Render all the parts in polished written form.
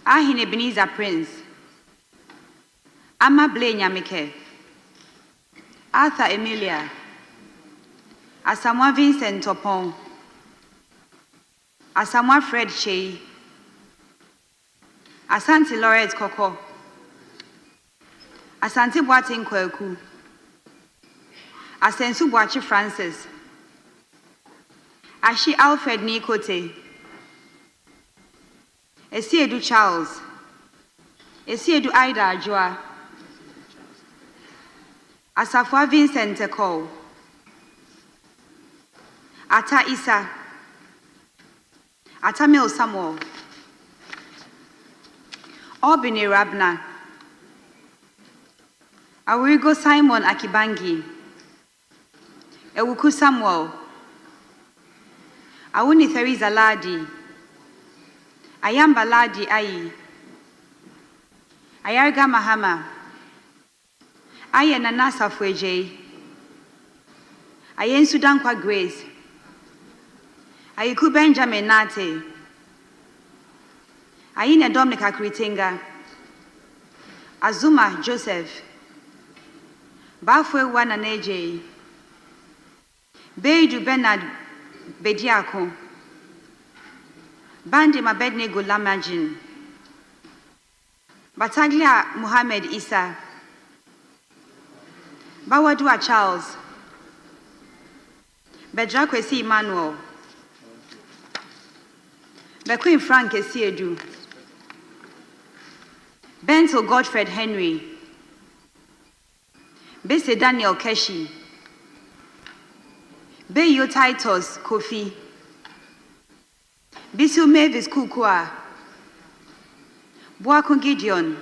Ahin Ebenezer Prince, Ama Blaine Yamike, Arthur Emilia, Asamoah Vincent Topon, Asamoah Fred Shea, Asante Lorette Koko, Asante Boating Kweku, Asensu Boachi Francis, Ashi Alfred Nikote, Esiedu Charles, Esiedu Ida Joa, Asafoah Vincent Teko, Ata Isa, Ata Mil Samuel, Obini Rabna, Awirigo Simon Akibangi, Ewuku Samuel, Awuni Theresa Ladi, Ayamba Ladi Ayi, Ayarga Mahama, Aye Nanasa Fweje, Ayen Sudan Kwa Grace, Ayiku Benjamin Nate, Ayine Dominica Kritinga, Azuma Joseph, Bafwe Wananeje, Beidu Bernard Bediako, Bandi Mabednego Lamajin, Bataglia Muhammad Isa, Bawadua Charles, Bedrakwesi Emmanuel, Bequeen Frank Esiedu, Bento Godfred Henry, Bese Daniel Keshi, Beyo Titus Kofi, Bisu Mavis Kukwa, Boakun Gideon,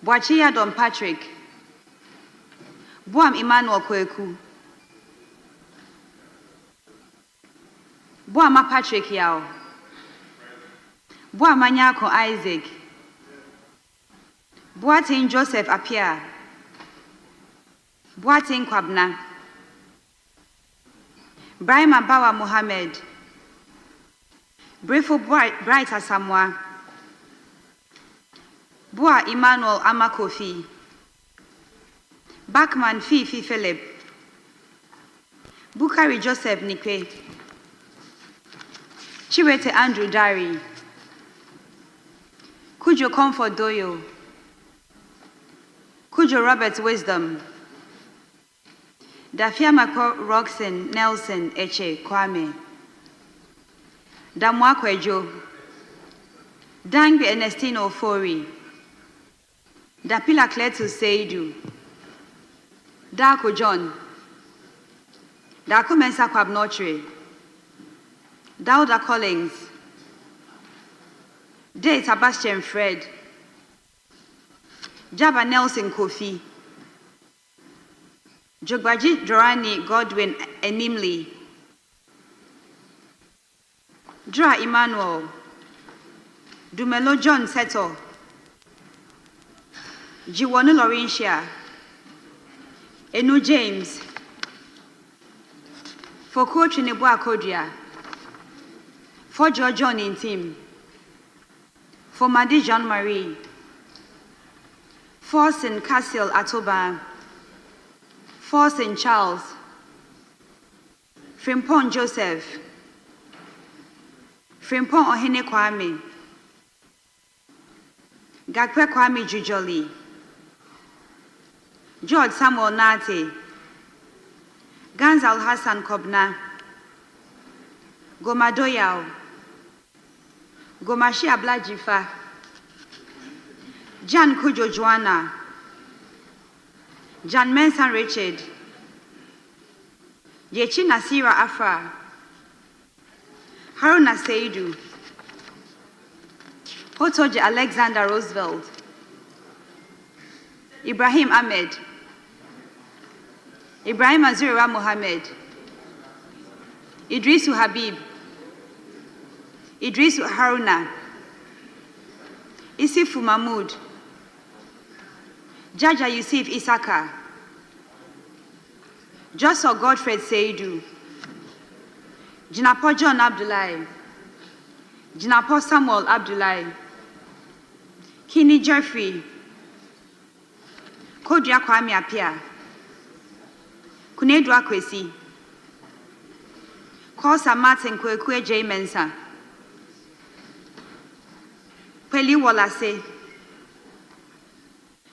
Boachia Don Patrick, Boam Emmanuel Kweku, Boama Patrick Yao, Boamanyako Isaac, Boatin Joseph Apia, Boatin Kwabna, Brahima Bawa Muhammad, Brefo Bright Asamoah, Boa Emmanuel Amakofi, Backman Fifi Philip, Bukari Joseph Nikwe, Chiwete Andrew Dari, Kujo Comfort Doyo, Kujo Robert Wisdom, Dafiamako Roxen Nelson Eche Kwame, Damwakwejo, Dangbe Ernestino Fori, Dapila Kletu Seidu, Dako John, Dako Mensa Kwabnotre, Dauda Collins, Day Sebastian Fred, Jabba Nelson Kofi, Jogbaji Dorani Godwin Enimli, Dra Emmanuel, Dumelo John Seto, Jiwonu Laurentia, Enu James, Foko Chinebua Kodia, For John in team, For Madi Jean Marie, For St. Cassil Atoba, For St. Charles, Frimpon Joseph, Frimpon Ohene Kwame, Gakwe Kwame Jujoli, George Samuel Nate, Ganzal Hassan Kobna, Goma Doyao, Gomashi Ablajifa, Jan Kujo Joanna, Jan Mensan Richard, Yechi Nasira Afra, Haruna Seidu, Hotoji Alexander Roosevelt, Ibrahim Ahmed, Ibrahim Azura Mohammed, Idrisu Habib, Idrisu Haruna, Isifu Mahmoud, Jaja Yusuf Isaka, Joshua Godfred Seidu, Jinapo John Abdullahi, Jinapo Samuel Abdullahi, Kini Jeffrey, Kodria Kwame Apia, Kunedwa Kwesi, Kosa Martin Kwekwe J. Mensa, Peli Wolase,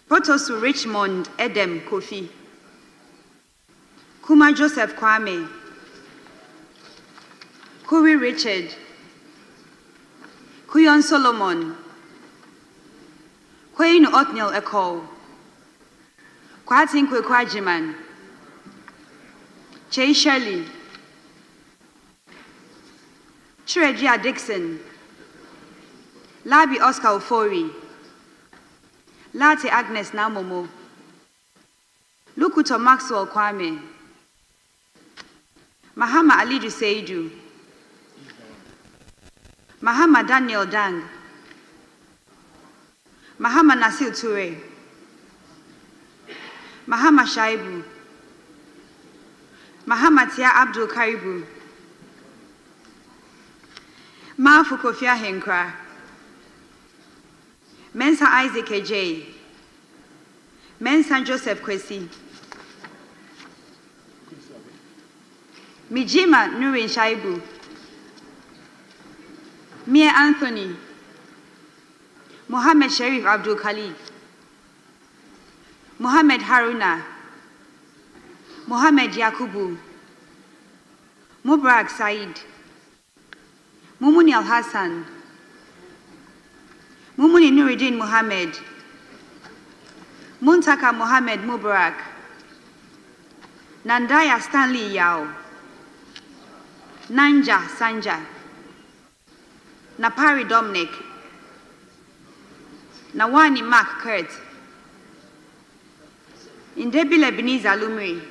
Protosu Richmond Edem Kofi, Kuma Joseph Kwame, Kuri Richard, Kuyon Solomon, Kwenu Othniel Eko, Kwatin Kwekwajiman, Che Shirley, Chirejia Dixon, Labi Oscar Ofori, Late Agnes Namomo, Lukuto Maxwell Kwame, Mahama Alidu Seidu, Mahama Daniel Dang, Mahama Nasil Toure, Mahama Shaibu, Mahama Tia Abdul Karibu, Maafu Kofia Henkra, Mensa Isaac Ej, Mensa Joseph Kwesi, Mijima Nurin Shaibu, Mia Anthony, Mohammed Sharif Abdul Khalid, Mohammed Haruna, Mohammed Yakubu, Mubarak Said, Mumuni Al Hassan, Mumuni Nuruddin Mohammed, Muntaka Mohammed Mubarak, Nandaya Stanley Yao, Nanja Sanja, Napari Dominic, Nawani Mark Kurt, Indebile Beniza Lumri,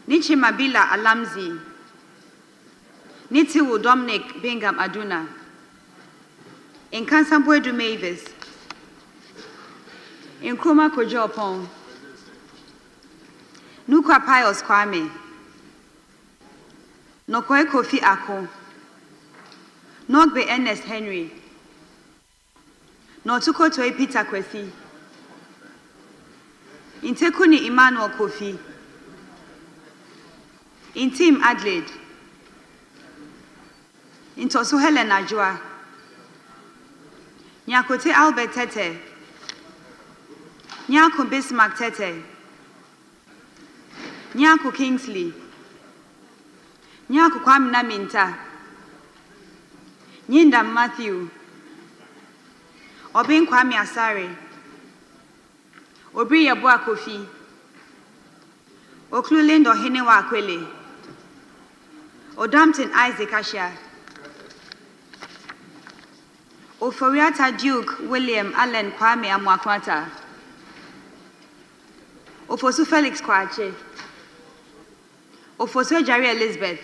Nichi Mabila Alamzi, Nitiwu Dominic Bingham Aduna, Inkansambwedu Mavis, Nkrumah Kojo Opon, Nukwa Pius Kwame, Nokoe Kofi Ako, Nogbe Ernest Henry, Notuko Toe Peter Kwesi, Intekuni Emmanuel Kofi, Intim Adelaide, Intosu Helen Ajua, Nyakote Albert Tete, Nyako Bismarck Tete, Nyako Kingsley, Nyako Kwamina Minta, Nyinda Matthew, Obin Kwame Asare, Obri Yabua Kofi, Oklulindo Hinewa Akwele, Odampton Isaac Ashia, Oforiata Duke William Allen Kwame Amwakwata, Ofosu Felix Kwache, Ofosu Jari Elizabeth,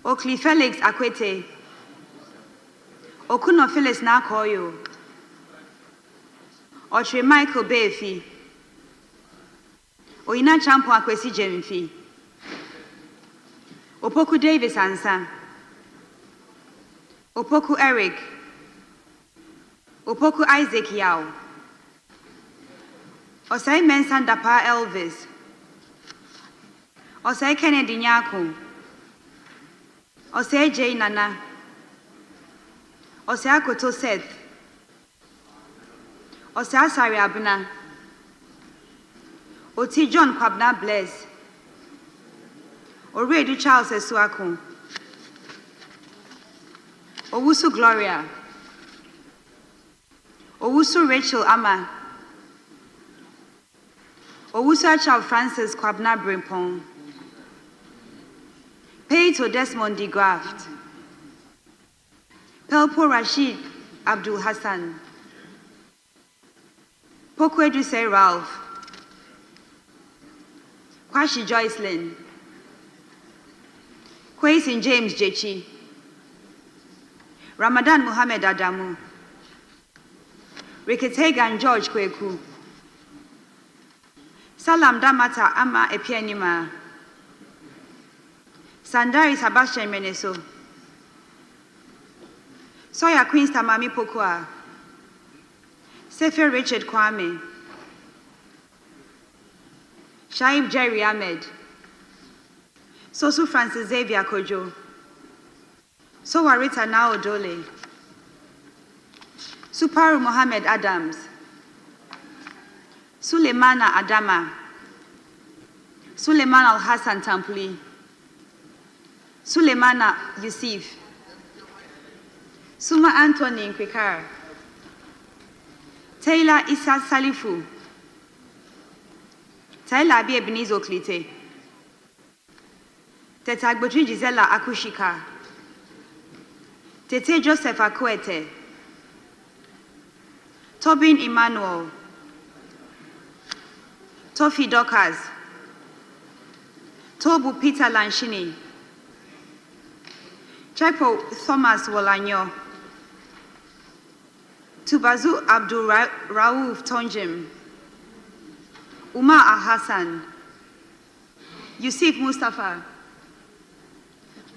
Okli Felix Akwete, Okuno Phyllis Nakoyo, Otre Michael Befi, Oina Champo Akwesi Jemfi, Opoku Davis Ansa, Opoku Eric, Opoku Isaac Yao, Osai Mensan Dapa Elvis, Osai Kennedy Nyako, Osai J Nana, Osai Akoto Seth, Osai Asari Abuna, Oti John Kwabna Bless, Oredu Charles Esuako, Owusu Gloria, Owusu Rachel Ama, Owusu Achal Francis Kwabna Brimpong, Peito Desmond de Graft, Pelpo Rashid Abdul Hassan, Pokwedu Say Ralph, Kwashi Joycelyn, Kwaisin James Jechi, Ramadan Muhammad Adamu, Riketegan George Kweku, Salam Damata Ama Epianima, Sandari Sebastian Meneso. Soya Queen Tamami Pokua. Sefer Richard Kwame. Shaib Jerry Ahmed. Sosu Francis Xavier Kojo. Sowarita Nao Dole. Suparu Mohammed Adams. Suleimana Adama. Suleiman Al Hassan Tampli. Suleimana Yusuf. Suma Anthony Nkwikar. Taylor Issa Salifu. Taylor Abi Ebenezer Klite. Teta Agbotri Gisela Akushika. Tete Joseph Akwete. Tobin Emmanuel. Tofi Dokas. Tobu Peter Lanchini. Chepo Thomas Wolanyo. Tubazu Abdul Rauf Tonjim. Umar Al-Hassan. Yusuf Mustafa.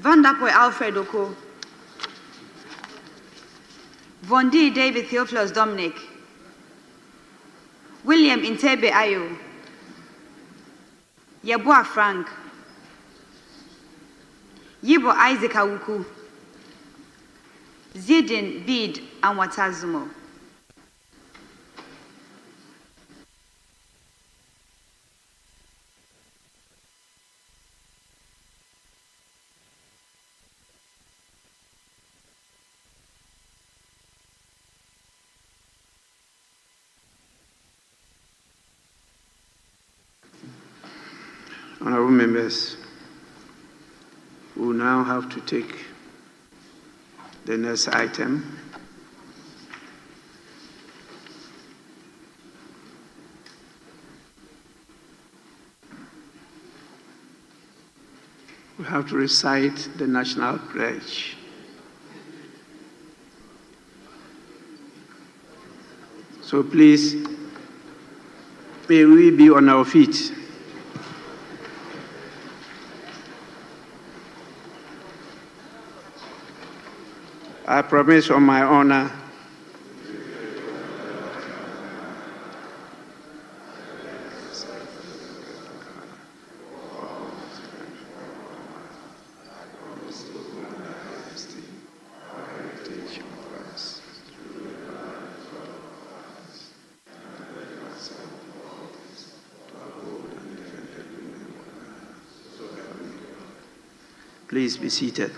Vandapoe Alfred Oko. Vondi David Theophilus Dominic. William Intebe Ayo. Yeboah Frank. Yibo Isaac Awuku. Zidin Bid Anwatazumo. Honorable members, we will now have to take the next item. We have to recite the national pledge. So please, may we be on our feet. I promise on my honor Please be seated.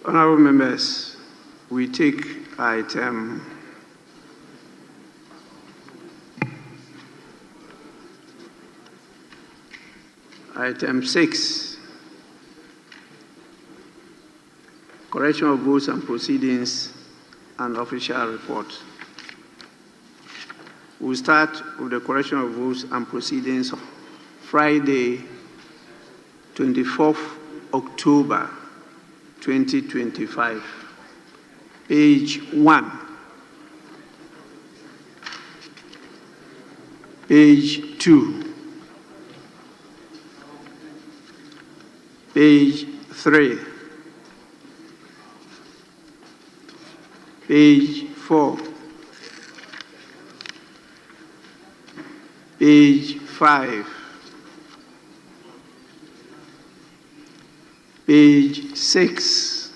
Honorable members, we take item 6, correction of votes and proceedings and official report. We'll start with the correction of votes and proceedings of Friday, 24th October 2025. Page 1. Page 2. Page 3. Page 4. Page 5. Page 6.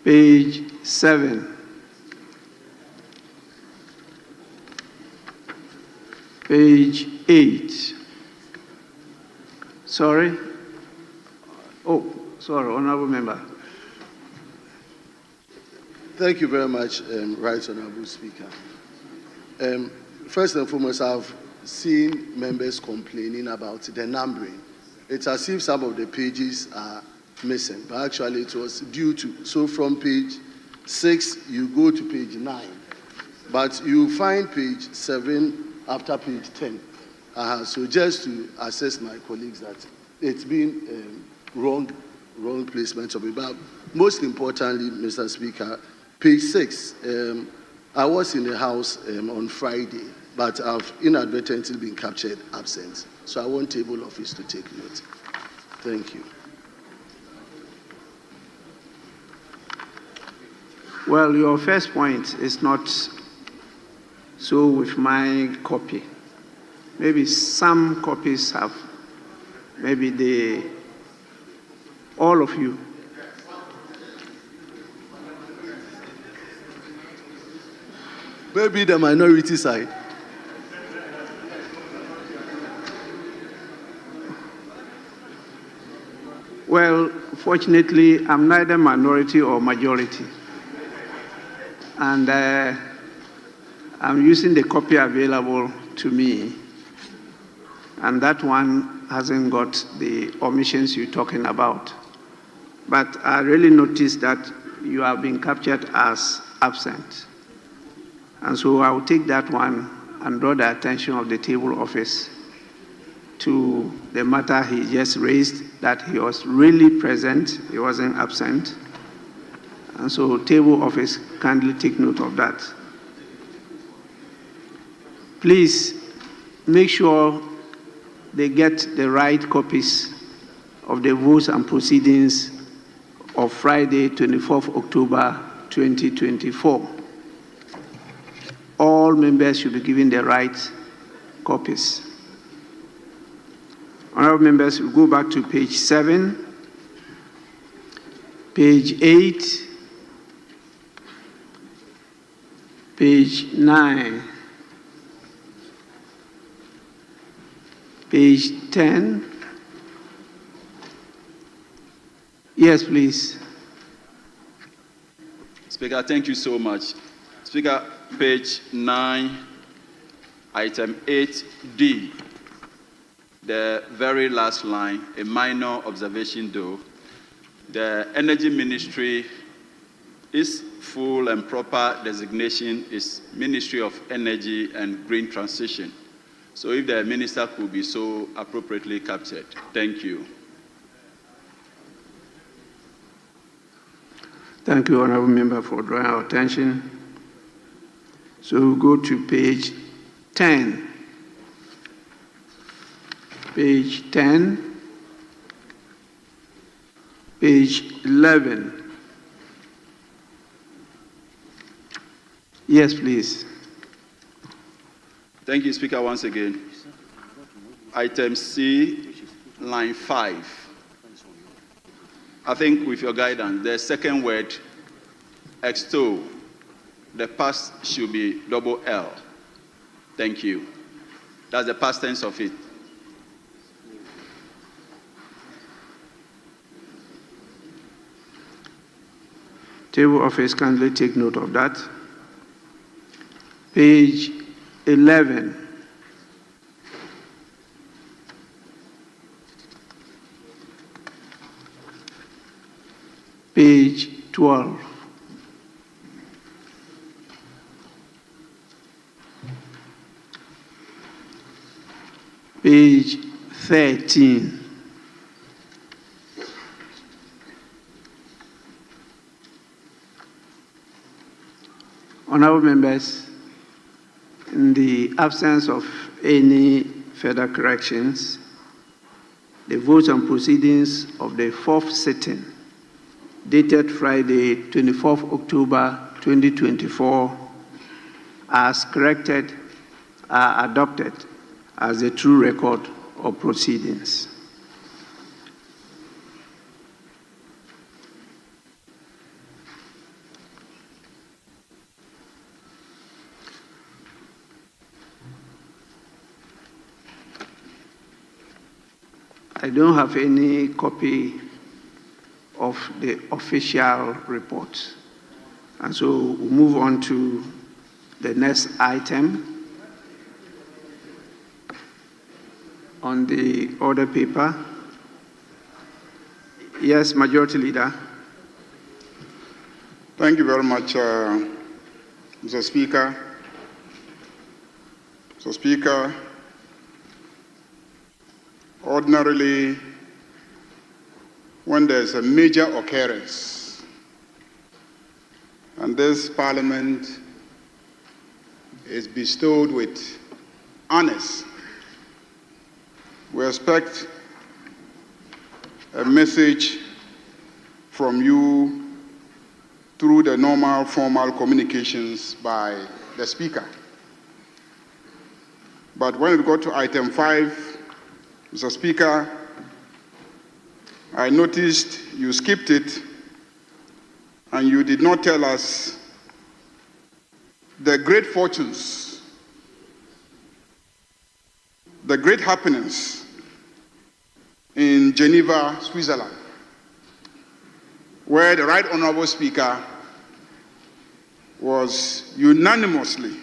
Page 7. Page 8. Sorry? Oh, sorry, Honorable Member. Thank you very much, Right Honorable Speaker. First and foremost, I've seen members complaining about the numbering. It's as if some of the pages are missing, but actually it was due to. So from page 6, you go to page 9, but you find page 7 after page 10. So just to assess my colleagues that it's been wrong placement of it. But most importantly, Mr. Speaker, page 6, I was in the House on Friday, but I've inadvertently been captured absent. So I want table office to take note. Thank you. Well, your first point is not so with my copy. Maybe some copies have, maybe all of you. Maybe the minority side. Well, fortunately, I'm neither minority or majority. And I'm using the copy available to me. And that one hasn't got the omissions you're talking about. But I really noticed that you have been captured as absent. And so I will take that one and draw the attention of the table office to the matter he just raised, that he was really present, he wasn't absent. And so table office kindly take note of that. Please make sure they get the right copies of the votes and proceedings of Friday, 24th October 2024. All members should be given the right copies. Honorable members, we go back to page 7, page 8, page 9, page 10. Yes, please. Speaker, thank you so much. Speaker, page 9, item 8D, the very last line, a minor observation though. The Energy Ministry, its full and proper designation is Ministry of Energy and Green Transition. So if the minister could be so appropriately captured. Thank you. Thank you, Honorable Member, for drawing our attention. So we'll go to page 10. Page 10. Page 11. Yes, please. Thank you, Speaker, once again. Item C, line 5. I think with your guidance, the second word, extol, the past should be double L. Thank you. That's the past tense of it. Table office kindly take note of that. Page 11. Page 12. Page 13. Honorable members, in the absence of any further corrections, the votes on proceedings of the fourth sitting, dated Friday, 24th October 2024, as corrected, are adopted as a true record of proceedings. I don't have any copy of the official report. And so we'll move on to the next item on the order paper. Yes, Majority Leader. Thank you very much, Mr. Speaker. Mr. Speaker, ordinarily, when there's a major occurrence, and this Parliament is bestowed with honors, we expect a message from you through the normal formal communications by the Speaker. But when we go to item 5, Mr. Speaker, I noticed you skipped it and you did not tell us the great fortunes, the great happiness in Geneva, Switzerland, where the Right Honorable Speaker was unanimously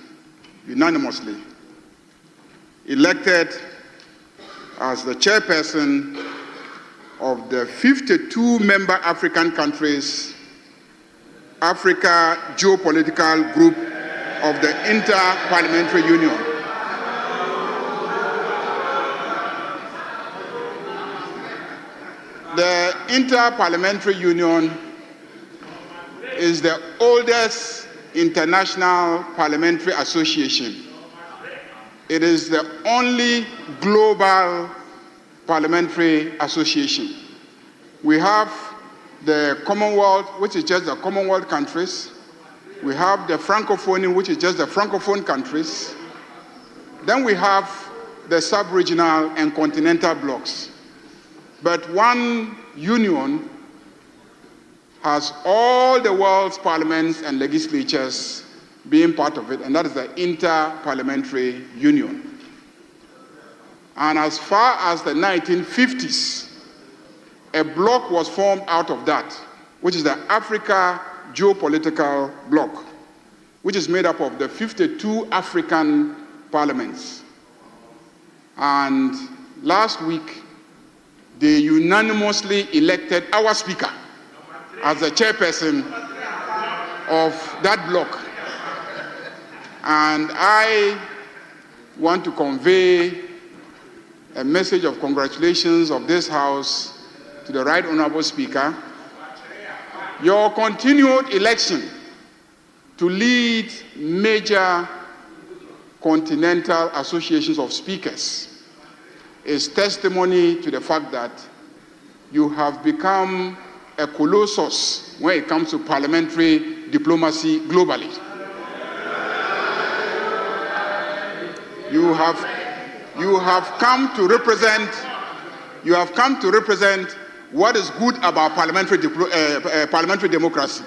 elected as the chairperson of the 52-member African countries Africa Geopolitical Group of the Inter-Parliamentary Union. The Inter-Parliamentary Union is the oldest international parliamentary association. It is the only global parliamentary association. We have the Commonwealth, which is just the Commonwealth countries. We have the Francophonie, which is just the Francophone countries. Then we have the sub-regional and continental blocks. But one union has all the world's parliaments and legislatures being part of it, and that is the Inter-Parliamentary Union. And as far as the 1950s, a bloc was formed out of that, which is the Africa Geopolitical Bloc, which is made up of the 52 African parliaments. And last week, they unanimously elected our speaker as the chairperson of that bloc. And I want to convey a message of congratulations of this House to the Right Honorable Speaker. Your continued election to lead major continental associations of speakers is testimony to the fact that you have become a colossus when it comes to parliamentary diplomacy globally. You have come to represent what is good about parliamentary democracy.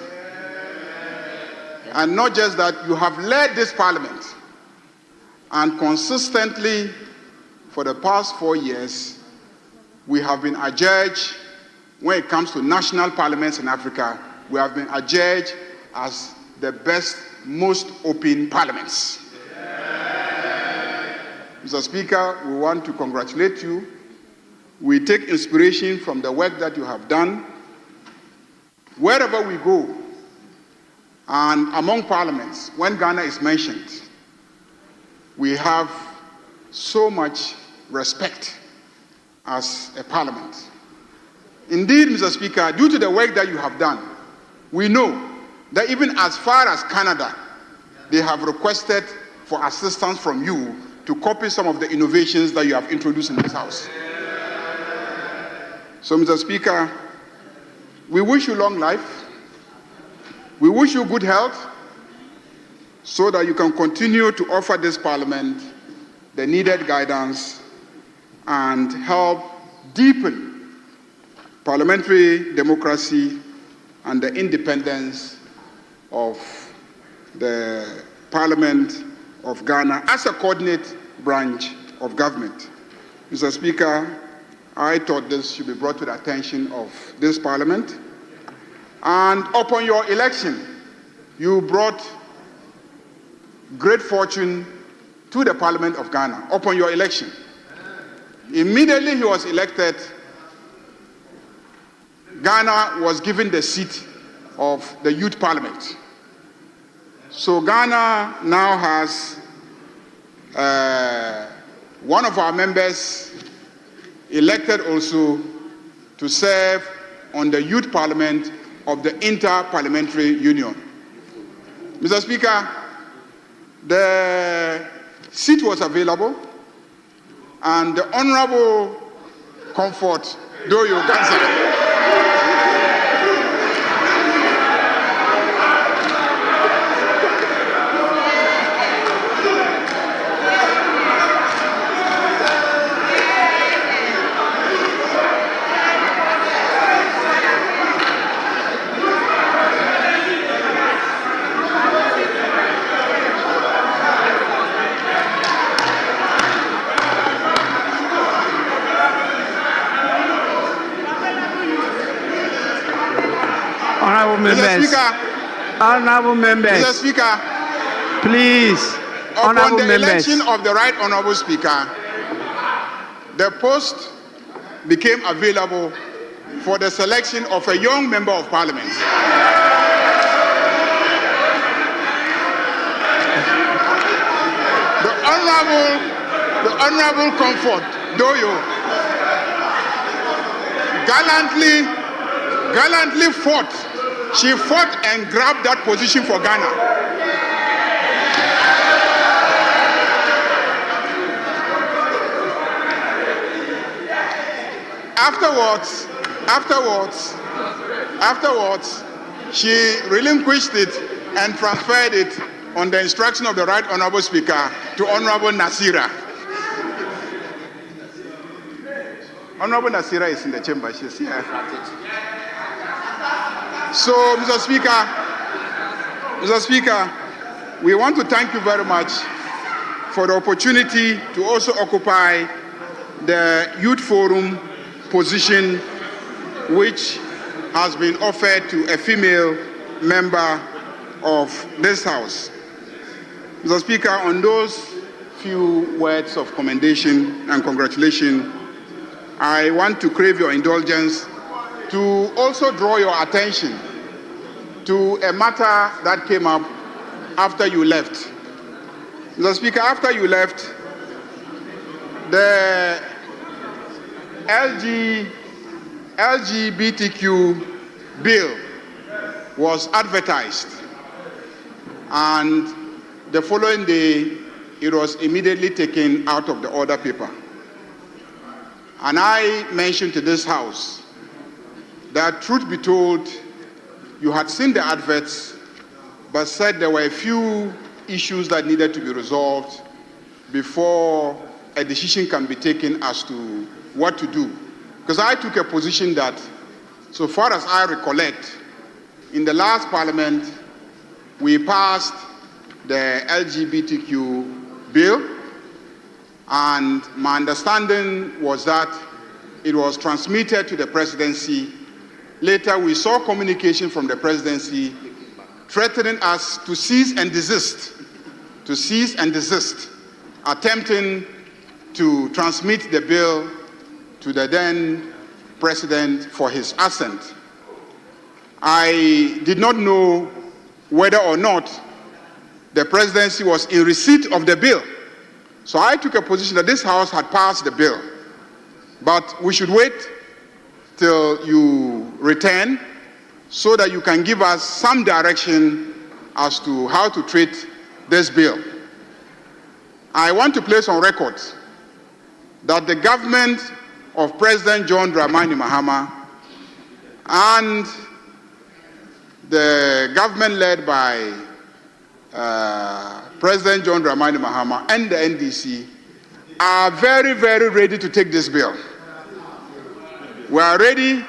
And not just that, you have led this parliament, and consistently for the past 4 years, we have been adjudged when it comes to national parliaments in Africa we have been adjudged as the best, most open parliaments. Mr. Speaker, we want to congratulate you. We take inspiration from the work that you have done. Wherever we go, and among parliaments, when Ghana is mentioned, we have so much respect as a parliament. Indeed, Mr. Speaker, due to the work that you have done, we know that even as far as Canada, they have requested for assistance from you to copy some of the innovations that you have introduced in this House. So, Mr. Speaker, we wish you long life. We wish you good health so that you can continue to offer this Parliament the needed guidance and help deepen parliamentary democracy and the independence of the Parliament of Ghana as a coordinate branch of government. Mr. Speaker, I thought this should be brought to the attention of this Parliament. And upon your election, you brought great fortune to the Parliament of Ghana, upon your election. Immediately he was elected, Ghana was given the seat of the Youth Parliament. So Ghana now has one of our members elected also to serve on the Youth Parliament of the Inter-Parliamentary Union. Mr. Speaker, the seat was available, and the Honorable Comfort Doyo Gansa Honorable members. Mr. Speaker, Please. upon the members. election of the Right Honorable Speaker, the post became available for the selection of a young member of Parliament. The Honorable Comfort Doyo gallantly fought. She fought and grabbed that position for Ghana. Afterwards, she relinquished it and transferred it on the instruction of the Right Honorable Speaker to Honorable Nasira. Honorable Nasira is in the chamber. She's here. So, Mr. Speaker, we want to thank you very much for the opportunity to also occupy the Youth Forum position, which has been offered to a female member of this House. Mr. Speaker, on those few words of commendation and congratulation, I want to crave your indulgence to also draw your attention to a matter that came up after you left. Mr. Speaker, after you left, the LGBTQ bill was advertised, and the following day, it was immediately taken out of the order paper. And I mentioned to this House that, truth be told, you had seen the adverts, but said there were a few issues that needed to be resolved before a decision can be taken as to what to do. Because I took a position that, so far as I recollect, in the last Parliament, we passed the LGBTQ bill, and my understanding was that it was transmitted to the presidency later we saw communication from the presidency threatening us to cease and desist, attempting to transmit the bill to the then president for his assent. I did not know whether or not the presidency was in receipt of the bill. So I took a position that this House had passed the bill, but we should wait till you return so that you can give us some direction as to how to treat this bill. I want to place on record that the government of President John Dramani Mahama and the government led by President John Dramani Mahama and the NDC are very, very ready to take this bill. We are ready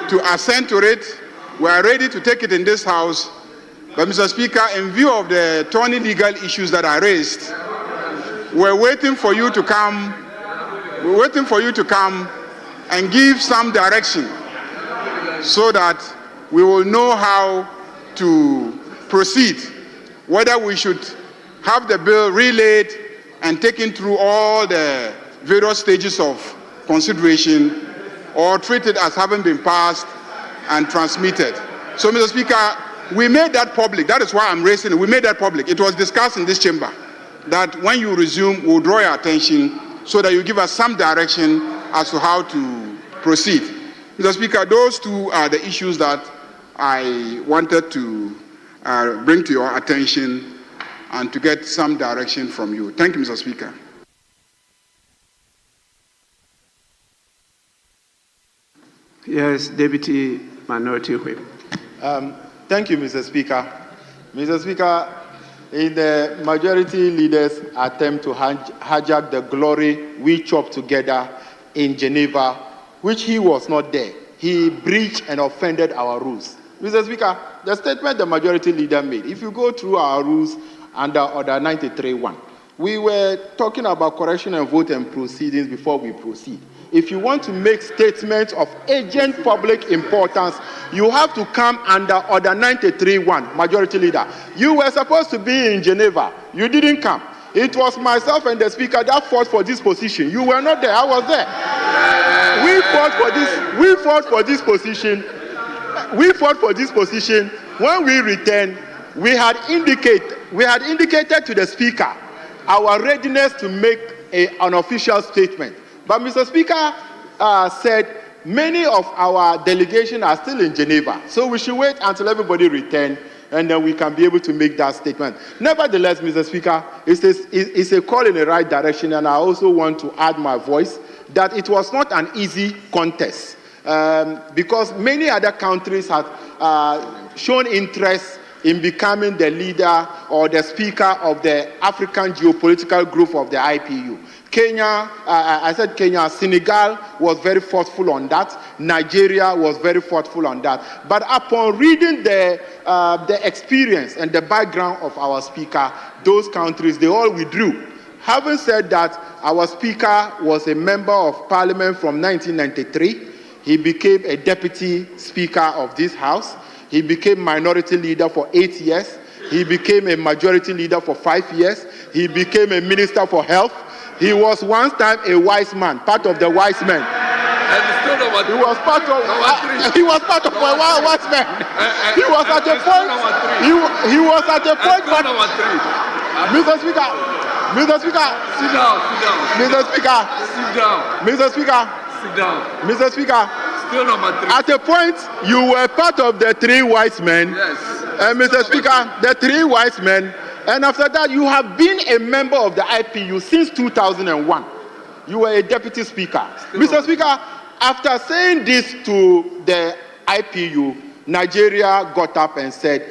to assent to it. We are ready to take it in this House. But Mr. Speaker, in view of the thorny legal issues that are raised, we're waiting for you to come. We're waiting for you to come and give some direction so that we will know how to proceed, whether we should have the bill relayed and taken through all the various stages of consideration, or treat it as having been passed and transmitted. So, Mr. Speaker, we made that public. That is why I'm raising it. We made that public. It was discussed in this chamber that when you resume, we'll draw your attention so that you give us some direction as to how to proceed. Mr. Speaker, those two are the issues that I wanted to bring to your attention and to get some direction from you. Thank you, Mr. Speaker. Yes, Deputy Minority Whip. Thank you, Mr. Speaker. Mr. Speaker, in the majority leader's attempt to hijack the glory we chopped together in Geneva, which he was not there, he breached and offended our rules. Mr. Speaker, the statement the majority leader made, if you go through our rules under Order 93.1, we were talking about correction and vote and proceedings before we proceed. If you want to make statements of urgent public importance, you have to come under Order 93.1, Majority Leader. You were supposed to be in Geneva. You didn't come. It was myself and the Speaker that fought for this position. You were not there. I was there. We fought for this. We fought for this position. We fought for this position. When we returned, we had indicated to the Speaker our readiness to make an official statement. But Mr. Speaker said many of our delegation are still in Geneva. So we should wait until everybody returns, and then we can be able to make that statement. Nevertheless, Mr. Speaker, it's a call in the right direction, and I also want to add my voice that it was not an easy contest because many other countries had shown interest in becoming the leader or the speaker of the African geopolitical group of the IPU. Kenya, Senegal was very thoughtful on that. Nigeria was very thoughtful on that. But upon reading the experience and the background of our speaker, those countries, they all withdrew. Having said that, our speaker was a member of parliament from 1993. He became a deputy speaker of this house. He became minority leader for 8 years. He became a majority leader for 5 years. He became a minister for health. He was once time a wise man, part of the wise men. He was part of a wise man. He was at a point. He was at a point. Mr. Speaker. Mr. Speaker. Sit down. Mr. Speaker. Sit down. Mr. Speaker. Sit down. Mr. Speaker. Still number 3. At a point, you were part of the 3 wise men. Yes. And Mr. Speaker, the 3 wise men. And after that, you have been a member of the IPU since 2001. You were a deputy speaker. Mr. Speaker, after saying this to the IPU, Nigeria got up and said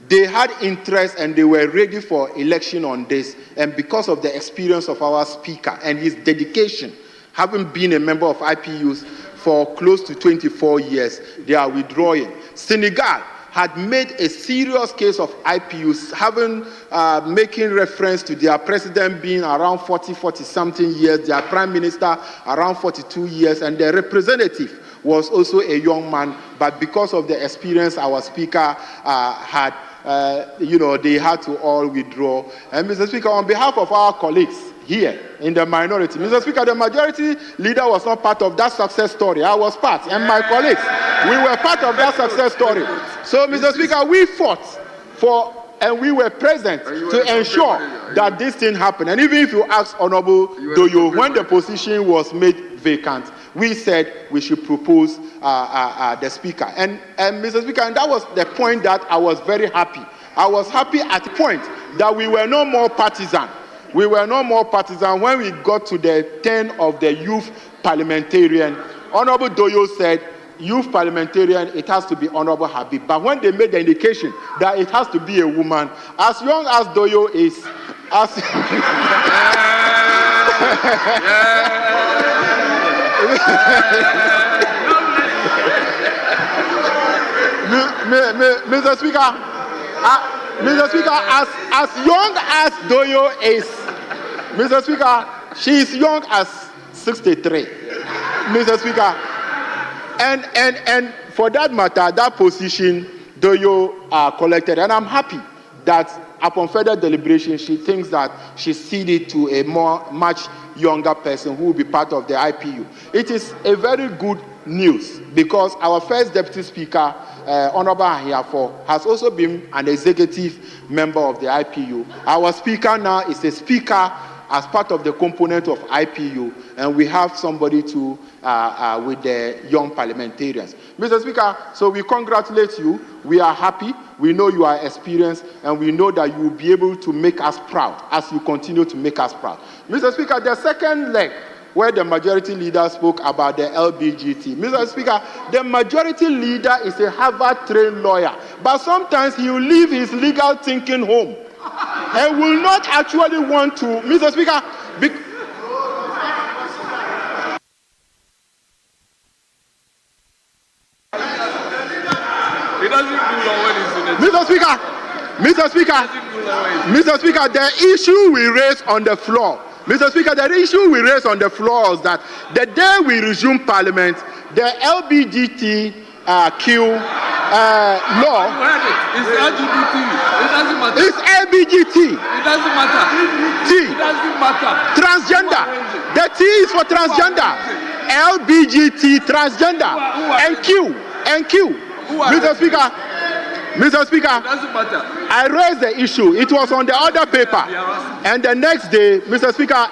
they had interest and they were ready for election on this. And because of the experience of our speaker and his dedication, having been a member of IPUs for close to 24 years, they are withdrawing. Senegal had made a serious case of IPUs, making reference to their president being around 40 something years, their prime minister around 42 years, and their representative was also a young man, but because of the experience our speaker had, they had to all withdraw. And Mr. Speaker, on behalf of our colleagues here in the minority, Mr. Speaker, the majority leader was not part of that success story. I was part, and my colleagues, we were part of that success story. So, Mr. Speaker, we fought for, and we were present to ensure that this thing happened. And even if you ask Honorable Doyo, when the position was made vacant, we said we should propose the speaker. And Mr. Speaker, and that was the point that I was very happy. I was happy at the point that we were no more partisan. We were no more partisan. When we got to the turn of the youth parliamentarian, Honorable Doyo said, youth parliamentarian, it has to be Honorable Habib. But when they made the indication that it has to be a woman, as young as Doyo is, as Mr. Speaker, as young as Doyo is, Mr. Speaker, she is young as 63. Mr. Speaker, and for that matter, that position Doyo collected, and I'm happy that upon further deliberation, she thinks that she ceded to a much younger person who will be part of the IPU. It is a very good news because our first deputy speaker, Honorable Ahiafo, has also been an executive member of the IPU. Our speaker now is a speaker as part of the component of IPU, and we have somebody to with the young parliamentarians. Mr. Speaker, so we congratulate you. We are happy. We know you are experienced, and we know that you will be able to make us proud as you continue to make us proud. Mr. Speaker, the second leg, where the majority leader spoke about the LBGT. Mr. Speaker, the majority leader is a Harvard-trained lawyer, but sometimes he will leave his legal thinking home and will not actually want to, Mr. Speaker, He doesn't do law when he's in it. Mr. Speaker, the issue we raised on the floor, Mr. Speaker, the issue we raised on the floor is that the day we resume Parliament, the LGBTQ law. It's LGBT. It doesn't matter. It's LBGT. It doesn't matter. T. It doesn't matter. Transgender. The T is for transgender. LBGT, transgender. And Q. Mr. Speaker, It doesn't matter. I raised the issue. It was on the other paper. And the next day, Mr. Speaker,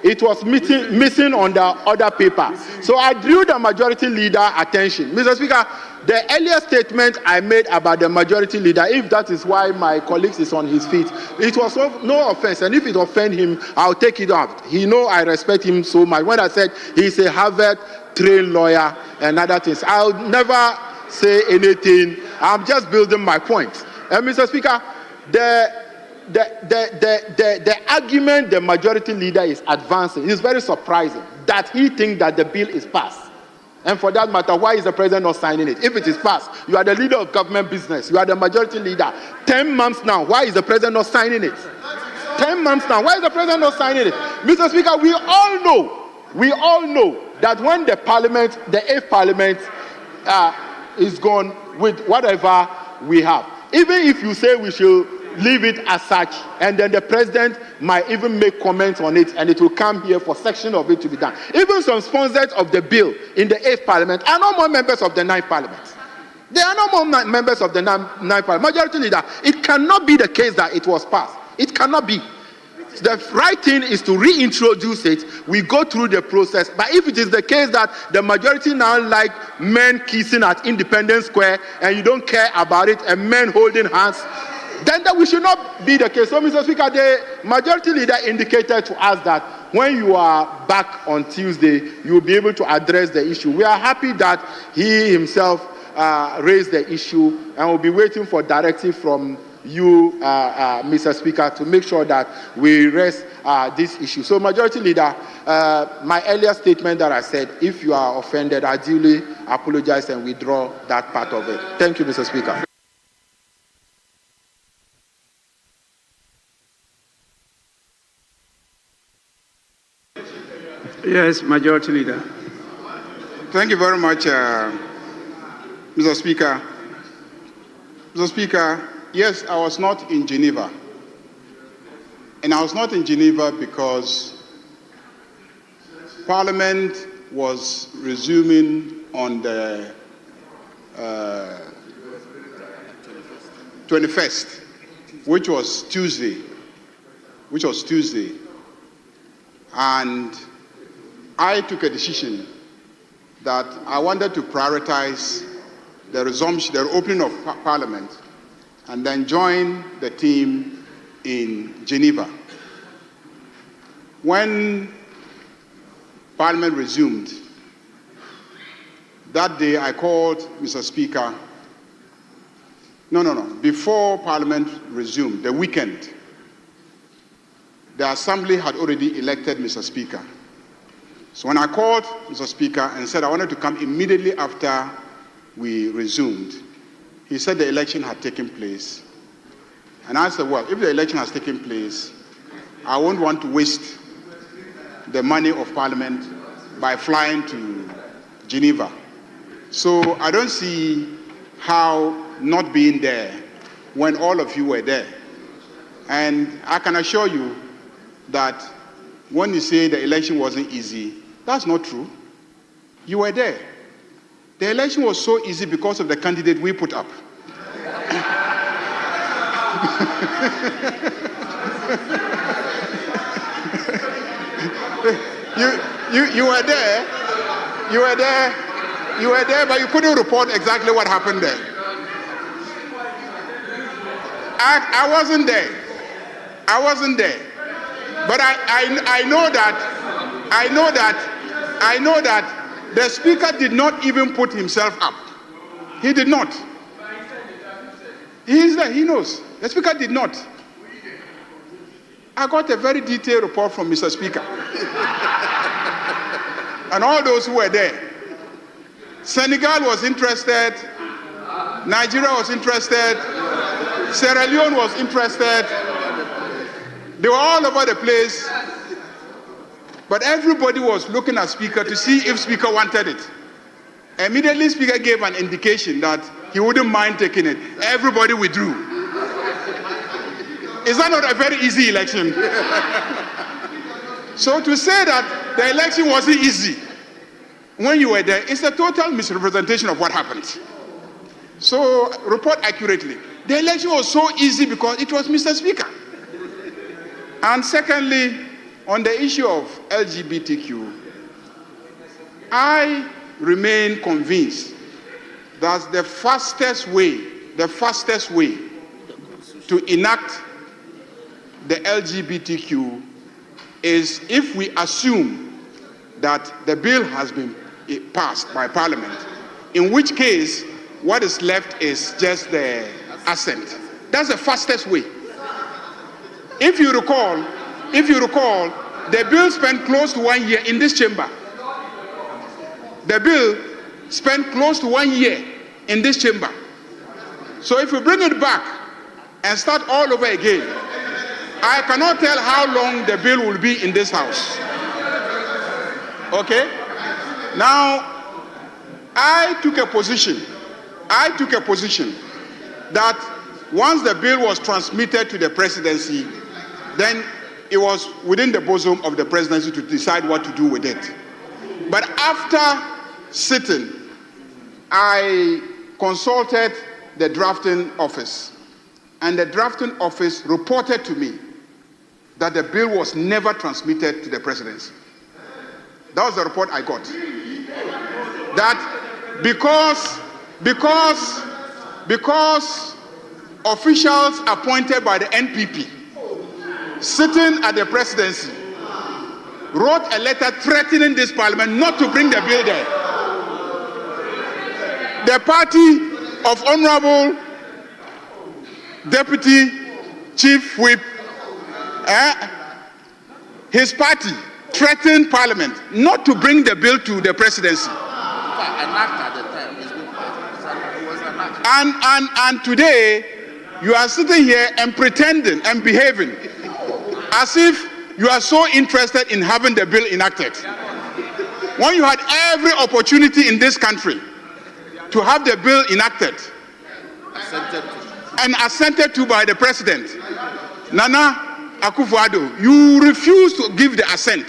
it was missing on the other paper. So I drew the majority leader attention. Mr. Speaker, the earlier statement I made about the majority leader, if that is why my colleagues is on his feet, it was no offense. And if it offend him, I'll take it out. He know I respect him so much. When I said he's a Harvard-trained lawyer and other things, I'll never say anything. I'm just building my point. And Mr. Speaker, the argument the majority leader is advancing is very surprising, that he thinks that the bill is passed. And for that matter, why is the president not signing it? If it is passed, you are the leader of government business, you are the majority leader. 10 months now, why is the president not signing it? 10 months now, why is the president not signing it? Mr. Speaker, we all know that when the parliament, the 8th parliament is gone with whatever we have, even if you say we should leave it as such, and then the president might even make comments on it, and it will come here for section of it to be done. Even some sponsors of the bill in the 8th parliament are no more members of the 9th parliament. They are no more members of the 9th parliament. Majority leader, it cannot be the case that it was passed. It cannot be. The right thing is to reintroduce it. We go through the process. But if it is the case that the majority now like men kissing at Independence Square and you don't care about it, and men holding hands, then that we should not be the case. So, Mr. Speaker, the majority leader indicated to us that when you are back on Tuesday, you will be able to address the issue. We are happy that he himself raised the issue, and we'll be waiting for directive from you, Mr. Speaker, to make sure that we raise this issue. So, majority leader, my earlier statement that I said, if you are offended, I duly apologize and withdraw that part of it. Thank you, Mr. Speaker. Yes, Majority Leader. Thank you very much, Mr. Speaker. Mr. Speaker, yes, I was not in Geneva. And I was not in Geneva because Parliament was resuming on the 21st, which was Tuesday. And I took a decision that I wanted to prioritize the resumption, the opening of Parliament, and then join the team in Geneva. When Parliament resumed, that day I called Mr. Speaker. Before Parliament resumed, the weekend, the Assembly had already elected Mr. Speaker. So when I called Mr. Speaker and said I wanted to come immediately after we resumed, he said the election had taken place. And I said, well, if the election has taken place, I won't want to waste the money of Parliament by flying to Geneva. So I don't see how not being there when all of you were there. And I can assure you that when you say the election wasn't easy, that's not true. You were there. The election was so easy because of the candidate we put up. You were there. You were there, but you couldn't report exactly what happened there. I wasn't there. But I know that the Speaker did not even put himself up. He did not. He is there, he knows. The Speaker did not. I got a very detailed report from Mr. Speaker. And all those who were there. Senegal was interested. Nigeria was interested. Sierra Leone was interested. They were all over the place. But everybody was looking at Speaker to see if Speaker wanted it. Immediately, Speaker gave an indication that he wouldn't mind taking it. Everybody withdrew. Is that not a very easy election? So to say that the election wasn't easy when you were there is a total misrepresentation of what happened. So report accurately. The election was so easy because it was Mr. Speaker. And secondly, on the issue of LGBTQ, I remain convinced that the fastest way to enact the LGBTQ is if we assume that the bill has been passed by Parliament, in which case what is left is just the assent. That's the fastest way. If you recall, the bill spent close to 1 year in this chamber. The bill spent close to 1 year in this chamber. So if we bring it back and start all over again, I cannot tell how long the bill will be in this house. Okay? Now, I took a position that once the bill was transmitted to the presidency, then it was within the bosom of the presidency to decide what to do with it. But after sitting, I consulted the drafting office, and the drafting office reported to me that the bill was never transmitted to the presidency. That was the report I got. That because officials appointed by the NPP sitting at the presidency wrote a letter threatening this Parliament not to bring the bill there. The party of Honorable Deputy Chief Whip, his party threatened Parliament not to bring the bill to the presidency. And today, you are sitting here and pretending and behaving as if you are so interested in having the bill enacted. when you had every opportunity in this country to have the bill enacted and assented to by the president, Nana Akufo-Addo, you refused to give the assent.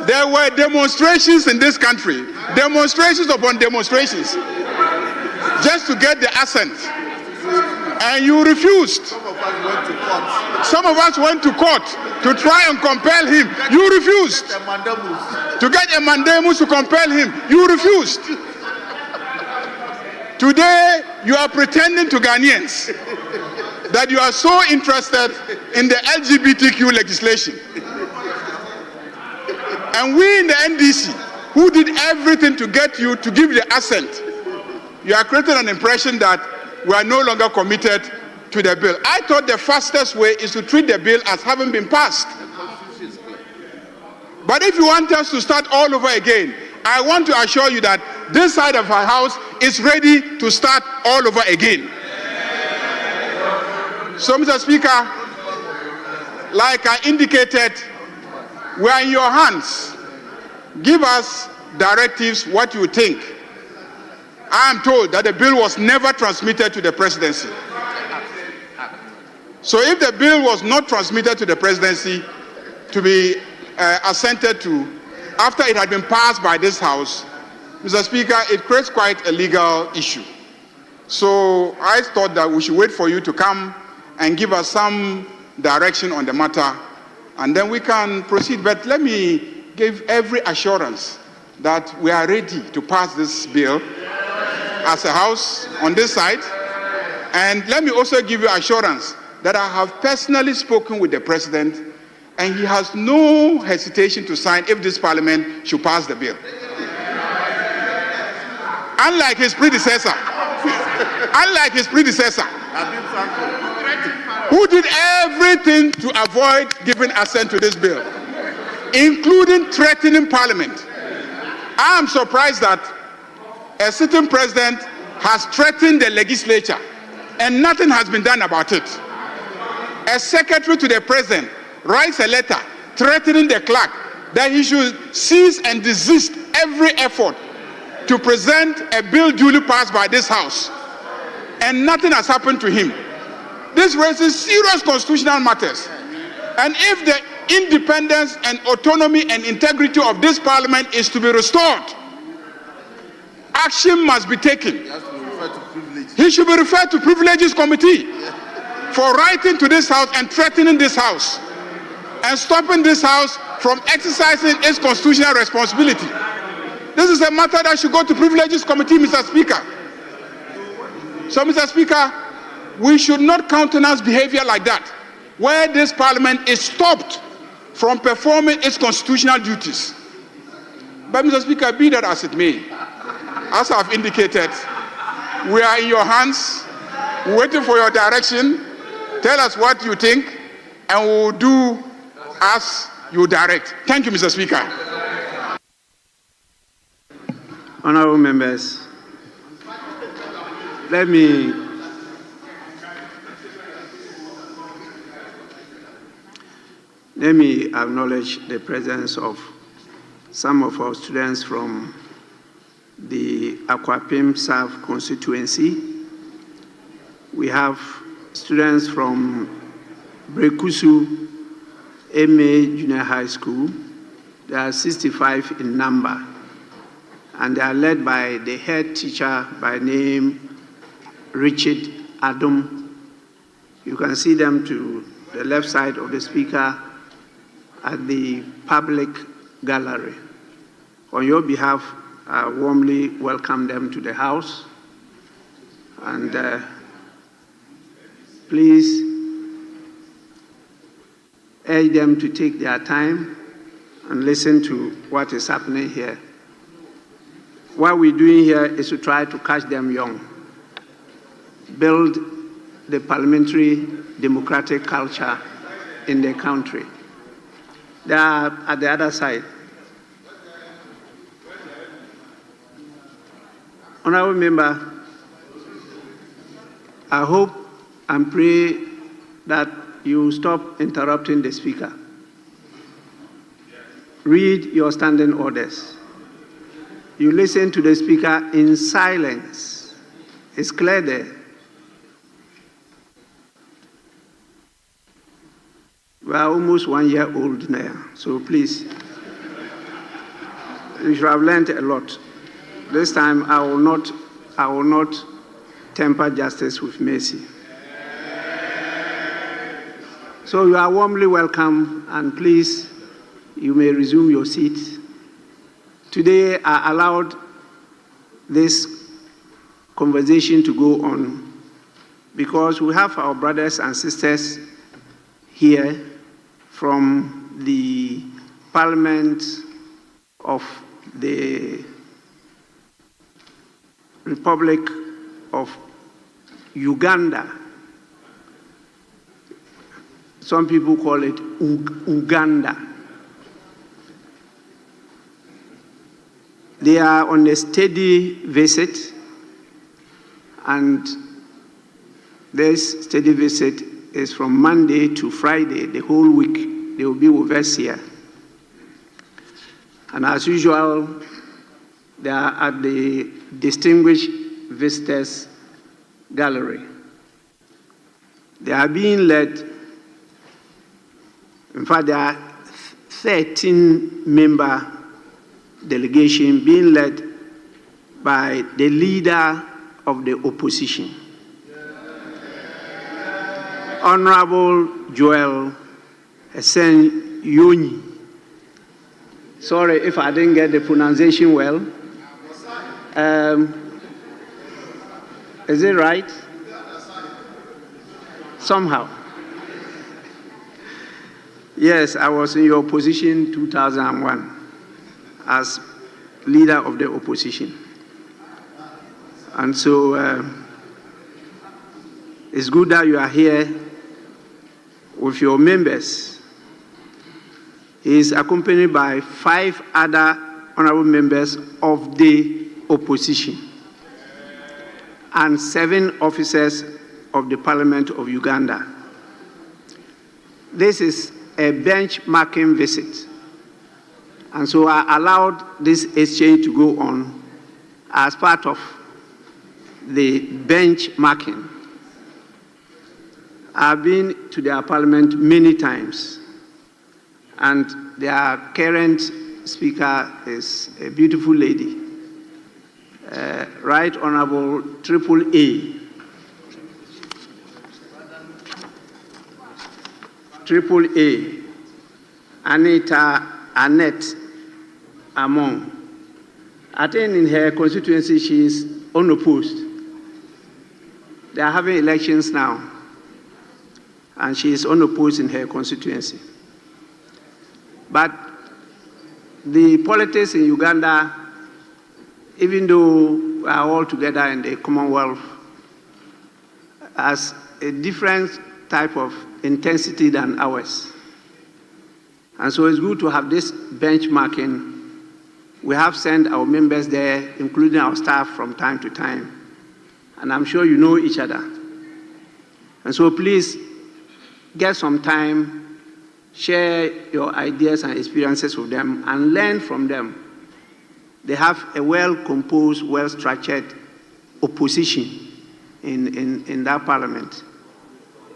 There were demonstrations in this country, demonstrations upon demonstrations, just to get the assent. And you refused. Some of us went to court to try and compel him. You refused. To get a mandamus to compel him. You refused. Today, you are pretending to Ghanaians that you are so interested in the LGBTQ legislation. And we in the NDC, who did everything to get you to give the assent, you are creating an impression that we are no longer committed to the bill. I thought the fastest way is to treat the bill as having been passed. But if you want us to start all over again, I want to assure you that this side of our house is ready to start all over again. So, Mr. Speaker, like I indicated, we are in your hands. Give us directives, what you think. I am told that the bill was never transmitted to the presidency. So if the bill was not transmitted to the presidency to be assented to after it had been passed by this House, Mr. Speaker, it creates quite a legal issue. So I thought that we should wait for you to come and give us some direction on the matter, and then we can proceed. But let me give every assurance that we are ready to pass this bill as a House on this side. And let me also give you assurance that I have personally spoken with the President, and he has no hesitation to sign if this Parliament should pass the bill. Unlike his predecessor, who did everything to avoid giving assent to this bill, including threatening Parliament. I am surprised that a sitting president has threatened the legislature and nothing has been done about it. A secretary to the president writes a letter threatening the clerk that he should cease and desist every effort to present a bill duly passed by this House, and nothing has happened to him. This raises serious constitutional matters, and if the independence and autonomy and integrity of this Parliament is to be restored, action must be taken. He should be referred to Privileges Committee for writing to this House and threatening this House and stopping this House from exercising its constitutional responsibility. This is a matter that should go to Privileges Committee, Mr. Speaker. So, Mr. Speaker, we should not countenance behavior like that, where this Parliament is stopped from performing its constitutional duties. But, Mr. Speaker, be that as it may, as I've indicated, we are in your hands, waiting for your direction. Tell us what you think, and we will do as you direct. Thank you, Mr. Speaker. Honorable members, let me acknowledge the presence of some of our students from the Akwapim South constituency. We have students from Brekusu MA Junior High School. They are 65 in number, and they are led by the head teacher by name Richard Adam. You can see them to the left side of the speaker at the public gallery. On your behalf, I warmly welcome them to the House, and please urge them to take their time and listen to what is happening here. What we're doing here is to try to catch them young, build the parliamentary democratic culture in the country. They are at the other side. Honorable member, I hope and pray that you stop interrupting the speaker. Read your standing orders. you listen to the speaker in silence. It's clear there. We are almost 1 year old now, so please, you should have learned a lot. This time I will not temper justice with mercy. So you are warmly welcome, and please, you may resume your seat. Today I allowed this conversation to go on because we have our brothers and sisters here from the Parliament of the Republic of Uganda. Some people call it Uganda. They are on a steady visit, and this steady visit is from Monday to Friday, the whole week. They will be with us here. And as usual, they are at the Distinguished Visitors Gallery. They are being led, in fact, there are 13-member delegation being led by the leader of the opposition, Honorable Joel Esen Yoni. Sorry if I didn't get the pronunciation well. Is it right? Somehow. Yes, I was in your position 2001 as leader of the opposition. And so it's good that you are here with your members. He is accompanied by 5 other honorable members of the opposition and 7 officers of the Parliament of Uganda. This is a benchmarking visit. And so I allowed this exchange to go on as part of the benchmarking. I've been to their parliament many times, and their current speaker is a beautiful lady, Right Honorable Triple A. Triple A, Annette Amon. I think in her constituency she is unopposed. They are having elections now, and she is unopposed in her constituency. But the politics in Uganda, even though we are all together in the Commonwealth, has a different type of intensity than ours. And so it's good to have this benchmarking. We have sent our members there, including our staff, from time to time. And I'm sure you know each other. And so please get some time, share your ideas and experiences with them, and learn from them. They have a well-composed, well-structured opposition in that parliament,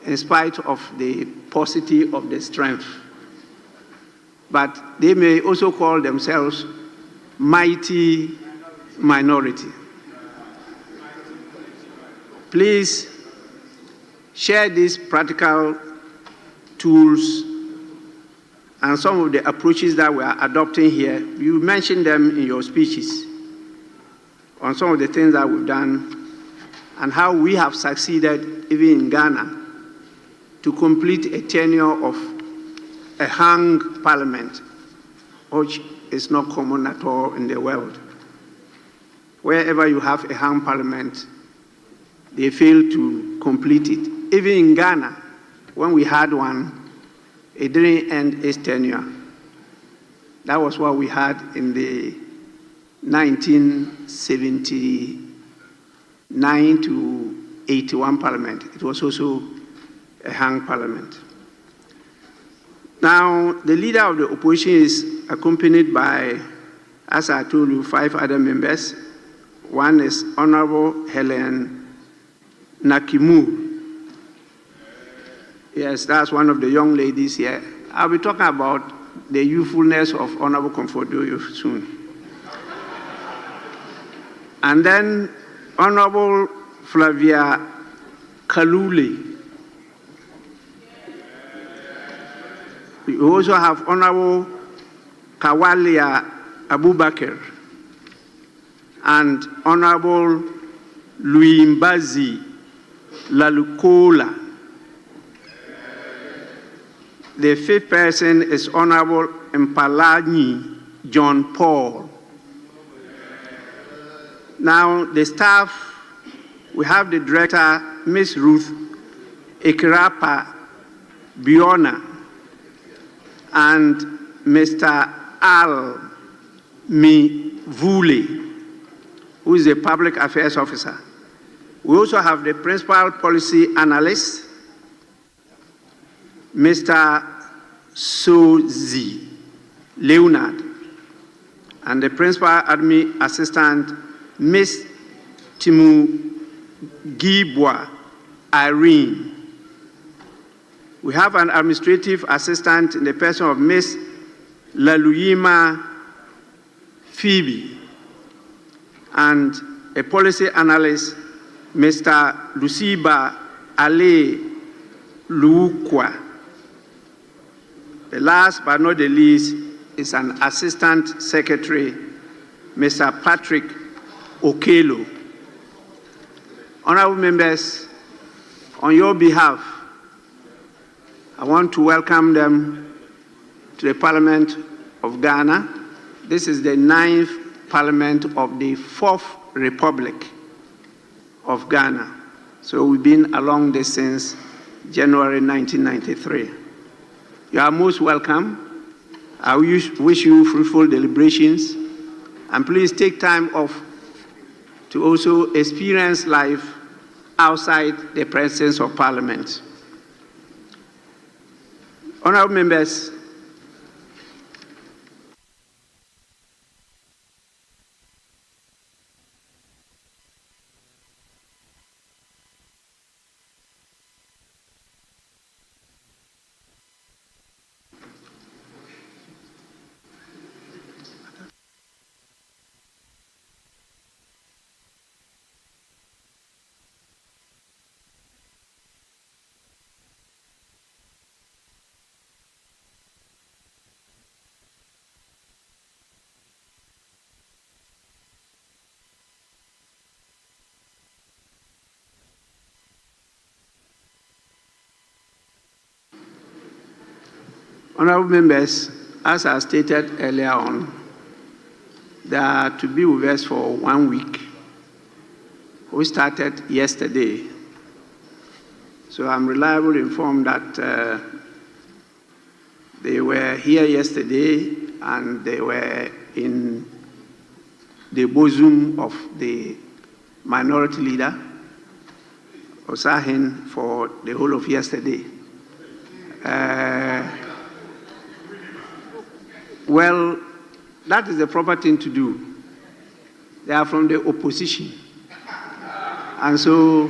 in spite of the paucity of the strength. But they may also call themselves mighty minority. Please share these practical tools and some of the approaches that we are adopting here. You mentioned them in your speeches on some of the things that we've done and how we have succeeded, even in Ghana, to complete a tenure of a hung parliament, which is not common at all in the world. Wherever you have a hung parliament, they fail to complete it. Even in Ghana, when we had one, it didn't end its tenure. That was what we had in the 1979 to 81 parliament. It was also a hung parliament. Now, the leader of the opposition is accompanied by As I told you, 5 other members. One is Honorable Helen Nakimu. Yes, that's one of the young ladies here. I'll be talking about the youthfulness of Honorable Comfordoyo soon. And then Honorable Flavia Kalule. We also have Honorable Kawalia Abubakar and Honorable Luimbazi Lalukola. The 5th person is Honorable Mpalani John Paul. Now, the staff, we have the director, Ms. Ruth Ikirapa Biona, and Mr. Al Mivule, who is a public affairs officer. We also have the principal policy analyst, Mr. Sozi Leonard, and the principal admin assistant, Ms. Timu Gibwa Irene. We have an administrative assistant in the person of Ms. Laluyima Phoebe, and a policy analyst, Mr. Luciba Ale Luukwa. The last but not the least is an assistant secretary, Mr. Patrick Okelo. Honorable members, on your behalf, I want to welcome them to the Parliament of Ghana. This is the 9th Parliament of the 4th Republic of Ghana. So we've been along this since January 1993. You are most welcome. I wish you fruitful deliberations. And please take time off to also experience life outside the presence of Parliament. Honorable members, Honorable members, as I stated earlier on, they are to be with us for 1 week. We started yesterday. So I'm reliably informed that they were here yesterday and they were in the bosom of the minority leader, Osahin, for the whole of yesterday. Well, that is the proper thing to do. They are from the opposition. And so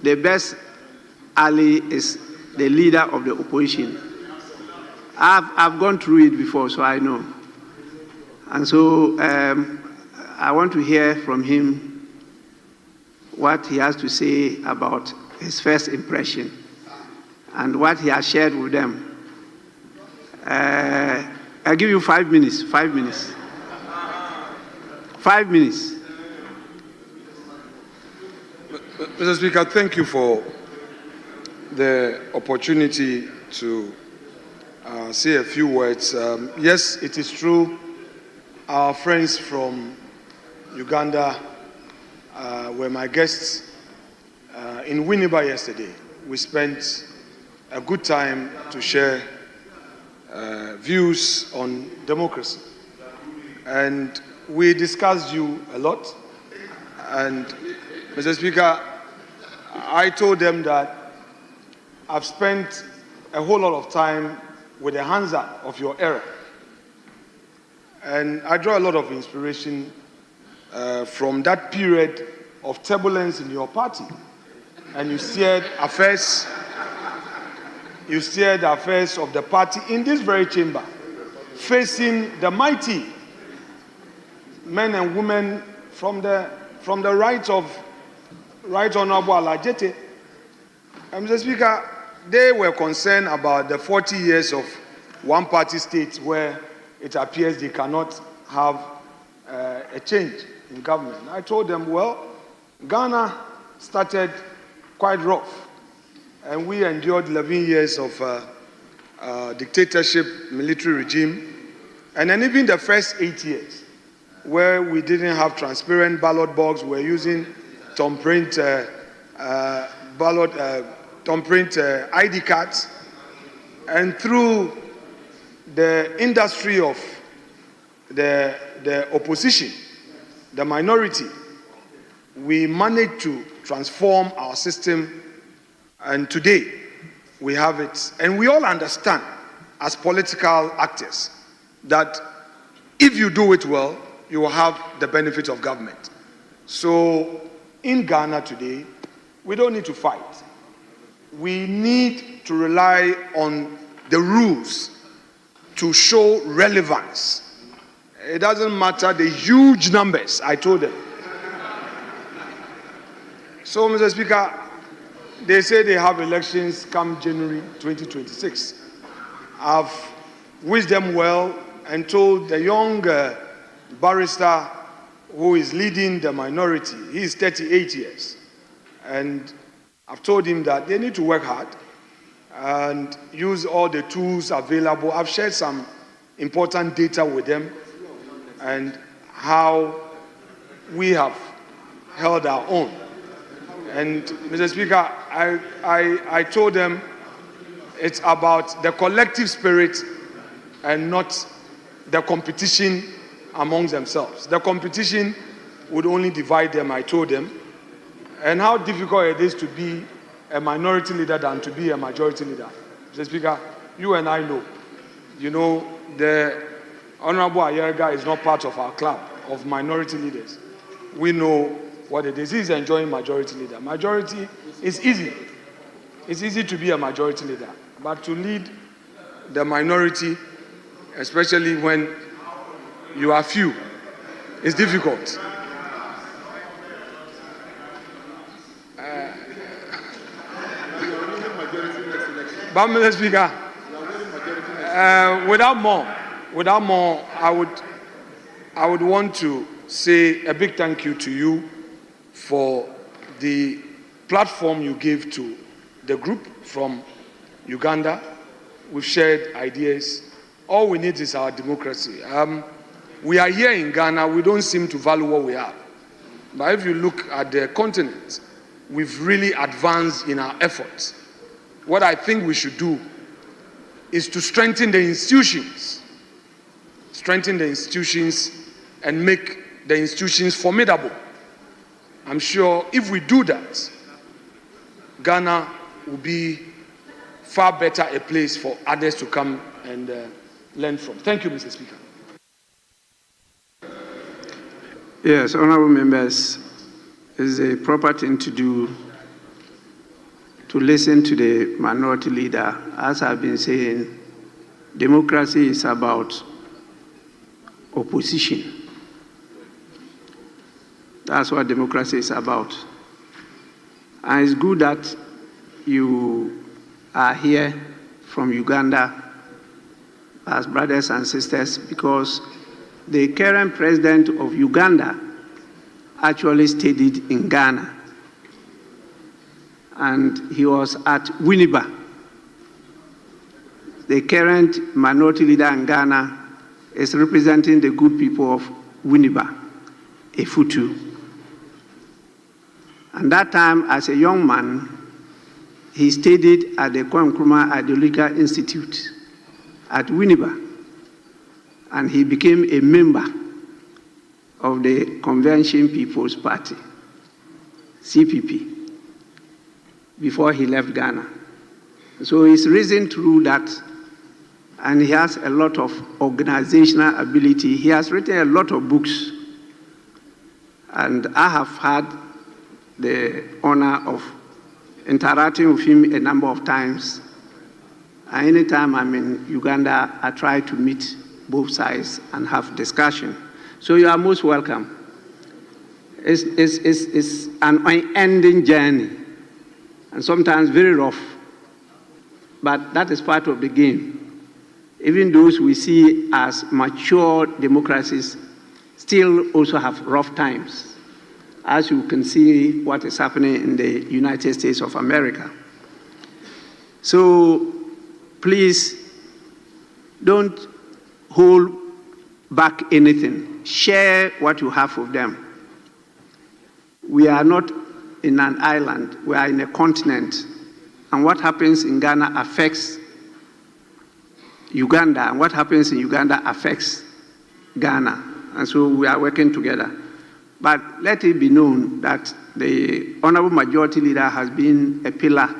the best ally is the leader of the opposition. I've gone through it before, so I know. And so I want to hear from him what he has to say about his first impression and what he has shared with them. I'll give you 5 minutes. 5 minutes. 5 minutes. Mr. Speaker, thank you for the opportunity to say a few words. Yes, it is true. Our friends from Uganda were my guests in Winneba yesterday. We spent a good time to share views on democracy. And we discussed you a lot. And Mr. Speaker, I told them that I've spent a whole lot of time with the Hansa of your era. And I draw a lot of inspiration from that period of turbulence in your party. And you steered affairs of the party in this very chamber, facing the mighty men and women from the right Honorable Alajete. Mr. Speaker, they were concerned about the 40 years of one-party state where it appears they cannot have a change in government. I told them, well, Ghana started quite rough, and we endured 11 years of dictatorship, military regime, and then even the first 8 years, where we didn't have transparent ballot box, we're using thumbprint ID cards, and through the industry of the opposition, the minority, we managed to transform our system, and today we have it. And we all understand as political actors that if you do it well, you will have the benefit of government. So in Ghana today, we don't need to fight. We need to rely on the rules to show relevance. It doesn't matter the huge numbers, I told them. So, Mr. Speaker, they say they have elections come January 2026. I've wished them well and told the young barrister who is leading the minority, he is 38 years, and I've told him that they need to work hard and use all the tools available. I've shared some important data with them and how we have held our own. And Mr. Speaker, I told them it's about the collective spirit and not the competition among themselves. The competition would only divide them, I told them, and how difficult it is to be a minority leader than to be a majority leader. Mr. Speaker, you and I know, the Honorable Ayerga is not part of our club of minority leaders. We know what it is. He's enjoying majority leader. Majority is easy. It's easy to be a majority leader, but to lead the minority, especially when you are few, is difficult. But Mr. Speaker, without more, I would want to say a big thank you to you for the platform you gave to the group from Uganda. We've shared ideas. All we need is our democracy. We are here in Ghana. We don't seem to value what we have. But if you look at the continent, we've really advanced in our efforts. What I think we should do is to strengthen the institutions and make the institutions formidable. I'm sure if we do that, Ghana will be far better a place for others to come and learn from. Thank you, Mr. Speaker. Yes, honorable members, it's a proper thing to do to listen to the minority leader. As I've been saying, democracy is about opposition. That's what democracy is about. And it's good that you are here from Uganda as brothers and sisters, because the current president of Uganda actually studied in Ghana. And he was at Winneba. The current minority leader in Ghana is representing the good people of Winneba, Efutu. And that time, as a young man, he studied at the Nkrumah Ideological Institute at Winneba. And he became a member of the Convention People's Party, CPP, before he left Ghana. So he's reasoned through that and he has a lot of organizational ability. He has written a lot of books, and I have had the honor of interacting with him a number of times. And anytime I'm in Uganda, I try to meet both sides and have discussion. So you are most welcome. It's an unending journey, and sometimes very rough, but that is part of the game. Even those we see as mature democracies still also have rough times, as you can see what is happening in the United States of America. So please don't hold back anything. Share what you have with them. We are not in an island, we are in a continent, and what happens in Ghana affects Uganda, and what happens in Uganda affects Ghana, and so we are working together. But let it be known that the Honorable Majority Leader has been a pillar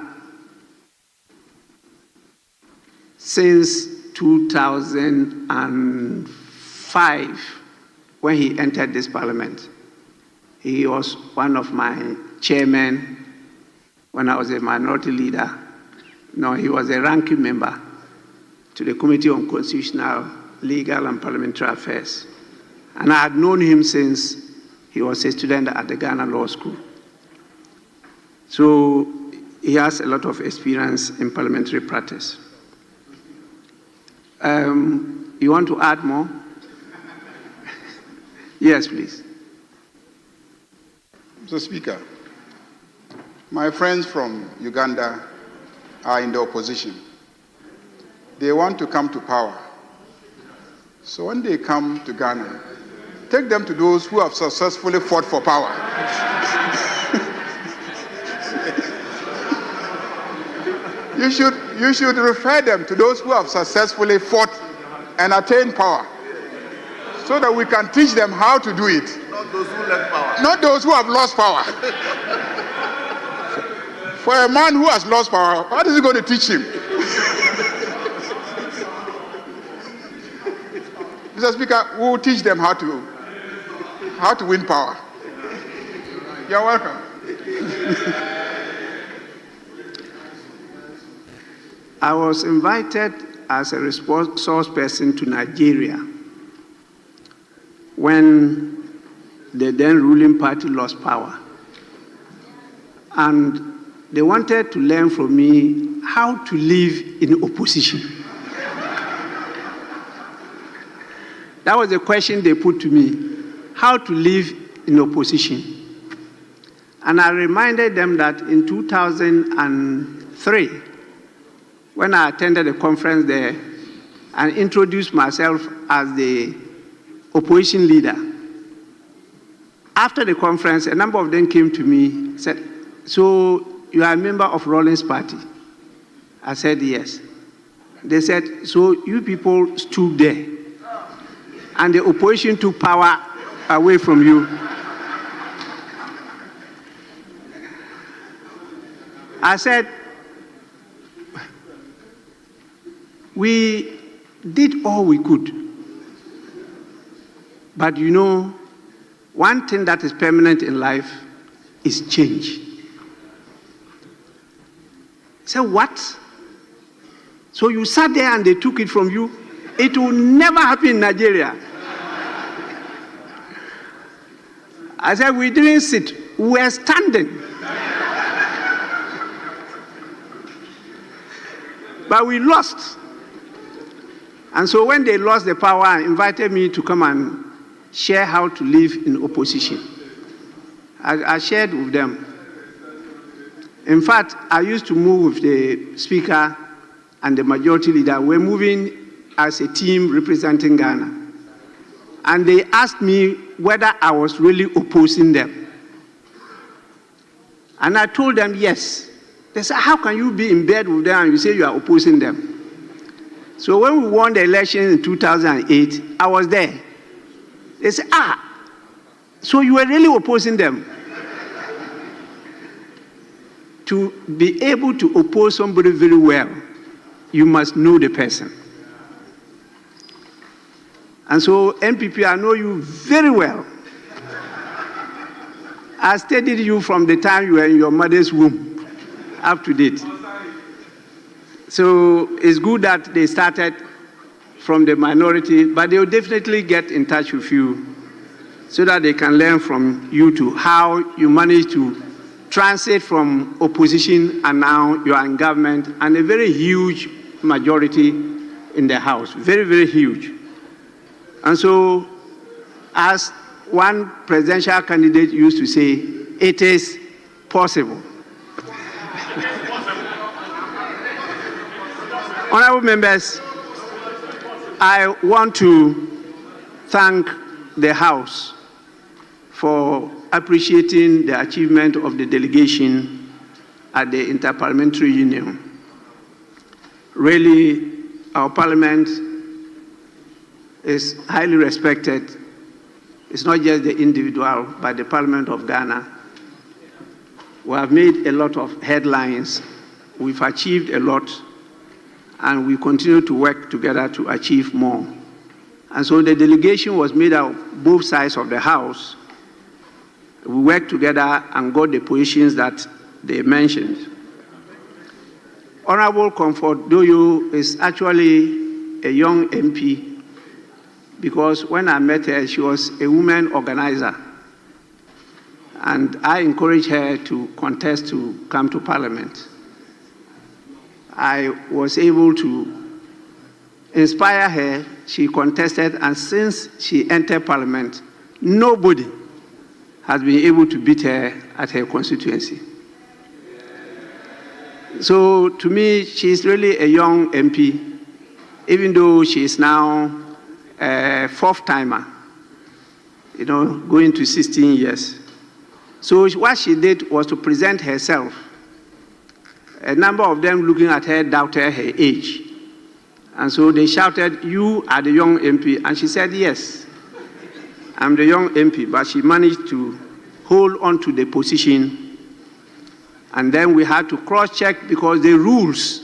since 2005 when he entered this parliament. He was one of my chairmen when I was a minority leader. No, he was a ranking member to the Committee on Constitutional, Legal and Parliamentary Affairs. And I had known him since he was a student at the Ghana Law School. So he has a lot of experience in parliamentary practice. You want to add more? Yes, please. Mr. Speaker, my friends from Uganda are in the opposition. They want to come to power. So when they come to Ghana, take them to those who have successfully fought for power. You should refer them to those who have successfully fought and attained power, so that we can teach them how to do it. Not those who left power. Not those who have lost power. For a man who has lost power, what is he going to teach him? Mr. Speaker, we will teach them how to win power. You're welcome. I was invited as a resource person to Nigeria when the then ruling party lost power. And they wanted to learn from me how to live in opposition. That was the question they put to me, how to live in opposition. And I reminded them that in 2003, when I attended a conference there and introduced myself as the opposition leader, after the conference, a number of them came to me and said, "So you are a member of Rawlings Party?" I said, "Yes." They said, "So you people stood there and the opposition took power away from you?" I said, "We did all we could. But you know, one thing that is permanent in life is change." So what? So you sat there and they took it from you? It will never happen in Nigeria. I said, we didn't sit, we were standing. But we lost. And so when they lost the power and invited me to come and share how to live in opposition, I shared with them. In fact, I used to move with the Speaker and the Majority Leader. We're moving as a team representing Ghana. And they asked me whether I was really opposing them. And I told them yes. They said, "How can you be in bed with them and you say you are opposing them?" So when we won the election in 2008, I was there. They said, "So you were really opposing them?" To be able to oppose somebody very well, you must know the person. And so, MPP, I know you very well. I studied you from the time you were in your mother's womb up to date. So it's good that they started from the minority, but they'll definitely get in touch with you so that they can learn from you too how you manage to transit from opposition and now you are in government and a very huge majority in the House, very, very huge. And so, as one presidential candidate used to say, it is possible. Honorable members, I want to thank the House for appreciating the achievement of the delegation at the Interparliamentary Union. Really, our parliament is highly respected. It's not just the individual, but the Parliament of Ghana. We have made a lot of headlines. We've achieved a lot, and we continue to work together to achieve more. And so the delegation was made out of both sides of the House. We worked together and got the positions that they mentioned. Honorable Comfort Doyo is actually a young MP because when I met her, she was a woman organizer. And I encouraged her to contest to come to Parliament. I was able to inspire her. She contested, and since she entered Parliament, nobody has been able to beat her at her constituency. So to me, she's really a young MP, even though she is now a fourth-timer, going to 16 years. So what she did was to present herself. A number of them looking at her doubted her age. And so they shouted, "You are the young MP." And she said, "Yes, I'm the young MP," but she managed to hold on to the position. And then we had to cross-check because the rules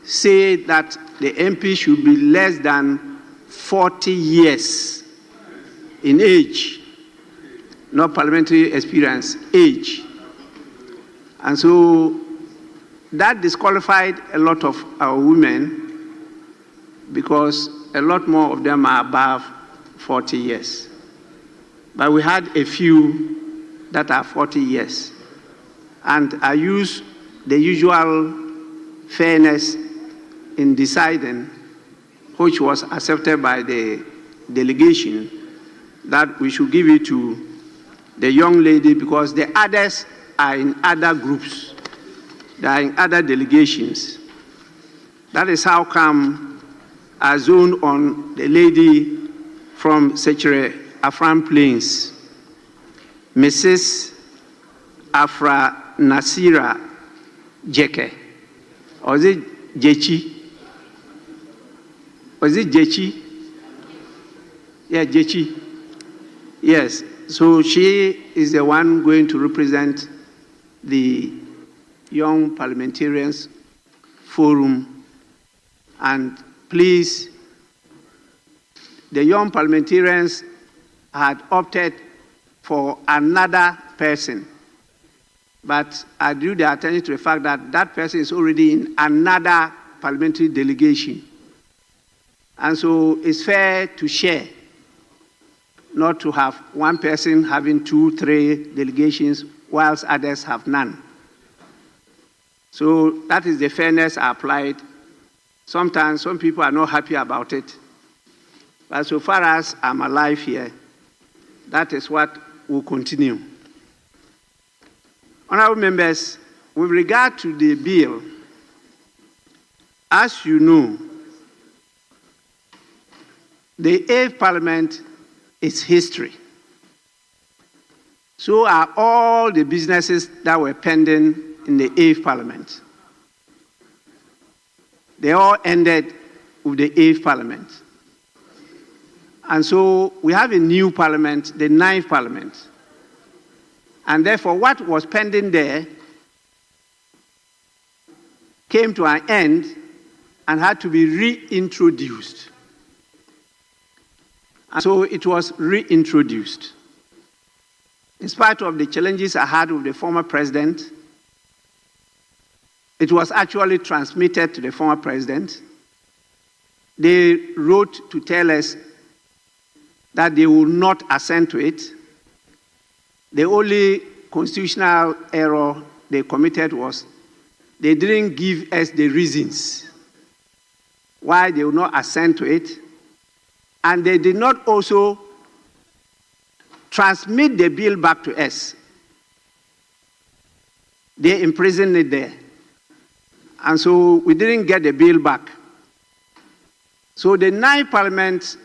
say that the MP should be less than 40 years in age, not parliamentary experience, age. And so that disqualified a lot of our women because a lot more of them are above 40 years. But we had a few that are 40 years. And I use the usual fairness in deciding, which was accepted by the delegation, that we should give it to the young lady because the others are in other groups. They are in other delegations. That is how come I zoned on the lady from Sechere Afram Plains, Mrs. Afra Nasira Jeke. Or is it Jechi? Was it Jechi? Yeah, Jechi. Yes. So she is the one going to represent the Young Parliamentarians Forum. And please, the young parliamentarians had opted for another person. But I drew the attention to the fact that that person is already in another parliamentary delegation. And so it's fair to share, not to have one person having 2, 3 delegations, whilst others have none. So that is the fairness I applied. Sometimes some people are not happy about it. But so far as I'm alive here, that is what will continue. Honorable members, with regard to the bill, as you know, the 8th Parliament is history. So are all the businesses that were pending in the 8th Parliament. They all ended with the 8th Parliament. And so we have a new Parliament, the 9th Parliament. And therefore, what was pending there came to an end and had to be reintroduced. And so it was reintroduced. In spite of the challenges I had with the former president, it was actually transmitted to the former president. They wrote to tell us that they will not assent to it. The only constitutional error they committed was they didn't give us the reasons why they would not assent to it. And they did not also transmit the bill back to us. They imprisoned it there. And so we didn't get the bill back. So the 9th Parliament,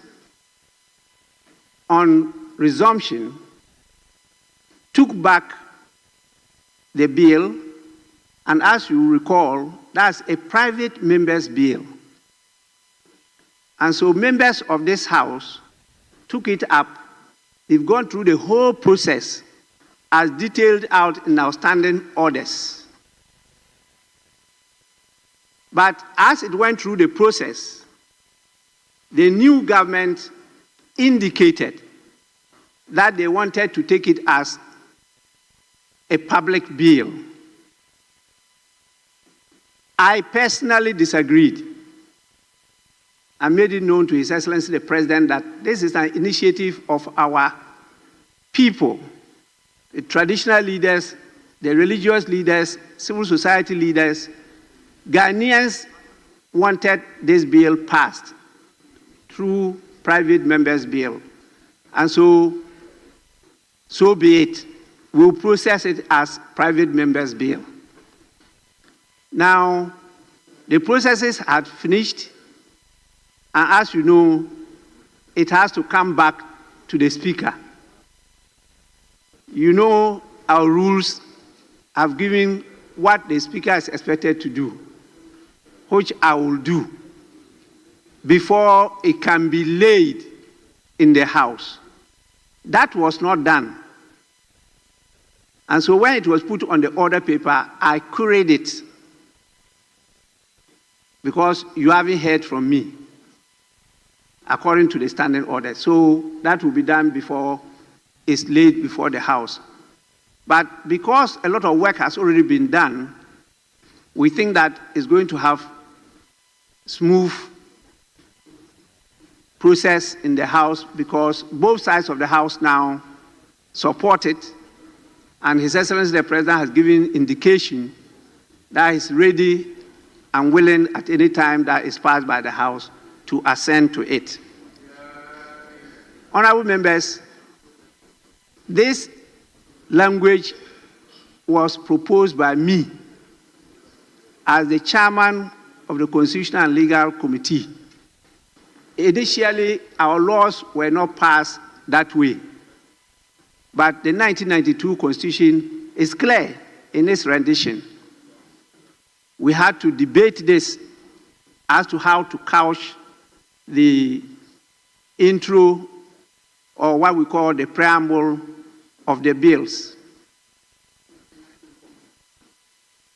on resumption, took back the bill, and as you recall, that's a private member's bill. And so members of this House took it up. They've gone through the whole process as detailed out in our standing orders. But as it went through the process, the new government indicated that they wanted to take it as a public bill. I personally disagreed. I made it known to His Excellency the President that this is an initiative of our people, the traditional leaders, the religious leaders, civil society leaders. Ghanaians wanted this bill passed through private members' bill. And so be it. We'll process it as private members' bill. Now, the processes had finished, and as you know, it has to come back to the Speaker. You know our rules have given what the Speaker is expected to do, which I will do before it can be laid in the House. That was not done. And so when it was put on the order paper, I queried it because you haven't heard from me according to the standing order. So that will be done before it's laid before the House. But because a lot of work has already been done, we think that it's going to have smooth process in the House because both sides of the House now support it, and His Excellency the President has given indication that he's ready and willing at any time that is passed by the House to assent to it. Honorable members, this language was proposed by me as the chairman of the Constitutional and Legal Committee. Initially, our laws were not passed that way. But the 1992 Constitution is clear in its rendition. We had to debate this as to how to couch the intro, or what we call the preamble of the bills.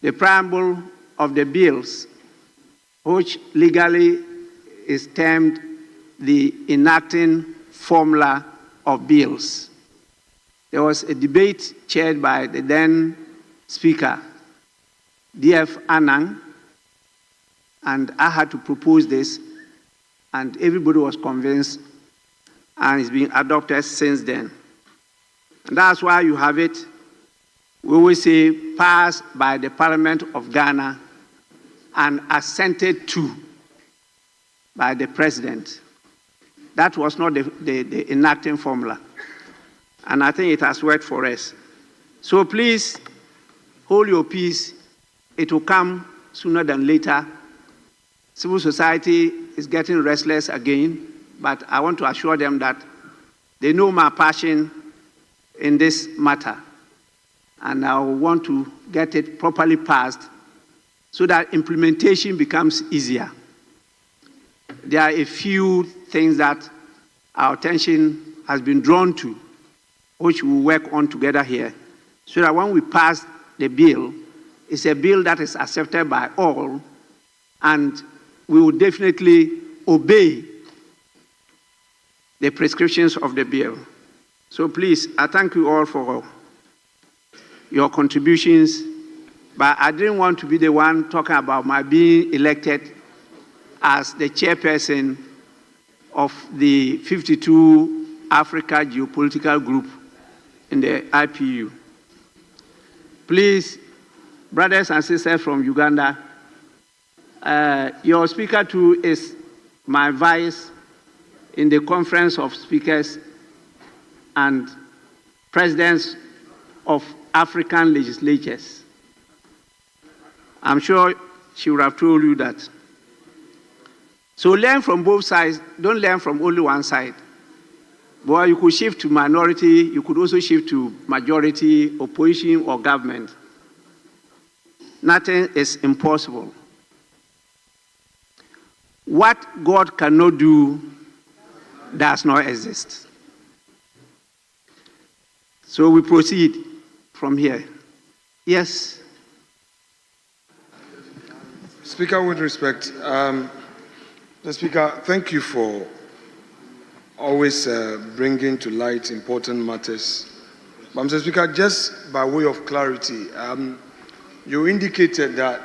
The preamble of the bills, which legally is termed the enacting formula of bills. There was a debate chaired by the then Speaker, D.F. Anang, and I had to propose this, and everybody was convinced, and it's been adopted since then. And that's why you have it. We will say passed by the Parliament of Ghana and assented to by the President. That was not the enacting formula. And I think it has worked for us. So please, hold your peace. It will come sooner than later. Civil society is getting restless again, but I want to assure them that they know my passion in this matter. And I want to get it properly passed so that implementation becomes easier. There are a few things that our attention has been drawn to, which we'll work on together here, so that when we pass the bill, it's a bill that is accepted by all, and we will definitely obey the prescriptions of the bill. So please, I thank you all for your contributions, but I didn't want to be the one talking about my being elected as the chairperson of the 52 Africa Geopolitical Group in the IPU. Please, brothers and sisters from Uganda, your speaker too is my vice in the Conference of Speakers and Presidents of African Legislatures. I'm sure she would have told you that. So learn from both sides, don't learn from only one side. But you could shift to minority, you could also shift to majority, opposition, or government. Nothing is impossible. What God cannot do does not exist. So we proceed from here. Yes. Speaker, with respect, the Speaker, thank you for always bringing to light important matters. But Mr. Speaker, just by way of clarity, you indicated that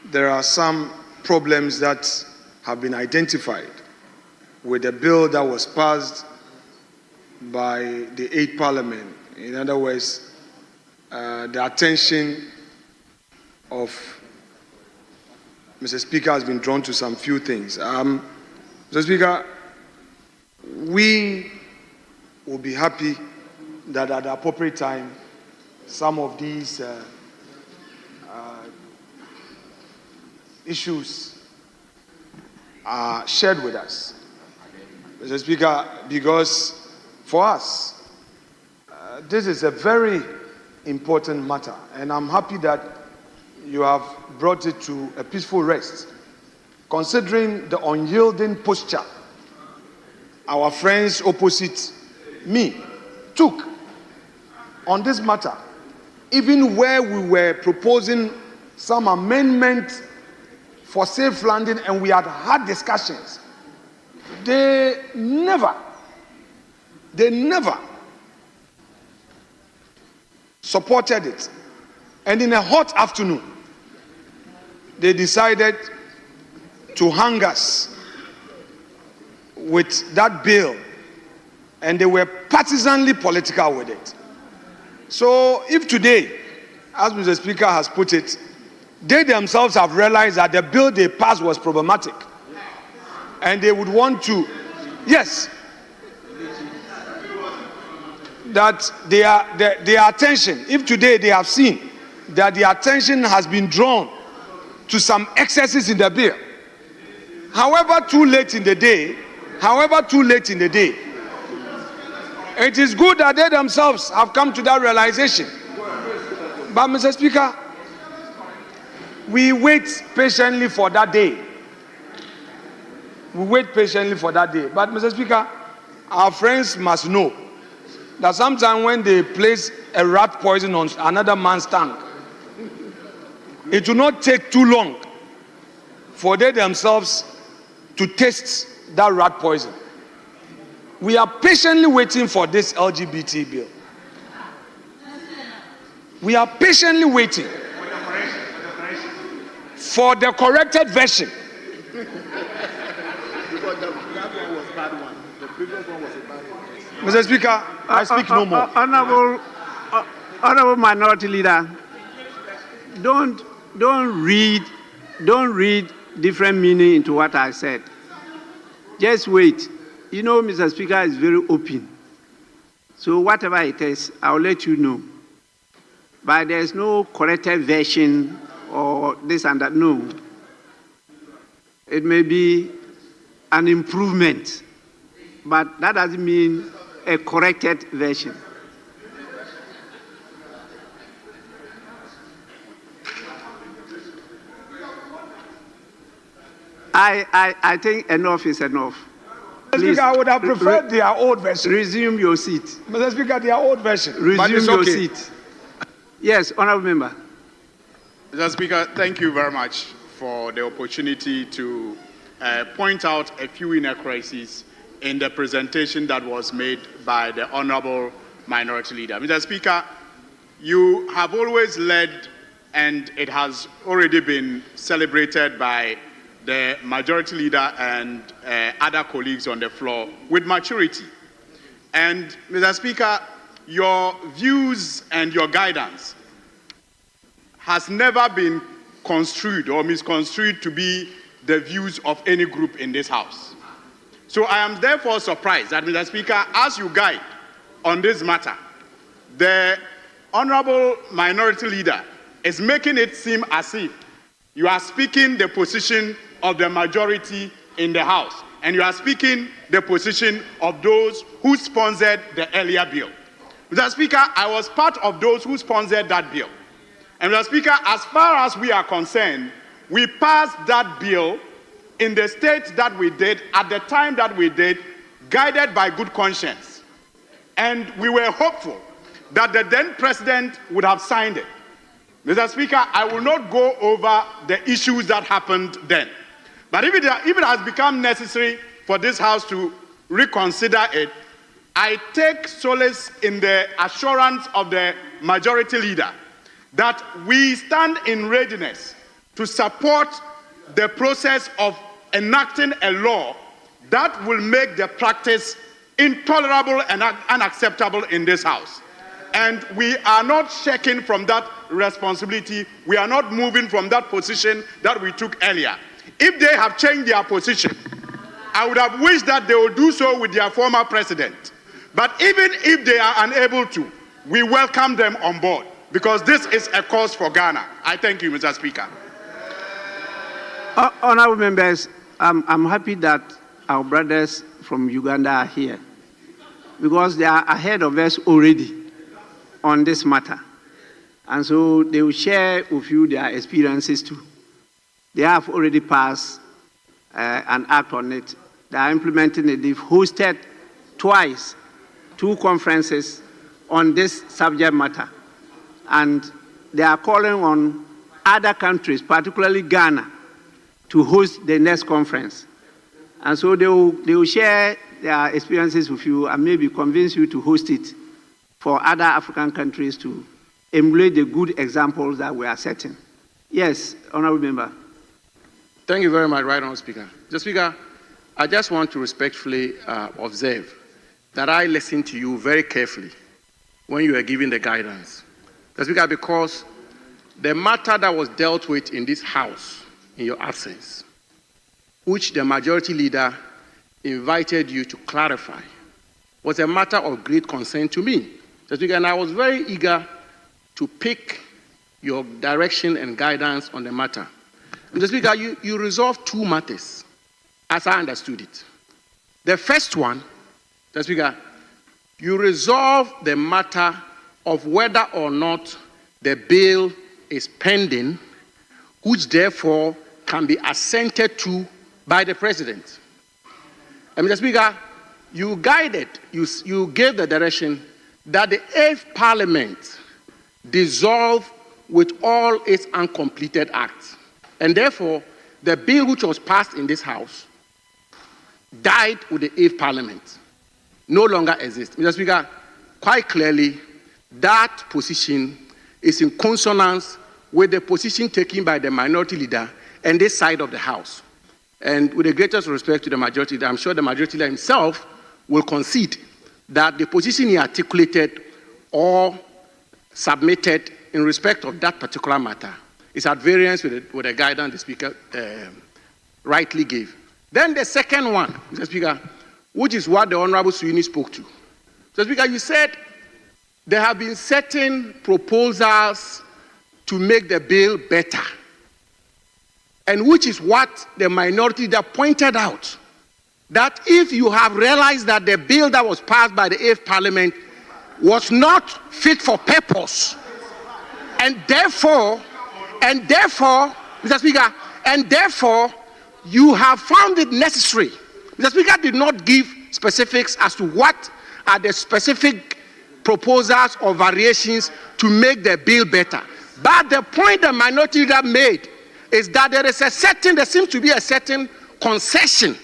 there are some problems that have been identified with the bill that was passed by the 8th Parliament. In other words, the attention of Mr. Speaker has been drawn to some few things. Mr. Speaker, we will be happy that at the appropriate time, some of these issues are shared with us. Mr. Speaker, because for us, this is a very important matter, and I'm happy that you have brought it to a peaceful rest, considering the unyielding posture our friends opposite me took on this matter, even where we were proposing some amendment for safe landing and we had discussions. They never supported it. And in a hot afternoon, they decided to hang us with that bill, and they were partisanly political with it. So if today, as Mr. Speaker has put it, they themselves have realized that the bill they passed was problematic, and they would want to, yes, that their attention, if today they have seen that the attention has been drawn to some excesses in the bill, however too late in the day, it is good that they themselves have come to that realization. But Mr. Speaker, we wait patiently for that day. But Mr. Speaker, our friends must know that sometimes when they place a rat poison on another man's tank, it will not take too long for they themselves to taste that rat poison. We are patiently waiting for this LGBT bill. We are patiently waiting for the corrected version. Mr. Speaker, I speak no more. Honorable Minority Leader, don't read different meaning into what I said. Just wait. You know, Mr. Speaker is very open. So whatever it is, I'll let you know. But there's no corrected version or this and that. No. It may be an improvement, but that doesn't mean a corrected version. I think enough is enough. Mr. Speaker, I would have preferred their old version. Resume your seat. Mr. Speaker, their old version. Resume your seat. Yes, Honourable Member. Mr. Speaker, thank you very much for the opportunity to point out a few inaccuracies in the presentation that was made by the Honorable Minority Leader. Mr. Speaker, you have always led, and it has already been celebrated by the Majority Leader and other colleagues on the floor, with maturity. And Mr. Speaker, your views and your guidance has never been construed or misconstrued to be the views of any group in this House. So I am therefore surprised that, Mr. Speaker, as you guide on this matter, the Honorable Minority Leader is making it seem as if you are speaking the position of the majority in the House, and you are speaking the position of those who sponsored the earlier bill. Mr. Speaker, I was part of those who sponsored that bill. And Mr. Speaker, as far as we are concerned, we passed that bill in the state that we did, at the time that we did, guided by good conscience. And we were hopeful that the then president would have signed it. Mr. Speaker, I will not go over the issues that happened then. But if it has become necessary for this House to reconsider it, I take solace in the assurance of the Majority Leader that we stand in readiness to support the process of enacting a law that will make the practice intolerable and unacceptable in this House. And we are not shaking from that responsibility. We are not moving from that position that we took earlier. If they have changed their position, I would have wished that they would do so with their former president. But even if they are unable to, we welcome them on board, because this is a cause for Ghana. I thank you, Mr. Speaker. Honorable members, I'm happy that our brothers from Uganda are here, because they are ahead of us already on this matter. And so they will share with you their experiences too. They have already passed an act on it. They are implementing it. They've hosted twice 2 conferences on this subject matter. And they are calling on other countries, particularly Ghana, to host the next conference. And so they will share their experiences with you and maybe convince you to host it for other African countries to emulate the good examples that we are setting. Yes, Honorable Member. Thank you very much, Right Honourable Speaker. Mr. Speaker, I just want to respectfully observe that I listened to you very carefully when you were giving the guidance. Mr. Speaker, because the matter that was dealt with in this House in your absence, which the Majority Leader invited you to clarify, was a matter of great concern to me. Mr. Speaker, and I was very eager to pick your direction and guidance on the matter. Mr. Speaker, you resolved 2 matters, as I understood it. The first one, Mr. Speaker, you resolved the matter of whether or not the bill is pending, which therefore can be assented to by the President. And Mr. Speaker, you guided, you gave the direction that the 8th Parliament dissolve with all its uncompleted acts. And therefore, the bill which was passed in this House died with the 8th Parliament, no longer exists. Mr. Speaker, quite clearly, that position is in consonance with the position taken by the Minority Leader and this side of the House. And with the greatest respect to the Majority Leader, I'm sure the Majority Leader himself will concede that the position he articulated or submitted in respect of that particular matter is at variance with the guidance the Speaker rightly gave. Then the second one, Mr. Speaker, which is what the Honorable Sweeney spoke to. Mr. Speaker, you said there have been certain proposals to make the bill better, and which is what the Minority Leader pointed out, that if you have realized that the bill that was passed by the 8th Parliament was not fit for purpose, and therefore, Mr. Speaker, and therefore, you have found it necessary. Mr. Speaker did not give specifics as to what are the specific proposals or variations to make the bill better. But the point the Minority Leader made is that there seems to be a certain concession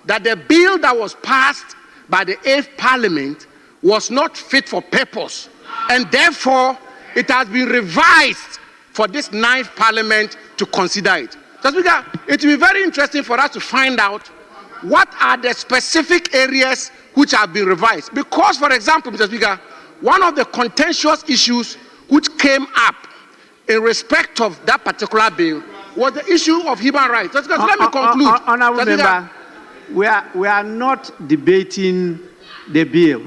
that the bill that was passed by the 8th Parliament was not fit for purpose, and therefore it has been revised for this 9th Parliament to consider it. Mr. Speaker, it will be very interesting for us to find out what are the specific areas which have been revised. Because, for example, Mr. Speaker, one of the contentious issues which came up in respect of that particular bill was the issue of human rights. Let me conclude. Honourable Member, we are not debating the bill.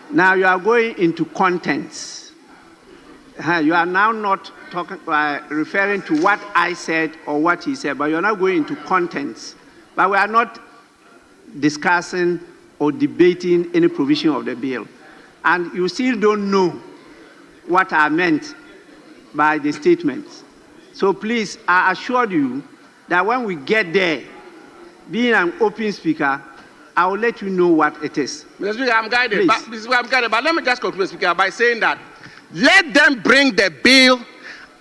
Now you are going into contents. You are now not talking, referring to what I said or what he said, but you are not going into contents. But we are not discussing or debating any provision of the bill. And you still don't know what I meant by the statements. So please, I assure you that when we get there, being an open speaker, I will let you know what it is. Mr. Speaker, I'm guided. But let me just conclude, Speaker, by saying that let them bring the bill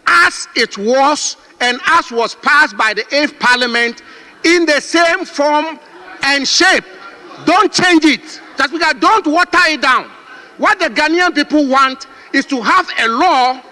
as it was and as was passed by the 8th Parliament in the same form and shape. Don't change it. Mr. Speaker, don't water it down. What the Ghanaian people want is to have a law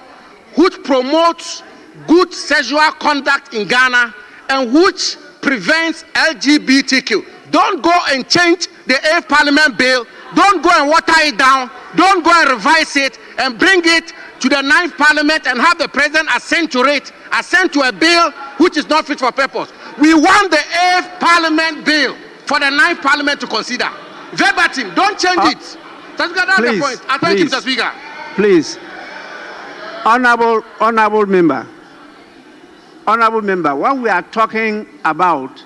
which promotes good sexual conduct in Ghana and which prevents LGBTQ. Don't go and change the 8th Parliament bill. Don't go and water it down. Don't go and revise it and bring it to the 9th Parliament and have the President assent to it, assent to a bill which is not fit for purpose. We want the 8th Parliament bill for the 9th Parliament to consider. Verbatim, don't change it. That's the point. I thank you, Mr. Speaker. Please. Honourable member, what we are talking about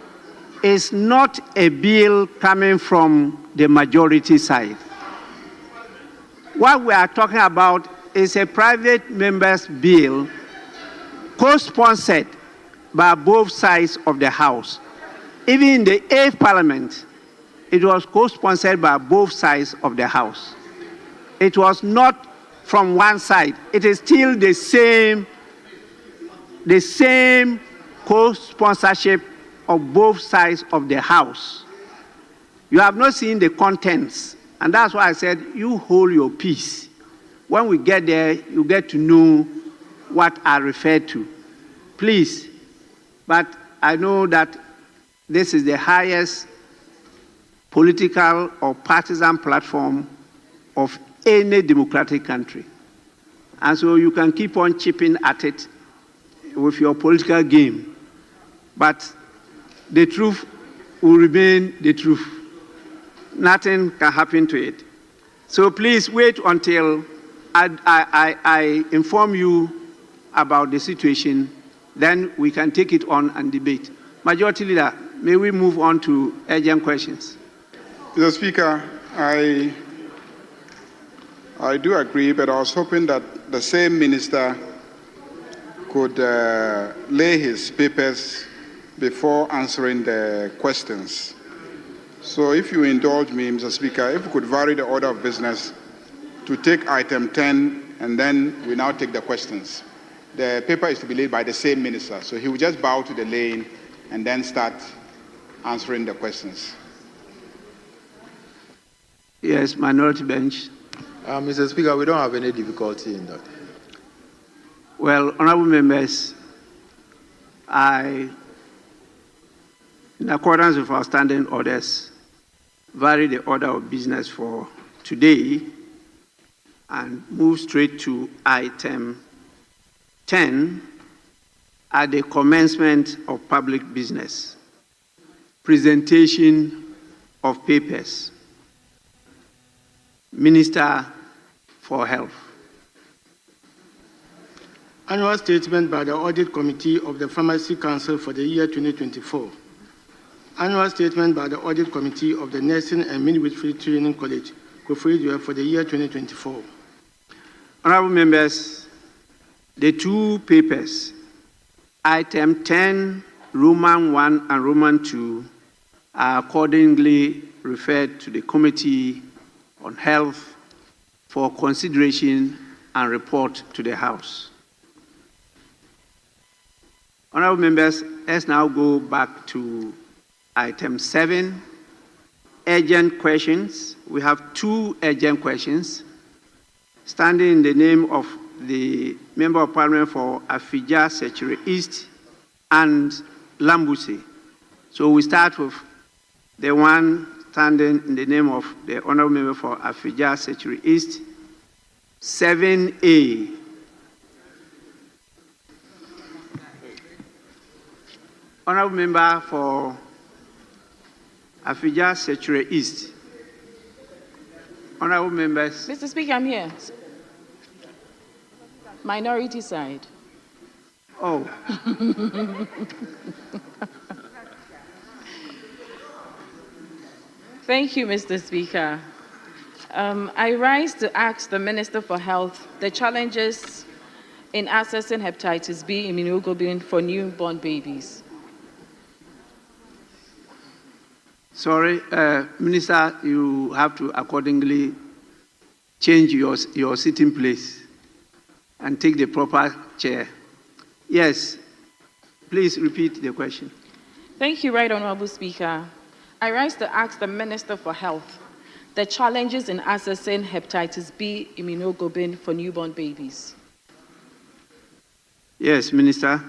is not a bill coming from the majority side. What we are talking about is a private member's bill co-sponsored by both sides of the House. Even in the 8th Parliament, it was co-sponsored by both sides of the House. It was not from one side. It is still the same co-sponsorship of both sides of the House. You have not seen the contents, and that's why I said you hold your peace. When we get there, you get to know what I refer to. Please, but I know that this is the highest political or partisan platform of any democratic country. And so you can keep on chipping at it with your political game. But the truth will remain the truth. Nothing can happen to it. So please wait until I inform you about the situation, then we can take it on and debate. Majority Leader, may we move on to urgent questions? Mr. Speaker, I do agree, but I was hoping that the same minister could lay his papers before answering the questions. So if you indulge me, Mr. Speaker, if we could vary the order of business to take item 10 and then we now take the questions. The paper is to be laid by the same minister, so he will just bow to the lane and then start answering the questions. Yes, minority bench. Mr. Speaker, we don't have any difficulty in that. Well, honourable members, in accordance with our standing orders, vary the order of business for today and move straight to item 10 at the commencement of public business. Presentation of papers. Minister for Health. Annual statement by the Audit Committee of the Pharmacy Council for the year 2024. Annual statement by the Audit Committee of the Nursing and Midwifery Training College, Koforidua, for the year 2024. Honourable members, the two papers, item 10, Roman 1 and Roman 2, are accordingly referred to the Committee on Health for consideration and report to the House. Honourable members, let's now go back to Item 7, urgent questions. We have 2 urgent questions. Standing in the name of the Member of Parliament for Afija, Secretary East, and Lambuse. So we start with the one standing in the name of the Honourable Member for Afija, Secretary East, 7A. Honourable Member for Afija, Secretary East. Honourable members. Mr. Speaker, I'm here. Minority side. Oh. Thank you, Mr. Speaker. I rise to ask the Minister for Health the challenges in accessing hepatitis B immunoglobulin for newborn babies. Sorry, Minister, you have to accordingly change your sitting place and take the proper chair. Yes, please repeat the question. Thank you, Right Honourable Speaker. I rise to ask the Minister for Health the challenges in accessing hepatitis B immunoglobulin for newborn babies. Yes, Minister.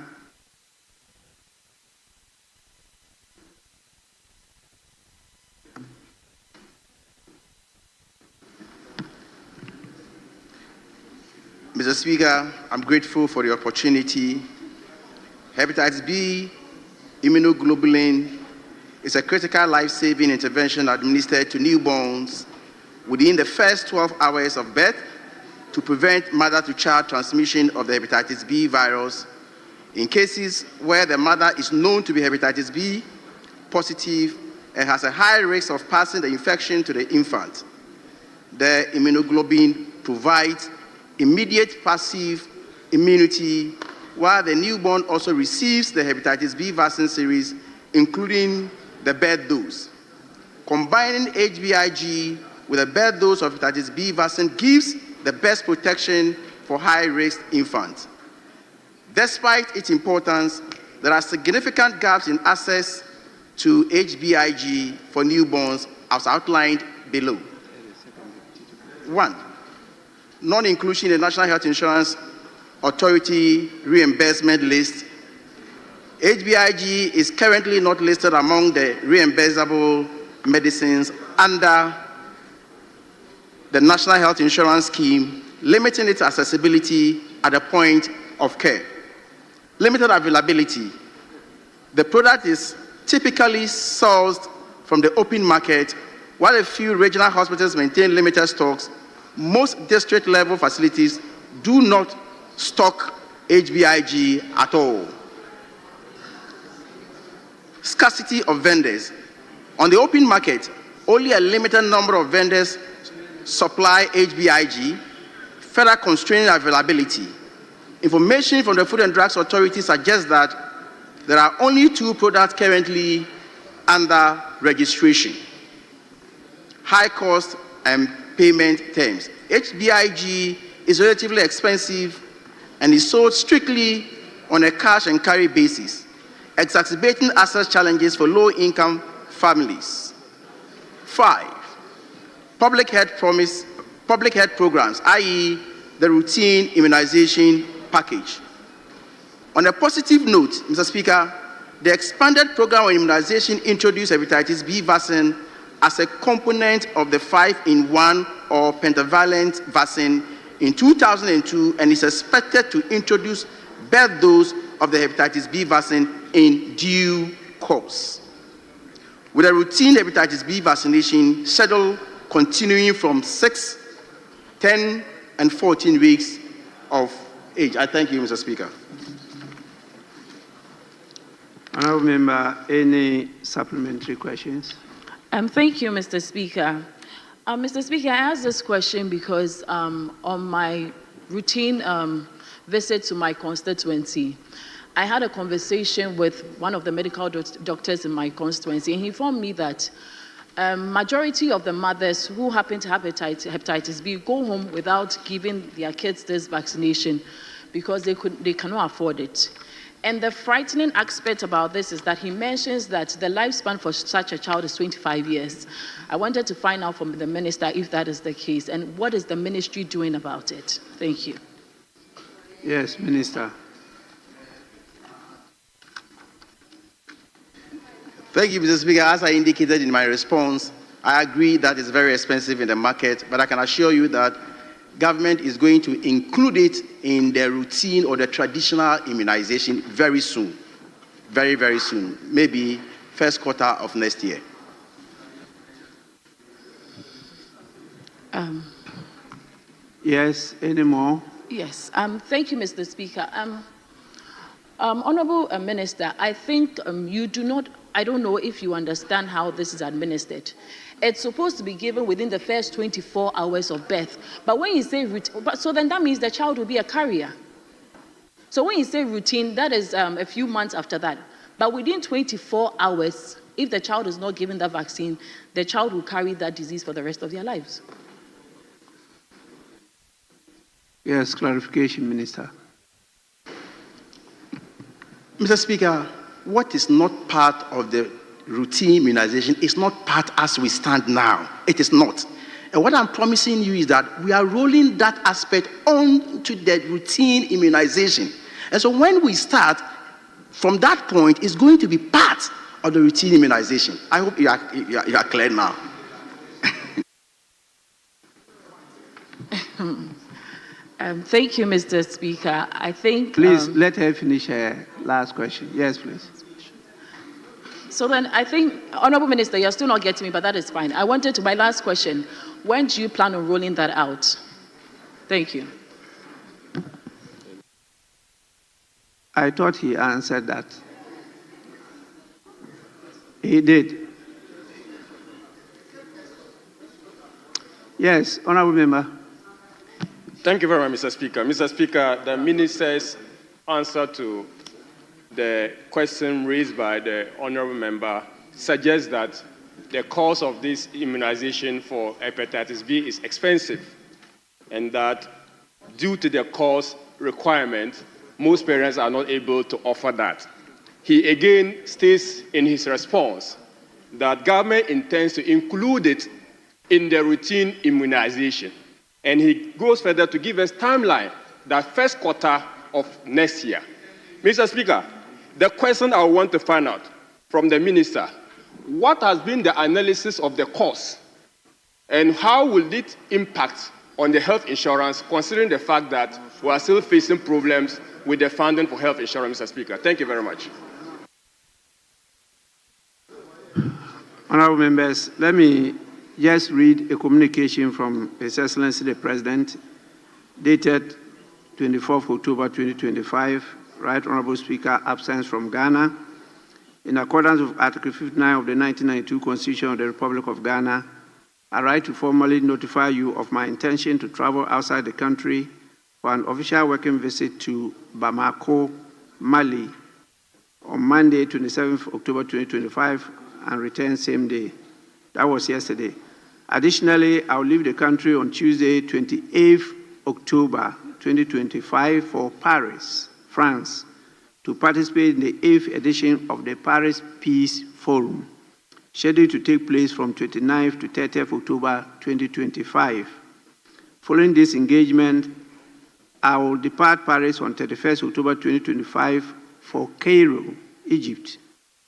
Mr. Speaker, I'm grateful for the opportunity. Hepatitis B immunoglobulin is a critical life-saving intervention administered to newborns within the first 12 hours of birth to prevent mother-to-child transmission of the hepatitis B virus in cases where the mother is known to be hepatitis B positive and has a high risk of passing the infection to the infant. The immunoglobulin provides immediate passive immunity, while the newborn also receives the hepatitis B vaccine series, including the birth dose. Combining HBIG with a birth dose of hepatitis B vaccine gives the best protection for high-risk infants. Despite its importance, there are significant gaps in access to HBIG for newborns, as outlined below. 1. Non-inclusion in the National Health Insurance Authority reimbursement list. HBIG is currently not listed among the reimbursable medicines under the National Health Insurance Scheme, limiting its accessibility at the point of care. Limited availability. The product is typically sourced from the open market, while a few regional hospitals maintain limited stocks. Most district-level facilities do not stock HBIG at all. Scarcity of vendors. On the open market, only a limited number of vendors supply HBIG, further constraining availability. Information from the Food and Drugs Authority suggests that there are only 2 products currently under registration. High cost and payment terms. HBIG is relatively expensive and is sold strictly on a cash and carry basis, exacerbating access challenges for low-income families. 5. Public health programs, i.e. the routine immunization package. On a positive note, Mr. Speaker, the expanded program on immunization introduced hepatitis B vaccine as a component of the 5-in-1 or pentavalent vaccine in 2002 and is expected to introduce birth dose of the hepatitis B vaccine in due course, with a routine hepatitis B vaccination schedule continuing from 6, 10, and 14 weeks of age. I thank you, Mr. Speaker. Honourable Member, any supplementary questions? Thank you, Mr. Speaker. Mr. Speaker, I asked this question because on my routine visit to my constituency, I had a conversation with one of the medical doctors in my constituency, and he informed me that majority of the mothers who happen to have hepatitis B go home without giving their kids this vaccination because they cannot afford it. And the frightening aspect about this is that he mentions that the lifespan for such a child is 25 years. I wanted to find out from the minister if that is the case, and what is the ministry doing about it? Thank you. Yes, Minister. Thank you, Mr. Speaker. As I indicated in my response, I agree that it's very expensive in the market, but I can assure you that government is going to include it in the routine or the traditional immunization very soon. Very, very soon. Maybe first quarter of next year. Yes, any more? Yes. Thank you, Mr. Speaker. Honorable Minister, I think you do not, I don't know if you understand how this is administered. It's supposed to be given within the first 24 hours of birth. But when you say routine, so then that means the child will be a carrier. So when you say routine, that is a few months after that. But within 24 hours, if the child is not given the vaccine, the child will carry that disease for the rest of their lives. Yes, clarification, Minister. Mr. Speaker, what is not part of the routine immunization is not part as we stand now. It is not. And what I'm promising you is that we are rolling that aspect on to the routine immunization. And so when we start, from that point, it's going to be part of the routine immunization. I hope you are clear now. Thank you, Mr. Speaker. I think... Please, let her finish her last question. Yes, please. So then I think, Honorable Minister, you're still not getting me, but that is fine. I wanted to, my last question, when do you plan on rolling that out? Thank you. I thought he answered that. He did. Yes, Honorable Member. Thank you very much, Mr. Speaker. Mr. Speaker, the minister's answer to the question raised by the honorable member suggests that the cost of this immunization for hepatitis B is expensive, and that due to the cost requirement, most parents are not able to offer that. He again states in his response that government intends to include it in the routine immunization. And he goes further to give us timeline, that first quarter of next year. Mr. Speaker, the question I want to find out from the minister, what has been the analysis of the cost and how will it impact on the health insurance, considering the fact that we are still facing problems with the funding for health insurance, Mr. Speaker? Thank you very much. Honorable members, let me just read a communication from His Excellency the President, dated 24th October 2025. Right Honorable Speaker, absence from Ghana. In accordance with Article 59 of the 1992 Constitution of the Republic of Ghana, I write to formally notify you of my intention to travel outside the country for an official working visit to Bamako, Mali, on Monday, 27th October 2025, and return same day. That was yesterday. Additionally, I will leave the country on Tuesday, 28th October 2025 for Paris, France, to participate in the 8th edition of the Paris Peace Forum, scheduled to take place from 29th to 30th October 2025. Following this engagement, I will depart Paris on 31st October 2025 for Cairo, Egypt,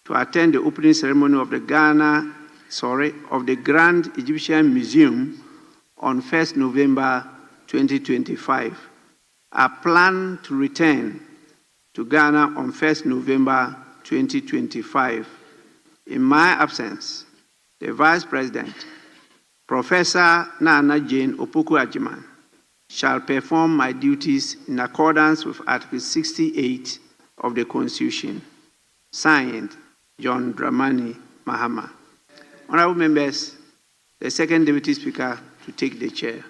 to attend the opening ceremony of the Grand Egyptian Museum on 1st November 2025. I plan to return to Ghana on 1st November 2025. In my absence, the Vice President, Professor Nana Jane Opoku-Agyeman, shall perform my duties in accordance with Article 68 of the Constitution. Signed, John Dramani Mahama. Honorable members, the second Deputy Speaker to take the chair.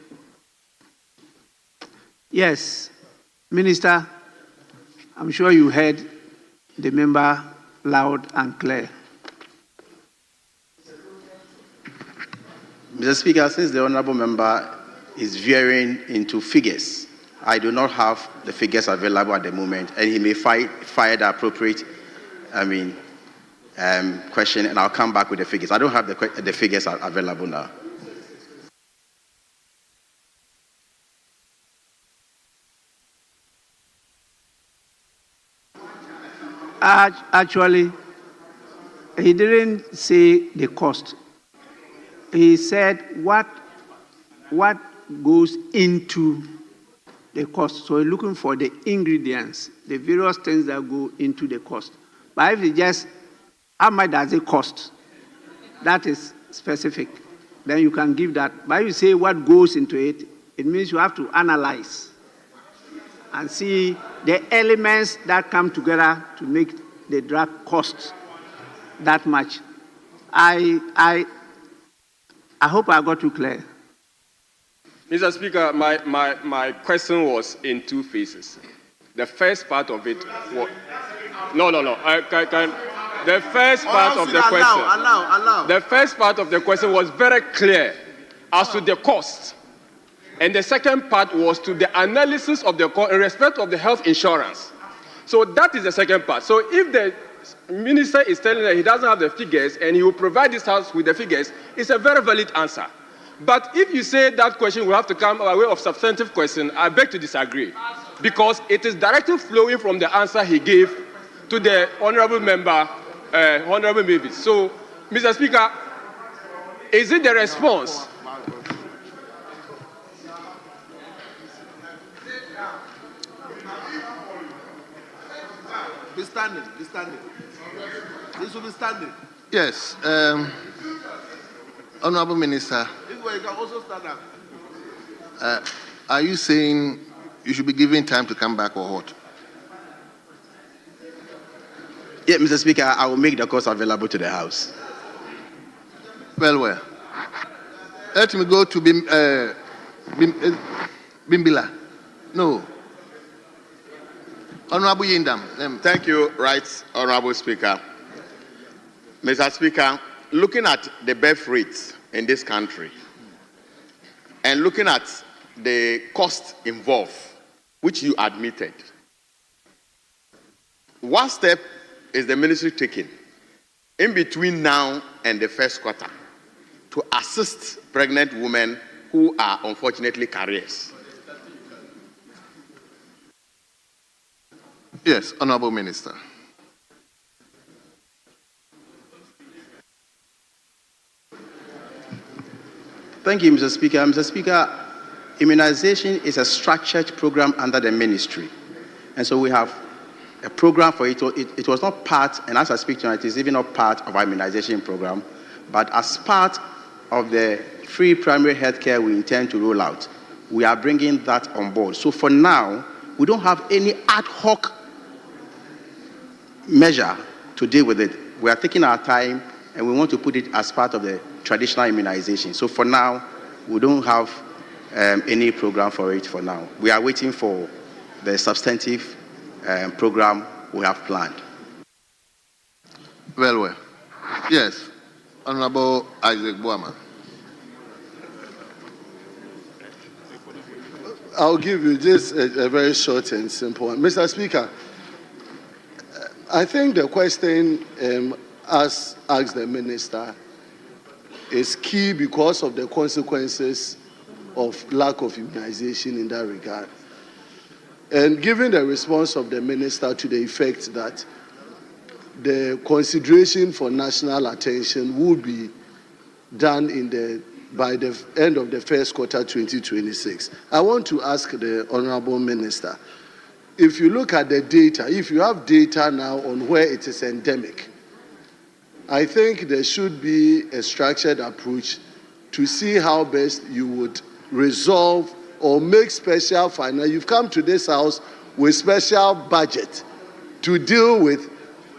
Yes, Minister, I'm sure you heard the member loud and clear. Mr. Speaker, since the honorable member is veering into figures, I do not have the figures available at the moment, and he may fire the appropriate, question, and I'll come back with the figures. I don't have the figures available now. Actually, he didn't say the cost. He said what goes into the cost. So we're looking for the ingredients, the various things that go into the cost. But if it's just how much does it cost, that is specific, then you can give that. But if you say what goes into it, it means you have to analyze and see the elements that come together to make the drug cost that much. I hope I got you clear. Mr. Speaker, my question was in two phases. The first part of it was... No. The first part of the question... Allow. The first part of the question was very clear as to the cost. And the second part was to the analysis of the cost in respect of the health insurance. So that is the second part. So if the minister is telling that he doesn't have the figures and he will provide this house with the figures, it's a very valid answer. But if you say that question will have to come by way of substantive question, I beg to disagree. Because it is directly flowing from the answer he gave to the honorable member, Honorable Mavis. So, Mr. Speaker, is it the response? Be standing. This will be standing. Yes. Honorable Minister. This way you can also stand up. Are you saying you should be given time to come back or what? Yeah, Mr. Speaker, I will make the cost available to the House. Well. Let me go to Bimbila. No. Honorable Yindam. Thank you, Right Honorable Speaker. Mr. Speaker, looking at the birth rates in this country and looking at the cost involved, which you admitted, what step is the ministry taking in between now and the first quarter to assist pregnant women who are unfortunately carriers? Yes, Honorable Minister. Thank you, Mr. Speaker. Mr. Speaker, immunization is a structured program under the ministry. And so we have a program for it. It was not part, and as I speak tonight, it is even not part of our immunization program, but as part of the free primary health care we intend to roll out, we are bringing that on board. So for now, we don't have any ad hoc measure to deal with it. We are taking our time and we want to put it as part of the traditional immunization. So for now, we don't have any program for it for now. We are waiting for the substantive program we have planned. Well. Yes, Honorable Isaac Boama. I'll give you just a very short and simple one. Mr. Speaker, I think the question as asked the minister is key because of the consequences of lack of immunization in that regard. And given the response of the minister to the effect that the consideration for national attention would be done by the end of the first quarter 2026, I want to ask the Honorable Minister, if you look at the data, if you have data now on where it is endemic, I think there should be a structured approach to see how best you would resolve or make special finance. You've come to this house with special budget to deal with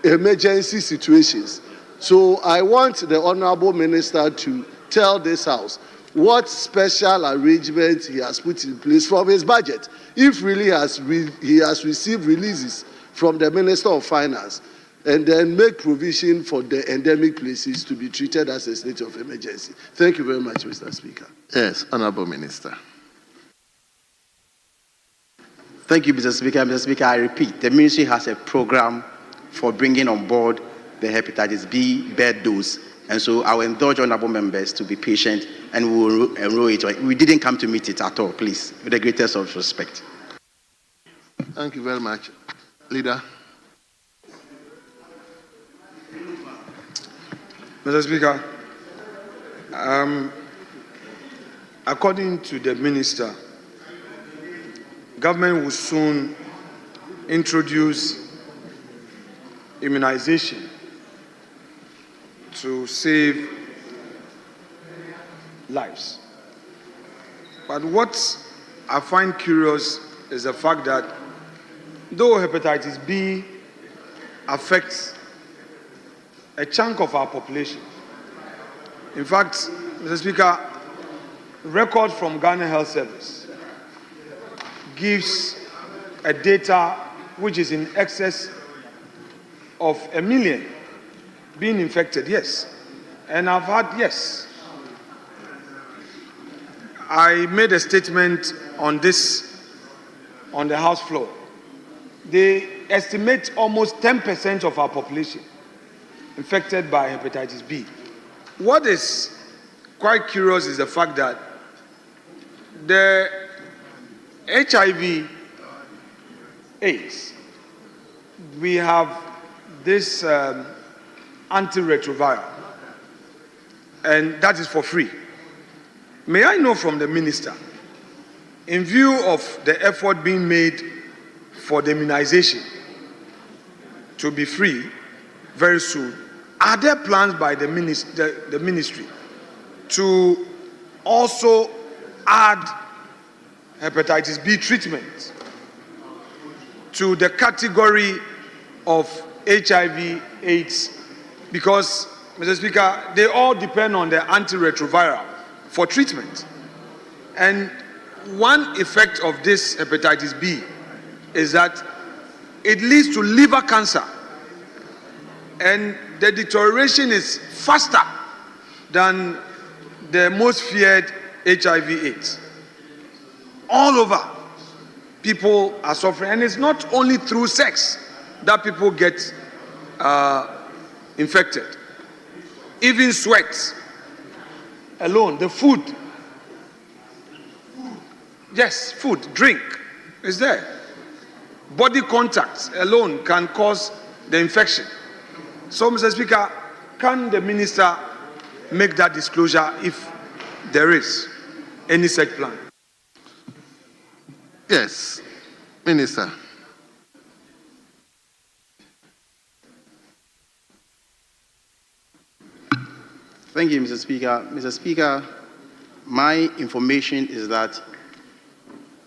emergency situations. So I want the Honorable Minister to tell this house what special arrangements he has put in place from his budget. If really he has received releases from the Minister of Finance, and then make provision for the endemic places to be treated as a state of emergency. Thank you very much, Mr. Speaker. Yes, Honorable Minister. Thank you, Mr. Speaker. Mr. Speaker, I repeat, the ministry has a program for bringing on board the hepatitis B bed dose. And so I will indulge honorable members to be patient and we will enroll it. We didn't come to meet it at all, please, with the greatest of respect. Thank you very much. Leader. Mr. Speaker, according to the minister, government will soon introduce immunization to save lives. But what I find curious is the fact that though hepatitis B affects a chunk of our population, in fact, Mr. Speaker, record from Ghana Health Service gives a data which is in excess of 1 million being infected, yes. And I've had, yes. I made a statement on this on the House floor. They estimate almost 10% of our population infected by hepatitis B. What is quite curious is the fact that the HIV AIDS, we have this antiretroviral, and that is for free. May I know from the minister, in view of the effort being made for the immunization to be free very soon, are there plans by the ministry to also add hepatitis B treatment to the category of HIV AIDS? Because, Mr. Speaker, they all depend on the antiretroviral for treatment. And one effect of this hepatitis B is that it leads to liver cancer. And the deterioration is faster than the most feared HIV/AIDS. All over, people are suffering. And it's not only through sex that people get infected. Even sweat alone, the food. Yes, food, drink is there. Body contact alone can cause the infection. So, Mr. Speaker, can the minister make that disclosure if there is any such plan? Yes, Minister. Thank you, Mr. Speaker. Mr. Speaker, my information is that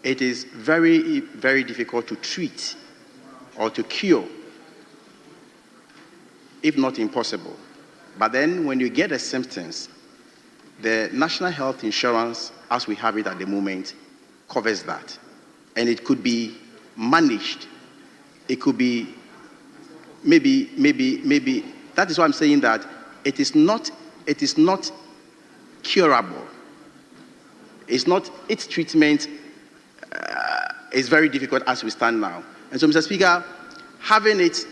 it is very, very difficult to treat or to cure, if not impossible. But then when you get the symptoms, the National Health Insurance, as we have it at the moment, covers that. And it could be managed. It could be maybe. That is why I'm saying that it is not curable. It's not, its treatment is very difficult as we stand now. And so, Mr. Speaker, having it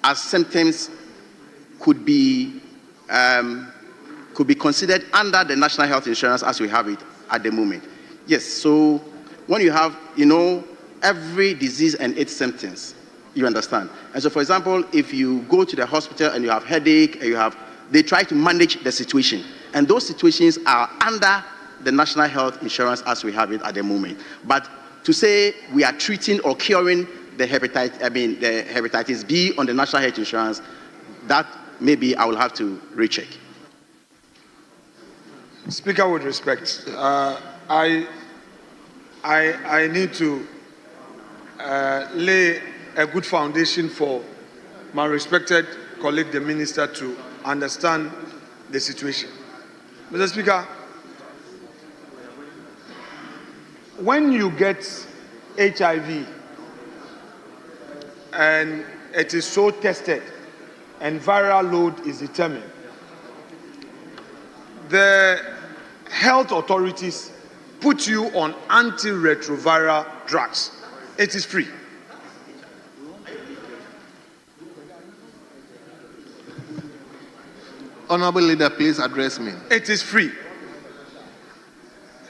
as symptoms could be considered under the National Health Insurance as we have it at the moment. Yes, so when you have, every disease and its symptoms, you understand. And so, for example, if you go to the hospital and you have headache, and they try to manage the situation. And those situations are under the National Health Insurance as we have it at the moment. But to say we are treating or curing the hepatitis B on the National Health Insurance, that maybe I will have to recheck. Speaker, with respect, I need to lay a good foundation for my respected colleague, the minister, to understand the situation. Mr. Speaker, when you get HIV and it is so tested and viral load is determined, the health authorities put you on antiretroviral drugs. It is free. Honorable Leader, please address me. It is free.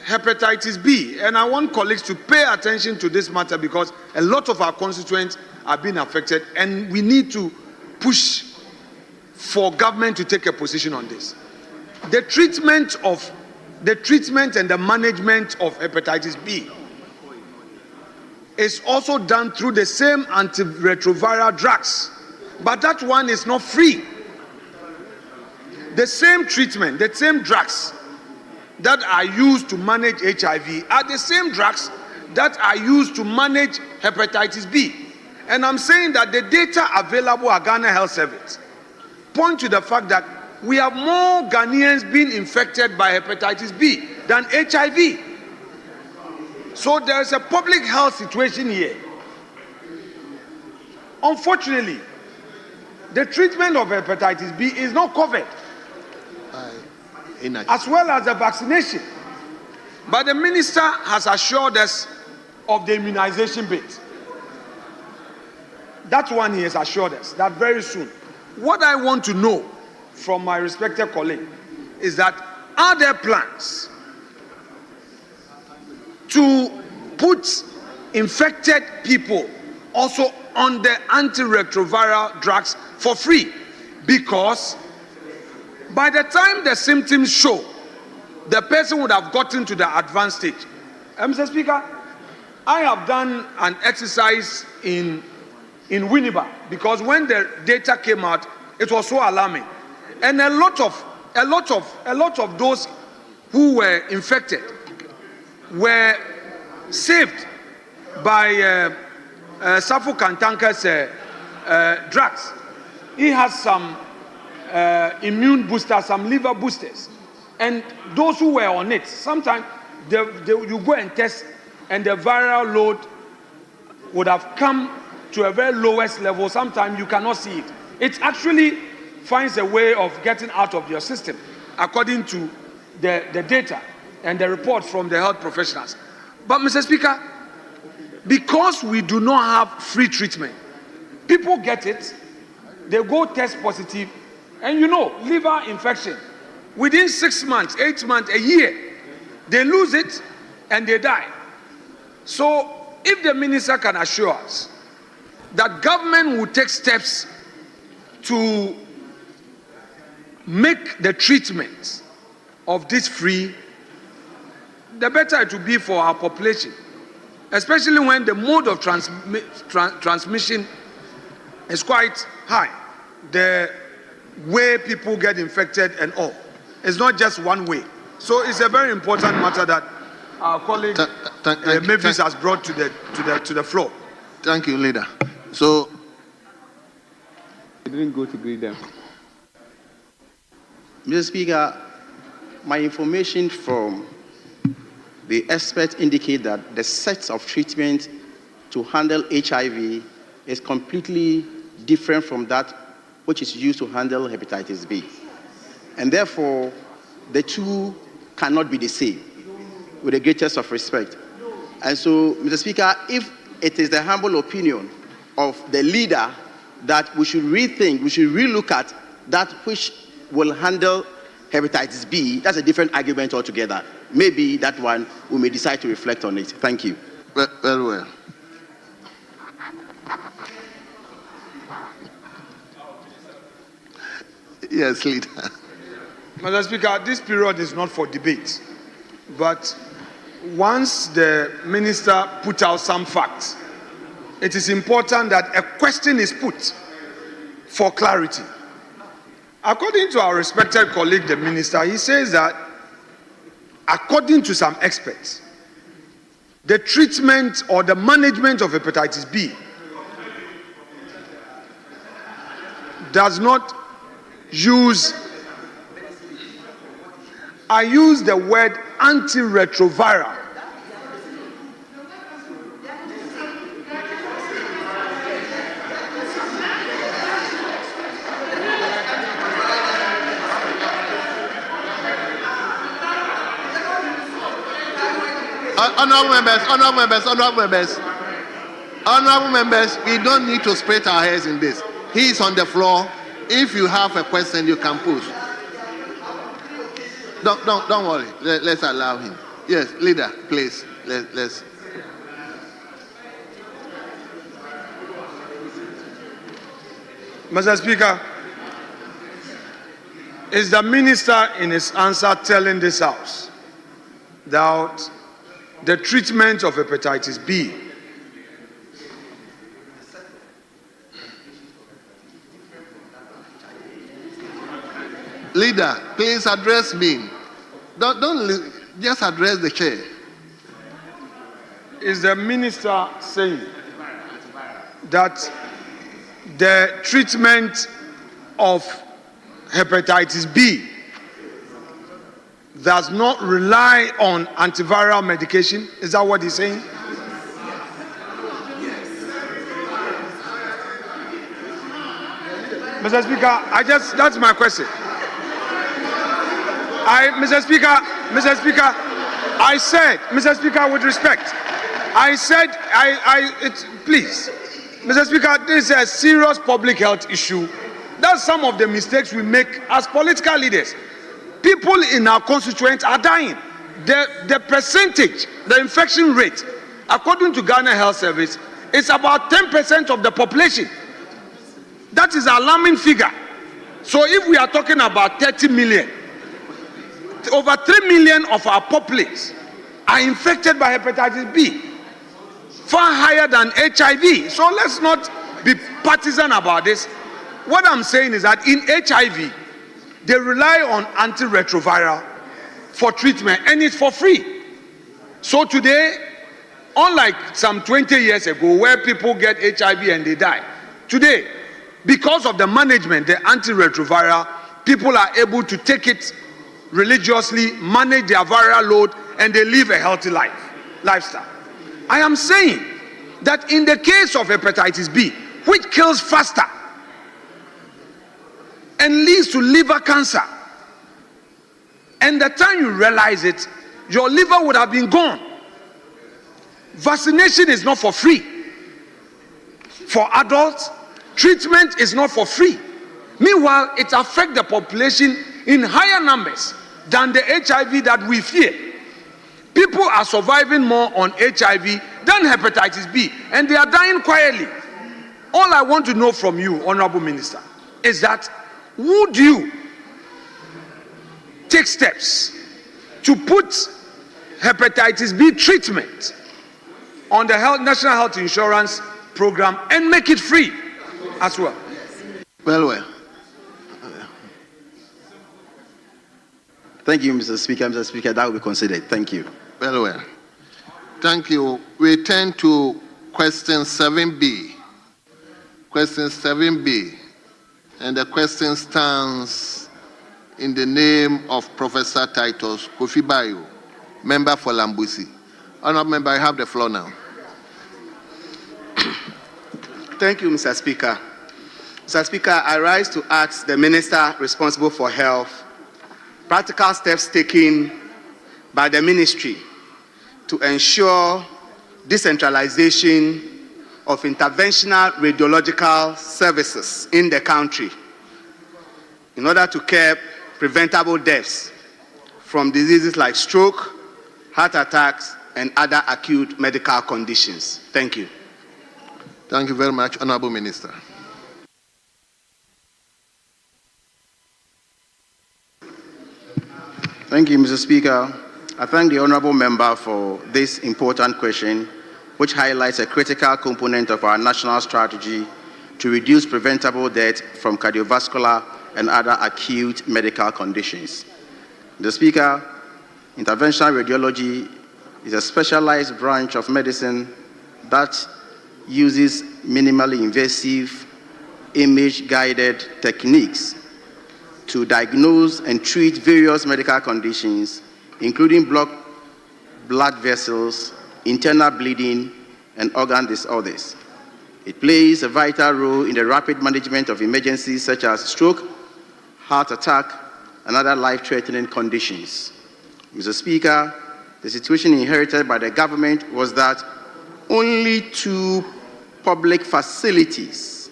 Hepatitis B, and I want colleagues to pay attention to this matter because a lot of our constituents are being affected, and we need to push for government to take a position on this. The treatment and the management of hepatitis B is also done through the same antiretroviral drugs, but that one is not free. The same treatment, the same drugs that are used to manage HIV are the same drugs that are used to manage hepatitis B. And I'm saying that the data available at Ghana Health Service point to the fact that we have more Ghanaians being infected by hepatitis B than HIV. So there is a public health situation here. Unfortunately, the treatment of hepatitis B is not covered, as well as the vaccination. But the minister has assured us of the immunization bit. That one he has assured us that very soon. What I want to know from my respected colleague is that are there plans to put infected people also on the antiretroviral drugs for free? Because by the time the symptoms show, the person would have gotten to the advanced stage. Mr. Speaker, I have done an exercise in Winneba because when the data came out, it was so alarming, and a lot of those who were infected were saved by Safo Kantanka's drugs. He has some immune boosters, some liver boosters, and those who were on it, sometimes you go and test, and the viral load would have come to a very lowest level. Sometimes you cannot see it. It actually finds a way of getting out of your system, according to the data and the reports from the health professionals. But, Mr. Speaker, because we do not have free treatment, people get it, they go test positive, and liver infection, within 6 months, 8 months, a year, they lose it and they die. So, if the minister can assure us that government will take steps to make the treatment of this free, the better it will be for our population, especially when the mode of transmission is quite high. The way people get infected and all, it's not just one way. So it's a very important matter that our colleague Mavis has brought to the floor. Thank you, Leader. So, I didn't go to greet them. Mr. Speaker, my information from the experts indicate that the sets of treatment to handle HIV is completely different from that which is used to handle hepatitis B. And therefore, the two cannot be the same, with the greatest of respect. And so, Mr. Speaker, if it is the humble opinion of the leader that we should rethink, we should relook at that which will handle hepatitis B, that's a different argument altogether. Maybe that one, we may decide to reflect on it. Thank you. Very well. Yes, Leader. Mr. Speaker, this period is not for debate, but once the minister put out some facts, it is important that a question is put for clarity. According to our respected colleague, the minister, he says that according to some experts, the treatment or the management of hepatitis B does not use, I use the word antiretroviral. Honorable members. Honorable members, we don't need to split our hairs in this. He is on the floor. If you have a question, you can push. Don't worry. Let's allow him. Yes, leader, please. Let's. Mr. Speaker, is the minister in his answer telling this House that the treatment of hepatitis B Leader, please address me. Don't just address the chair. Is the minister saying that the treatment of hepatitis B does not rely on antiviral medication? Is that what he's saying? Mr. Speaker, that's my question. Mr. Speaker, I said, Mr. Speaker, with respect, I said, please, Mr. Speaker, this is a serious public health issue. That's some of the mistakes we make as political leaders. People in our constituents are dying. The percentage, the infection rate, according to Ghana Health Service, is about 10% of the population. That is an alarming figure. So if we are talking about 30 million, over 3 million of our populace are infected by hepatitis B, far higher than HIV. So let's not be partisan about this. What I'm saying is that in HIV, they rely on antiretroviral for treatment, and it's for free. So today, unlike some 20 years ago where people get HIV and they die, today, because of the management, the antiretroviral, people are able to take it religiously, manage their viral load, and they live a healthy lifestyle. I am saying that in the case of hepatitis B, which kills faster and leads to liver cancer, and the time you realize it, your liver would have been gone. Vaccination is not for free. For adults, treatment is not for free. Meanwhile, it affects the population in higher numbers than the HIV that we fear. People are surviving more on HIV than hepatitis B, and they are dying quietly. All I want to know from you, Honorable Minister, is that would you take steps to put hepatitis B treatment on the National Health Insurance Program and make it free as well? Well. Thank you, Mr. Speaker. Mr. Speaker, that will be considered. Thank you. Well. Thank you. We turn to question 7B. Question 7B. And the question stands in the name of Professor Titus Kofi Bayo, member for Lambusi. Honourable member, I have the floor now. Thank you, Mr. Speaker. Mr. Speaker, I rise to ask the Minister responsible for health practical steps taken by the ministry to ensure decentralization of interventional radiological services in the country in order to curb preventable deaths from diseases like stroke, heart attacks, and other acute medical conditions. Thank you. Thank you very much, Honorable Minister. Thank you, Mr. Speaker. I thank the honourable member for this important question, which highlights a critical component of our national strategy to reduce preventable death from cardiovascular and other acute medical conditions. Mr. Speaker, interventional radiology is a specialized branch of medicine that uses minimally invasive, image-guided techniques to diagnose and treat various medical conditions, including blocked blood vessels, internal bleeding, and organ disorders. It plays a vital role in the rapid management of emergencies such as stroke, heart attack, and other life-threatening conditions. Mr. Speaker, the situation inherited by the government was that only 2 public facilities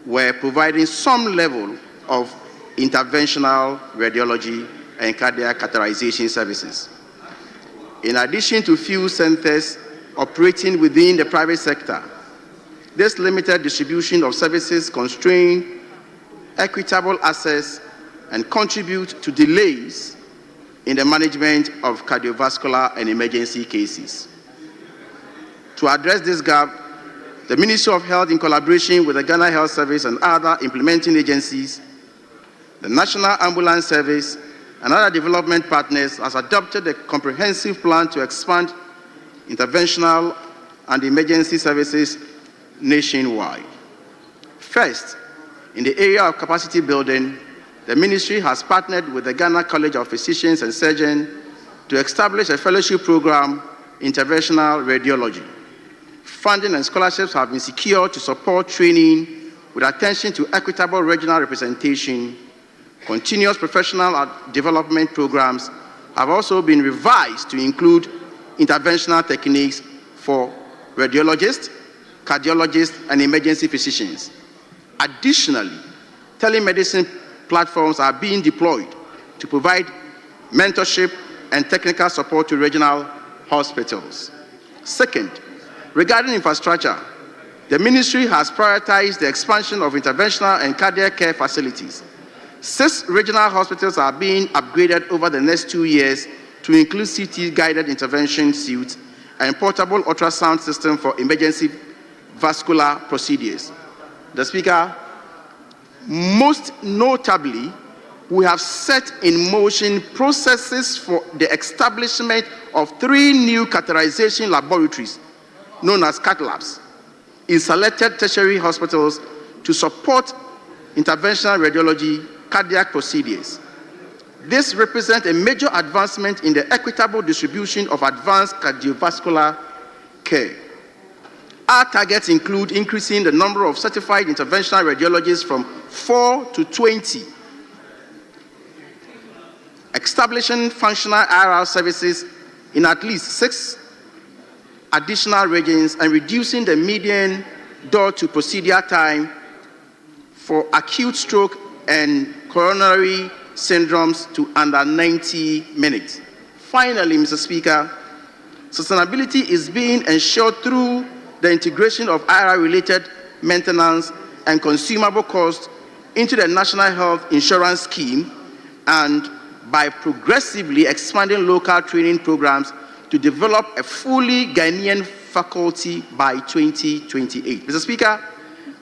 were providing some level of interventional radiology and cardiac catheterization services. In addition to few centers operating within the private sector, this limited distribution of services constrain equitable access and contribute to delays in the management of cardiovascular and emergency cases. To address this gap, the Ministry of Health, in collaboration with the Ghana Health Service and other implementing agencies, the National Ambulance Service, and other development partners, has adopted a comprehensive plan to expand interventional and emergency services nationwide. First, in the area of capacity building, the ministry has partnered with the Ghana College of Physicians and Surgeons to establish a fellowship program, Interventional Radiology. Funding and scholarships have been secured to support training with attention to equitable regional representation. Continuous professional development programs have also been revised to include interventional techniques for radiologists, cardiologists, and emergency physicians. Additionally, telemedicine platforms are being deployed to provide mentorship and technical support to regional hospitals. Second, regarding infrastructure, the ministry has prioritized the expansion of interventional and cardiac care facilities. 6 regional hospitals are being upgraded over the next 2 years to include CT-guided intervention suites and portable ultrasound system for emergency vascular procedures. The Speaker, most notably, we have set in motion processes for the establishment of 3 new catheterization laboratories, known as cath labs, in selected tertiary hospitals to support interventional radiology, cardiac procedures. This represents a major advancement in the equitable distribution of advanced cardiovascular care. Our targets include increasing the number of certified interventional radiologists from 4 to 20, establishing functional IR services in at least 6 additional regions, and reducing the median door-to-procedure time for acute stroke and coronary syndromes to under 90 minutes. Finally, Mr. Speaker, sustainability is being ensured through the integration of IRA-related maintenance and consumable costs into the National Health Insurance Scheme, and by progressively expanding local training programs to develop a fully Ghanaian faculty by 2028. Mr. Speaker,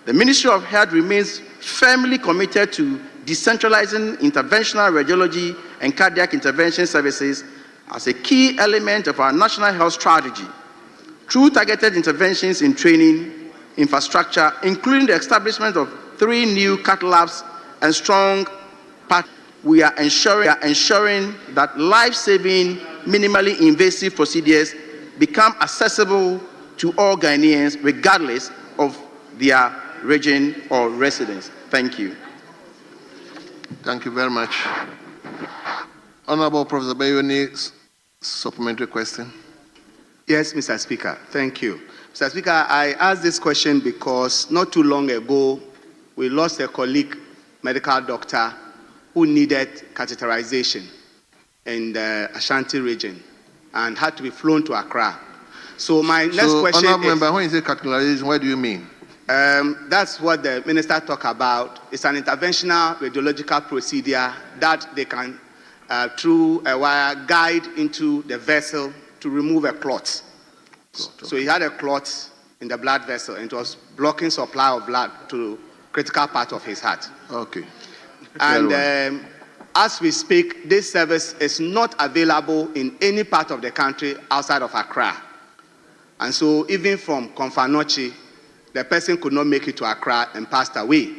the Ministry of Health remains firmly committed to decentralizing interventional radiology and cardiac intervention services as a key element of our national health strategy. Through targeted interventions in training, infrastructure, including the establishment of 3 new cath labs and strong partnerships, we are ensuring that life-saving, minimally invasive procedures become accessible to all Ghanaians, regardless of their region or residence. Thank you. Thank you very much. Honorable Professor Bayoni, supplementary question. Yes, Mr. Speaker. Thank you. Mr. Speaker, I asked this question because not too long ago, we lost a colleague, medical doctor, who needed catheterization in the Ashanti region and had to be flown to Accra. So my next question Honorable is... Member, when you say catheterization, what do you mean? That's what the minister talked about. It's an interventional radiological procedure that they can, through a wire, guide into the vessel to remove a clot. So he had a clot in the blood vessel and it was blocking supply of blood to critical part of his heart. Okay. And as we speak, this service is not available in any part of the country outside of Accra. And so even from Konfanochi, the person could not make it to Accra and passed away.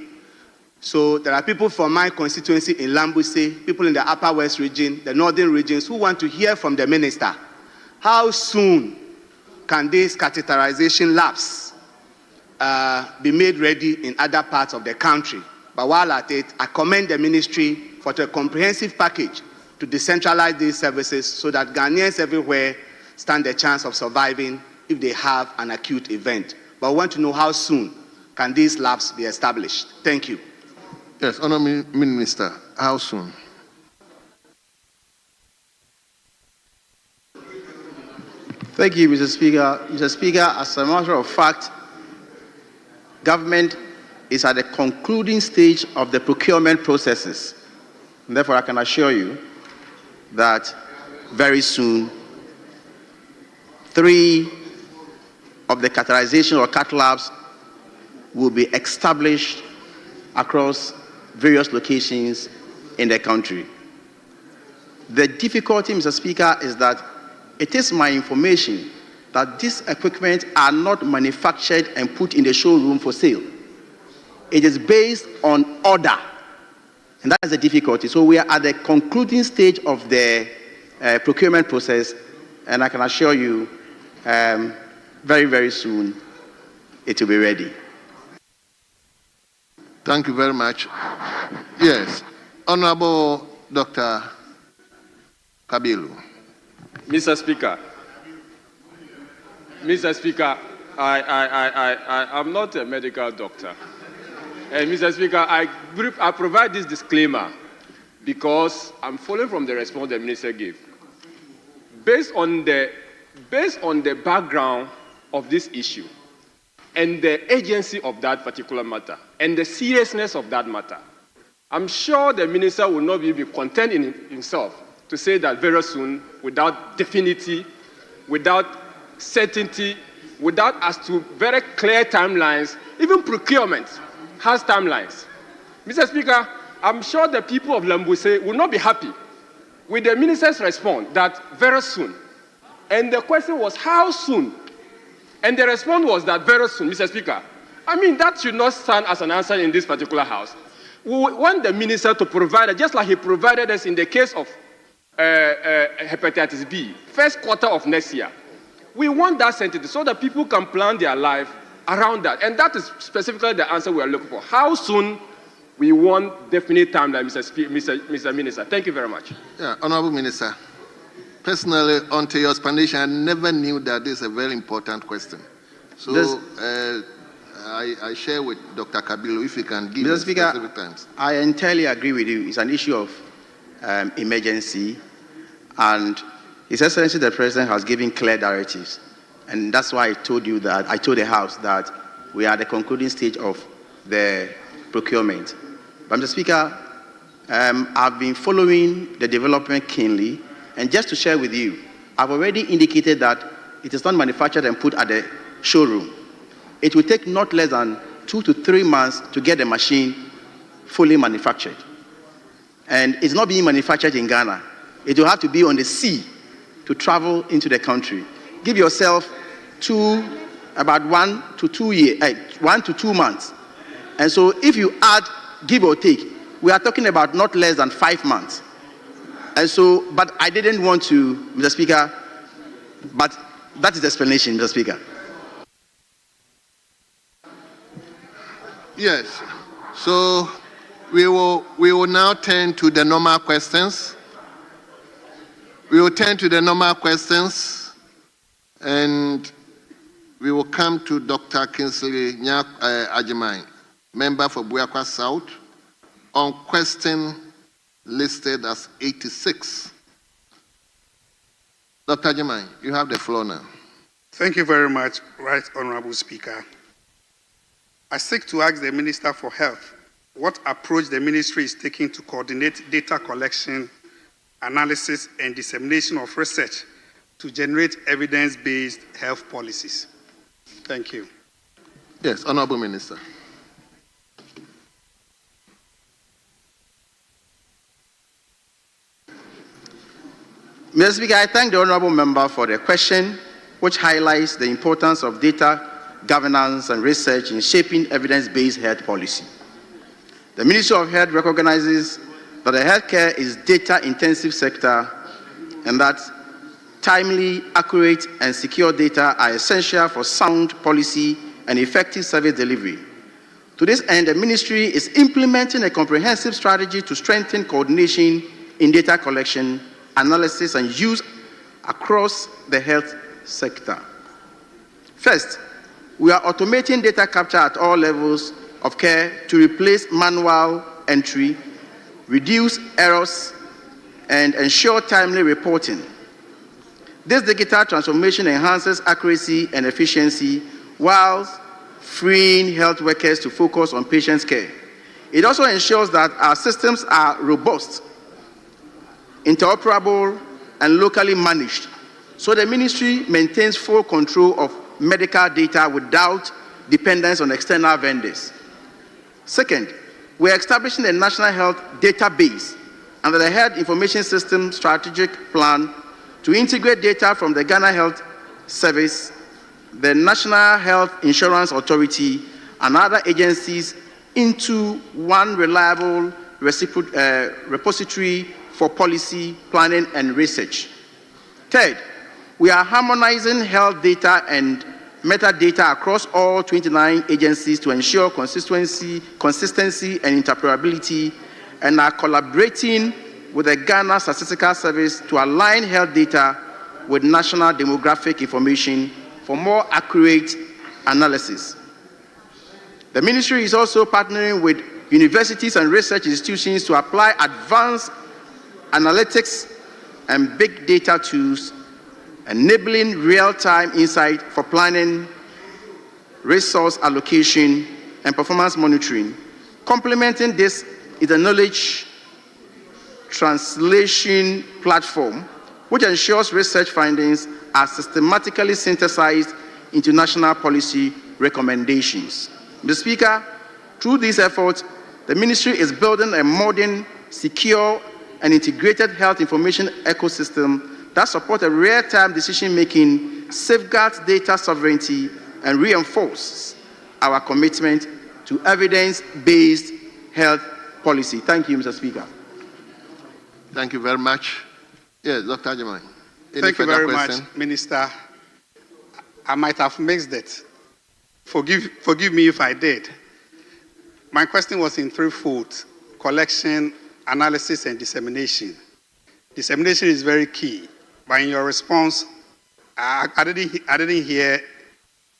So there are people from my constituency in Lambuse, people in the Upper West region, the northern regions, who want to hear from the minister. How soon can these catheterization labs be made ready in other parts of the country? But while at it, I commend the ministry for a comprehensive package to decentralize these services so that Ghanaians everywhere stand a chance of surviving if they have an acute event. but we want to know how soon can these labs be established. Thank you. Yes, Honourable Minister, how soon? Thank you, Mr. Speaker. Mr. Speaker, as a matter of fact, government is at the concluding stage of the procurement processes. And therefore, I can assure you that very soon, 3 of the catheterization or cath labs will be established across various locations in the country. The difficulty, Mr. Speaker, is that it is my information that these equipment are not manufactured and put in the showroom for sale. It is based on order, and that is the difficulty. So we are at the concluding stage of the procurement process, and I can assure you very, very soon it will be ready. Thank you very much. Yes, Honourable Dr. Kabilu. Mr. Speaker, I'm not a medical doctor. And Mr. Speaker, I provide this disclaimer because I'm following from the response the minister gave. Based on the background of this issue and the agency of that particular matter and the seriousness of that matter, I'm sure the minister will not be content in himself to say that very soon, without definitivity, without certainty, without as to very clear timelines, even procurement has timelines. Mr. Speaker, I'm sure the people of Lambuse will not be happy with the minister's response that very soon. And the question was, how soon? And the response was that very soon, Mr. Speaker. I mean, that should not stand as an answer in this particular house. We want the minister to provide, just like he provided us in the case of hepatitis B, first quarter of next year. We want that certainty so that people can plan their life around that. And that is specifically the answer we are looking for. How soon we want definite timeline, Mr. Minister. Thank you very much. Yeah, Honourable Minister. Personally, until your explanation, I never knew that this is a very important question. So I share with Dr. Kabilu if you can give me specific times. I entirely agree with you. It's an issue of emergency, and His Excellency the President has given clear directives, and that's why I told you that I told the House that we are at the concluding stage of the procurement. But Mr. Speaker, I've been following the development keenly, and just to share with you, I've already indicated that it is not manufactured and put at the showroom. It will take not less than 2 to 3 months to get the machine fully manufactured. And it's not being manufactured in Ghana. It will have to be on the sea to travel into the country. Give yourself about 1 to 2 months. And so if you add, give or take, we are talking about not less than 5 months. And so, but I didn't want to, Mr. Speaker, but that is the explanation, Mr. Speaker. Yes. So we will now turn to the normal questions. We will turn to the normal questions, and we will come to Dr. Kingsley Ajimai, member for Buakwa South, on question listed as 86. Dr. Ajimai, you have the floor now. Thank you very much, Right Honorable Speaker. I seek to ask the Minister for Health what approach the ministry is taking to coordinate data collection, analysis, and dissemination of research to generate evidence-based health policies. Thank you. Yes, Honorable Minister. Mr. Speaker, I thank the Honourable Member for the question, which highlights the importance of data governance and research in shaping evidence-based health policy. The Ministry of Health recognizes that the healthcare is data-intensive sector and that timely, accurate, and secure data are essential for sound policy and effective service delivery. To this end, the Ministry is implementing a comprehensive strategy to strengthen coordination in data collection, analysis, and use across the health sector. First, We are automating data capture at all levels of care to replace manual entry, reduce errors, and ensure timely reporting. This digital transformation enhances accuracy and efficiency while freeing health workers to focus on patient care. It also ensures that our systems are robust, interoperable, and locally managed, so the ministry maintains full control of medical data without dependence on external vendors. Second, we are establishing a national health database under the Health Information System Strategic Plan to integrate data from the Ghana Health Service, the National Health Insurance Authority, and other agencies into one reliable repository for policy, planning, and research. Third, we are harmonizing health data and metadata across all 29 agencies to ensure consistency and interoperability, and are collaborating with the Ghana Statistical Service to align health data with national demographic information for more accurate analysis. The ministry is also partnering with universities and research institutions to apply advanced analytics and big data tools, enabling real-time insight for planning, resource allocation, and performance monitoring. Complementing this is a knowledge translation platform, which ensures research findings are systematically synthesized into national policy recommendations. Mr. Speaker, through these efforts, the ministry is building a modern, secure, and integrated health information ecosystem that supports a real-time decision-making, safeguards data sovereignty, and reinforces our commitment to evidence-based health policy. Thank you, Mr. Speaker. Thank you very much. Yes, Dr. Ajimai. Thank you very much, Minister. I might have mixed it. Forgive me if I did. My question was in threefold: collection, analysis, and dissemination. Dissemination is very key, but in your response, I didn't hear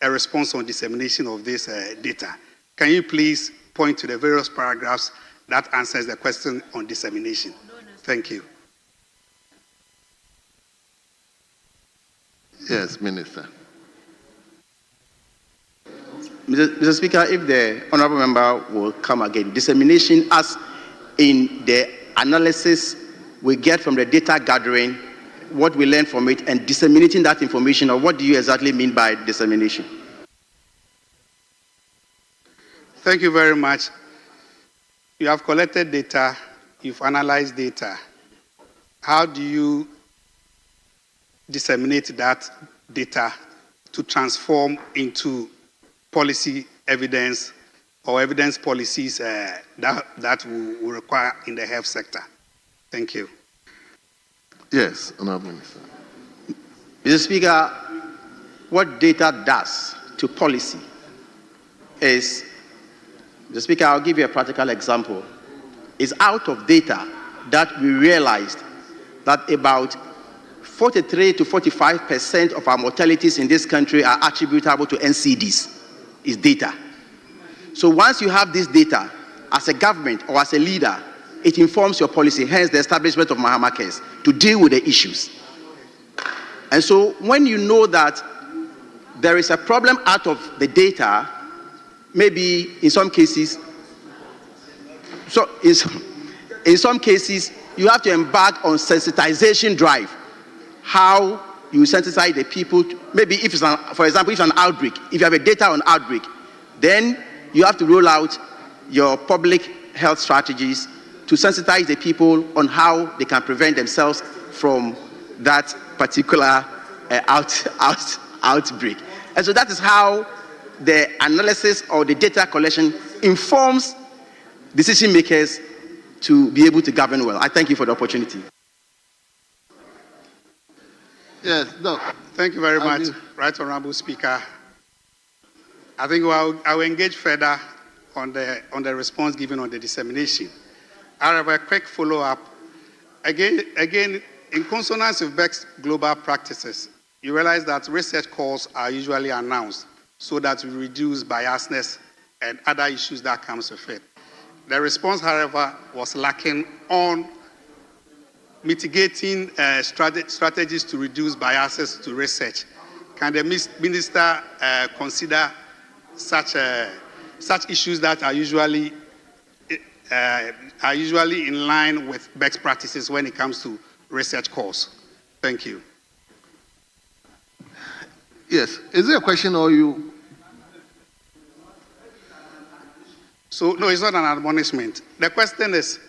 a response on dissemination of this data. Can you please point to the various paragraphs that answers the question on dissemination? Thank you. Yes, Minister. Mr. Speaker, if the honorable member will come again, dissemination as in the analysis we get from the data gathering, what we learn from it, and disseminating that information, or what do you exactly mean by dissemination? Thank you very much. You have collected data, you've analyzed data. How do you disseminate that data to transform into policy evidence or evidence policies that we require in the health sector? Thank you. Yes, Honorable Minister. Mr. Speaker, what data does to policy is, Mr. Speaker, I'll give you a practical example. It's out of data that we realized that about 43 to 45% of our mortalities in this country are attributable to NCDs. Is data. So once you have this data, as a government or as a leader, it informs your policy, hence the establishment of Mahama Cares, to deal with the issues. And so when you know that there is a problem out of the data, maybe in some cases, in some cases, you have to embark on sensitization drive. How you sensitize the people, maybe if it's for example, if it's an outbreak, if you have a data on outbreak, then you have to roll out your public health strategies to sensitize the people on how they can prevent themselves from that particular outbreak. And so that is how the analysis or the data collection informs decision makers to be able to govern well. I thank you for the opportunity. Yes, no. Thank you very much, Right Honorable Speaker. I think I will engage further on the response given on the dissemination. I have a quick follow-up. Again, in consonance with best global practices, you realize that research calls are usually announced so that we reduce biasness and other issues that comes with it. The response, however, was lacking on mitigating strategies to reduce biases to research. Can the minister consider such issues that are usually in line with best practices when it comes to research calls? Thank you. Yes. Is there a question or you? So, no, it's not an admonishment. The question is,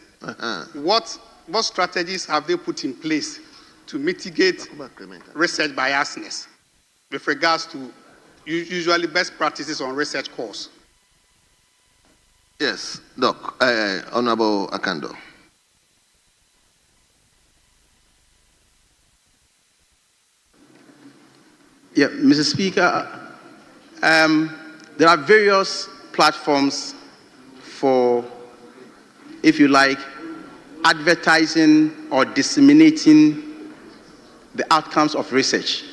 what strategies have they put in place to mitigate research biasness with regards to usually best practices on research calls? Yes, Doc. Honorable Akando. Yeah, Mr. Speaker, there are various platforms for, if you like, advertising or disseminating the outcomes of research.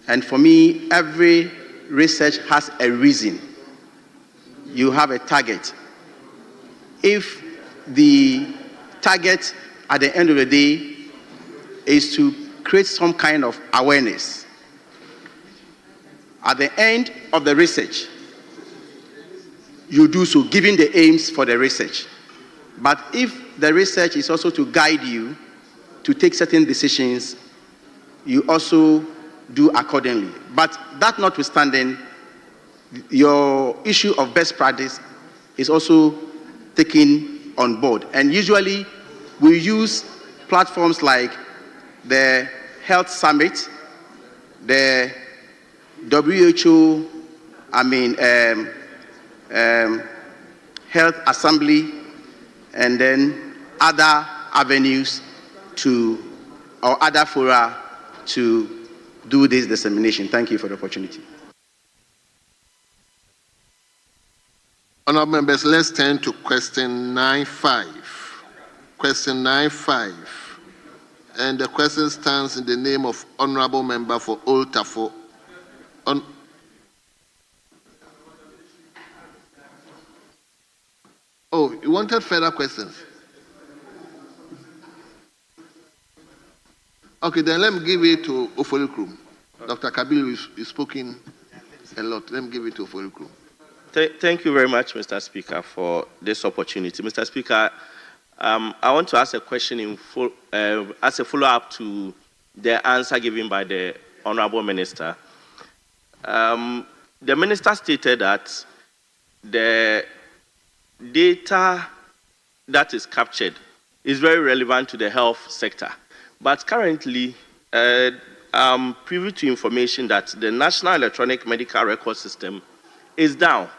And for me, every research has a reason. You have a target. If the target at the end of the day is to create some kind of awareness, at the end of the research, you do so, given the aims for the research. But if the research is also to guide you to take certain decisions, you also do accordingly. But that notwithstanding, your issue of best practice is also taken on board. And usually, we use platforms like the Health Summit, the WHO, Health Assembly, and then other avenues or other fora to do this dissemination. Thank you for the opportunity. Honorable members, let's turn to question 9.5. Question 9.5. And the question stands in the name of Honorable Member for Old Tafo. Oh, you wanted further questions? Okay, then let me give it to Ofolukrum. Dr. Kabiru is spoken a lot. Let me give it to Ofolukrum. Thank you very much, Mr. Speaker, for this opportunity. Mr. Speaker, I want to ask a question as a follow-up to the answer given by the Honorable Minister. The Minister stated that the data that is captured is very relevant to the health sector. But currently, I'm privy to information that the National Electronic Medical Record System is down.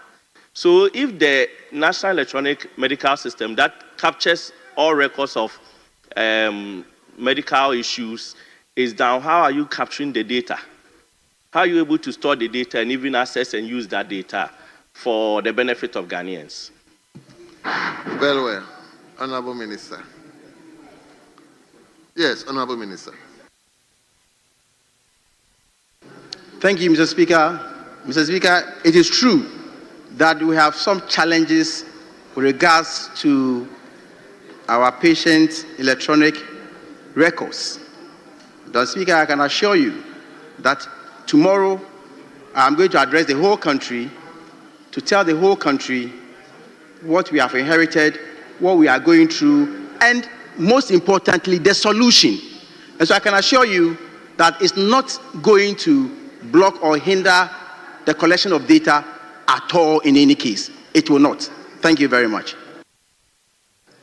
So if the National Electronic Medical System that captures all records of medical issues is down, how are you capturing the data? How are you able to store the data and even access and use that data for the benefit of Ghanaians? Very well. Honorable Minister. Yes, Honorable Minister. Thank you, Mr. Speaker. Mr. Speaker, it is true that we have some challenges with regards to our patients' electronic records. Mr. Speaker, I can assure you that tomorrow I'm going to address the whole country to tell the whole country what we have inherited, what we are going through, and most importantly, the solution. And so I can assure you that it's not going to block or hinder the collection of data at all in any case. It will not. Thank you very much.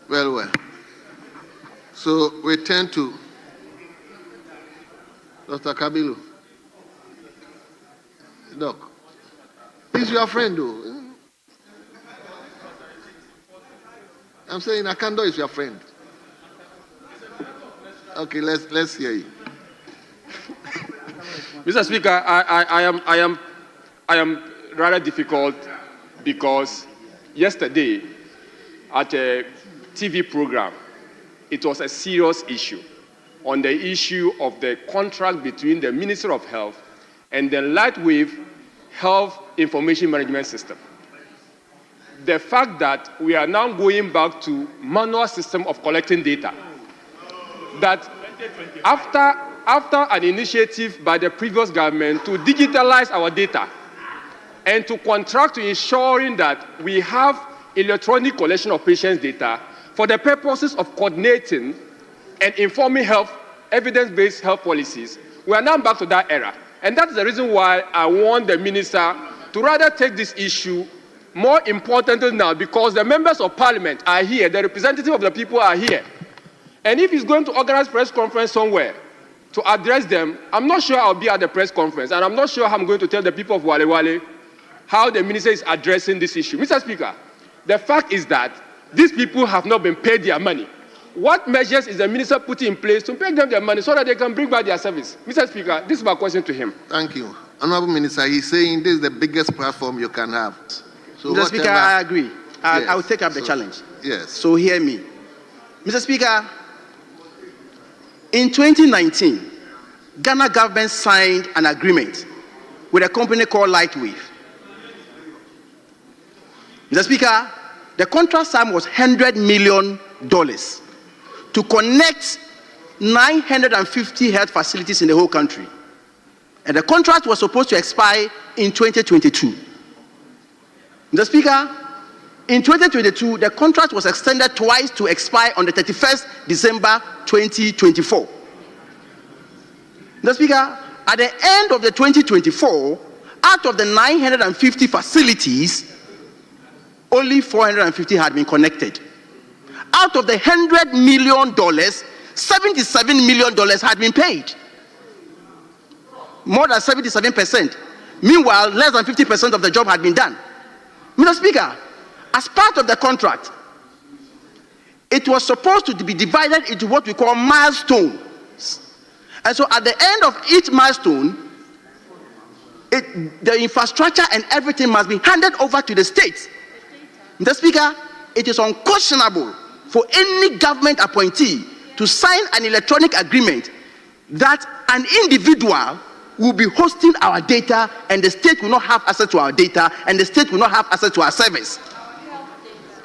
Very well. So we turn to Dr. Kabilu. Doc, he's your friend though. I'm saying Akando is your friend. Okay, let's hear you. Mr. Speaker, I am rather difficult because yesterday at a TV program, it was a serious issue on the issue of the contract between the Minister of Health and the Lightwave health information management system. The fact that we are now going back to manual system of collecting data, that after an initiative by the previous government to digitalize our data and to contract to ensuring that we have electronic collection of patients' data for the purposes of coordinating and informing health, evidence-based health policies, we are now back to that era. And that's the reason why I want the minister to rather take this issue more importantly now, because the members of parliament are here, the representatives of the people are here. And if he's going to organize press conference somewhere to address them, I'm not sure I'll be at the press conference, and I'm not sure how I'm going to tell the people of Wale Wale how the minister is addressing this issue. Mr. Speaker, the fact is that these people have not been paid their money. What measures is the minister putting in place to pay them their money so that they can bring back their service? Mr. Speaker, this is my question to him. Thank you. Honorable Minister, he's saying this is the biggest platform you can have. So Mr. Speaker, I agree. I will take up the challenge. Yes. So hear me. Mr. Speaker, in 2019, Ghana government signed an agreement with a company called Lightwave. Mr. Speaker, the contract sum was $100 million to connect 950 health facilities in the whole country. And the contract was supposed to expire in 2022. Mr. Speaker, in 2022, the contract was extended twice to expire on the 31st December 2024. Mr. Speaker, at the end of the 2024, out of the 950 facilities, only 450 had been connected. Out of the $100 million, $77 million had been paid. More than 77%. Meanwhile, less than 50% of the job had been done. Mr. Speaker, as part of the contract, it was supposed to be divided into what we call milestones. And so at the end of each milestone, the infrastructure and everything must be handed over to the states. Mr. Speaker, it is unconscionable for any government appointee to sign an electronic agreement that an individual will be hosting our data and the state will not have access to our data and the state will not have access to our service.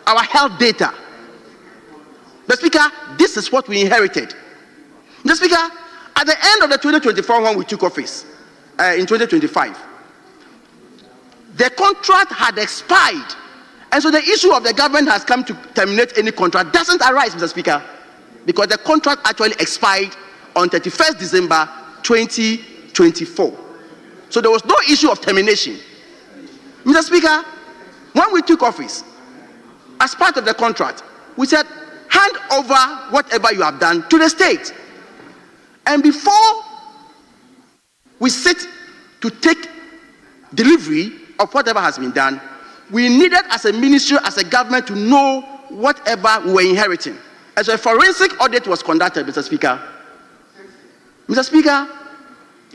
Our health data. Mr. Speaker, this is what we inherited. Mr. Speaker, at the end of the 2024 when we took office, in 2025, the contract had expired. And so the issue of the government has come to terminate any contract doesn't arise, Mr. Speaker, because the contract actually expired on 31st December 2024. So there was no issue of termination. Mr. Speaker, when we took office, as part of the contract, we said, hand over whatever you have done to the state. And before we sit to take delivery of whatever has been done, we needed as a ministry, as a government, to know whatever we were inheriting. As a forensic audit was conducted, Mr. Speaker. Mr. Speaker,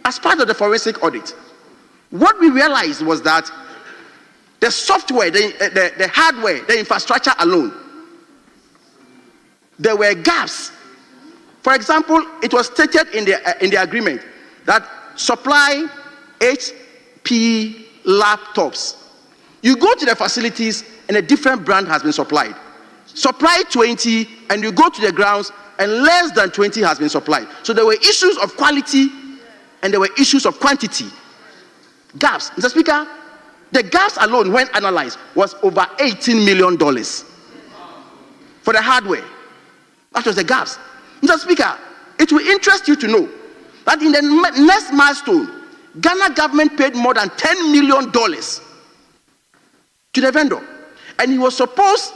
as part of the forensic audit, what we realized was that the software, the hardware, the infrastructure alone, there were gaps. For example, it was stated in the agreement that supply HP laptops. You go to the facilities and a different brand has been supplied. Supply 20 and you go to the grounds and less than 20 has been supplied. So there were issues of quality and there were issues of quantity. Gaps. Mr. Speaker, the gaps alone when analyzed was over $18 million for the hardware. That was the gaps. Mr. Speaker, it will interest you to know that in the next milestone, Ghana government paid more than $10 million to the vendor. And he was supposed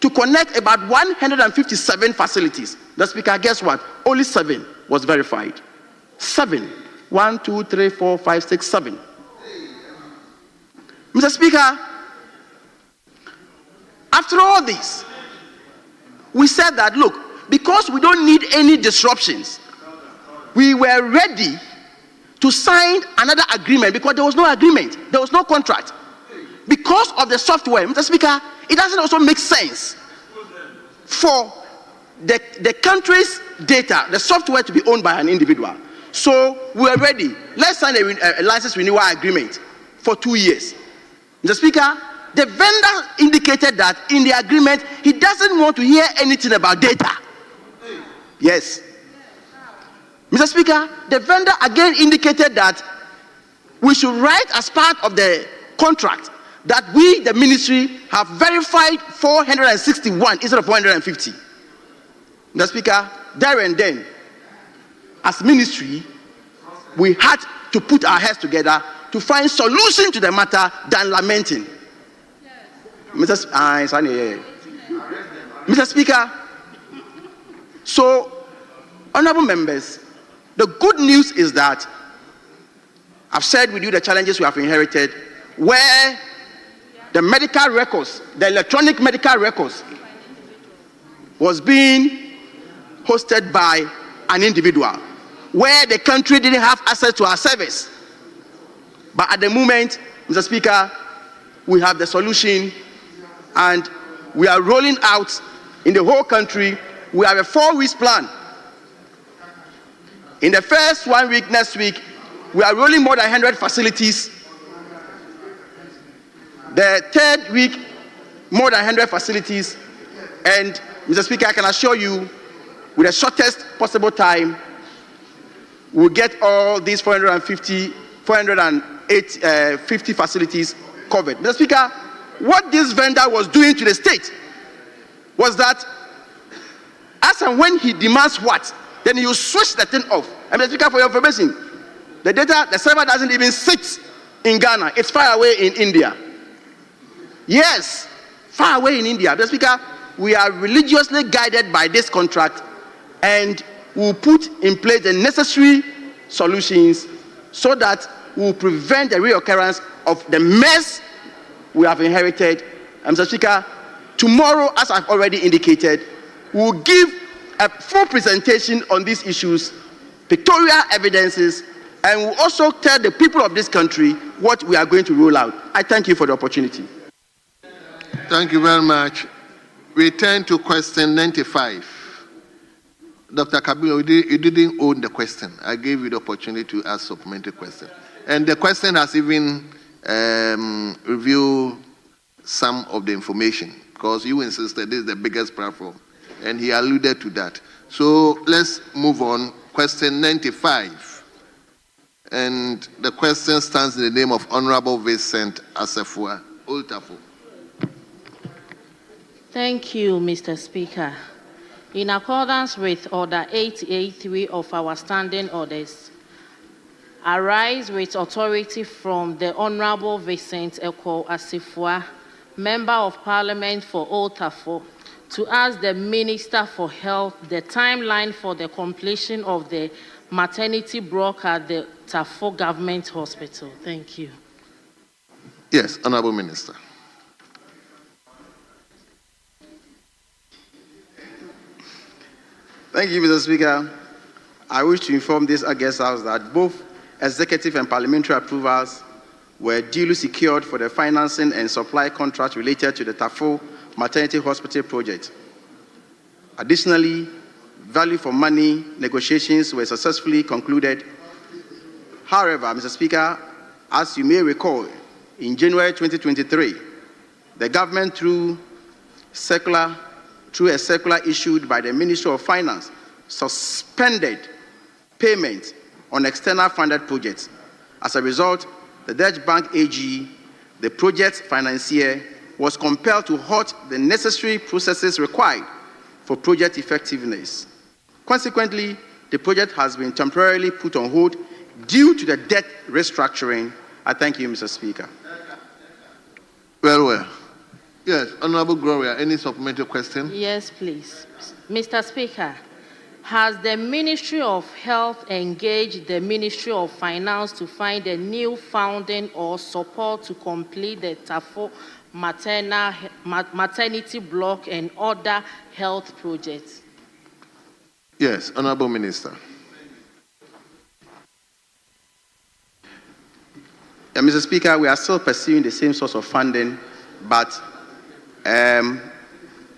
to connect about 157 facilities. The Speaker, guess what? Only 7 was verified. 7. 1, 2, 3, 4, 5, 6, 7. Mr. Speaker, after all this, we said that, look, because we don't need any disruptions, we were ready to sign another agreement because there was no agreement, there was no contract. Because of the software, Mr. Speaker, it doesn't also make sense for the country's data, the software, to be owned by an individual. So we are ready. Let's sign a license renewal agreement for 2 years. Mr. Speaker, the vendor indicated that in the agreement, he doesn't want to hear anything about data. Yes. Mr. Speaker, the vendor again indicated that we should write as part of the contract that we, the ministry, have verified 461 instead of 450. Mr. Speaker, there and then, as ministry, we had to put our heads together to find solution to the matter than lamenting. Mr. Speaker, so, honorable members, the good news is that I've shared with you the challenges we have inherited, where the medical records, the electronic medical records, was being hosted by an individual, where the country didn't have access to our service. But at the moment, Mr. Speaker, we have the solution, and we are rolling out in the whole country. We have a 4-week plan. In the first 1 week, next week, we are rolling more than 100 facilities. The third week, more than 100 facilities. And, Mr. Speaker, I can assure you, with the shortest possible time, we'll get all these 450 facilities covered. Mr. Speaker, what this vendor was doing to the state was that as and when he demands what, then he will switch the thing off. And Mr. Speaker, for your information, the data, the server doesn't even sit in Ghana. It's far away in India. Yes, far away in India. Mr. Speaker, we are religiously guided by this contract, and we'll put in place the necessary solutions so that we'll prevent the reoccurrence of the mess we have inherited. And Mr. Speaker, tomorrow, as I've already indicated, we'll give a full presentation on these issues, pictorial evidences, and we'll also tell the people of this country what we are going to roll out. I thank you for the opportunity. Thank you very much. We turn to question 95. Dr. Kabilo, you didn't own the question. I gave you the opportunity to ask supplementary question. And the question has even revealed some of the information, because you insisted this is the biggest platform, and he alluded to that. So let's move on. Question 95. And the question stands in the name of Honorable Vincent Asefua Oltafo. Thank you, Mr. Speaker. In accordance with Order 883 of our standing orders, I rise with authority from the Honorable Vincent Eko Asefua, Member of Parliament for Oltafo, to ask the Minister for Health the timeline for the completion of the maternity block at the Tafo Government Hospital. Thank you. Yes, Honorable Minister. Thank you, Mr. Speaker. I wish to inform this August House that both executive and parliamentary approvals were duly secured for the financing and supply contract related to the Tafo Maternity Hospital project. Additionally, value for money negotiations were successfully concluded. However, Mr. Speaker, as you may recall, in January 2023, the government, through a circular issued by the Ministry of Finance, suspended payment on external funded projects. As a result, the Dutch Bank AG, the project financier, was compelled to halt the necessary processes required for project effectiveness. Consequently, the project has been temporarily put on hold due to the debt restructuring. I thank you, Mr. Speaker. Very well. Yes, Honorable Gloria, any supplementary question? Yes, please. Mr. Speaker, has the Ministry of Health engaged the Ministry of Finance to find a new funding or support to complete the Tafo maternity block and other health projects? Yes, Honorable Minister. Mr. Speaker, we are still pursuing the same source of funding, but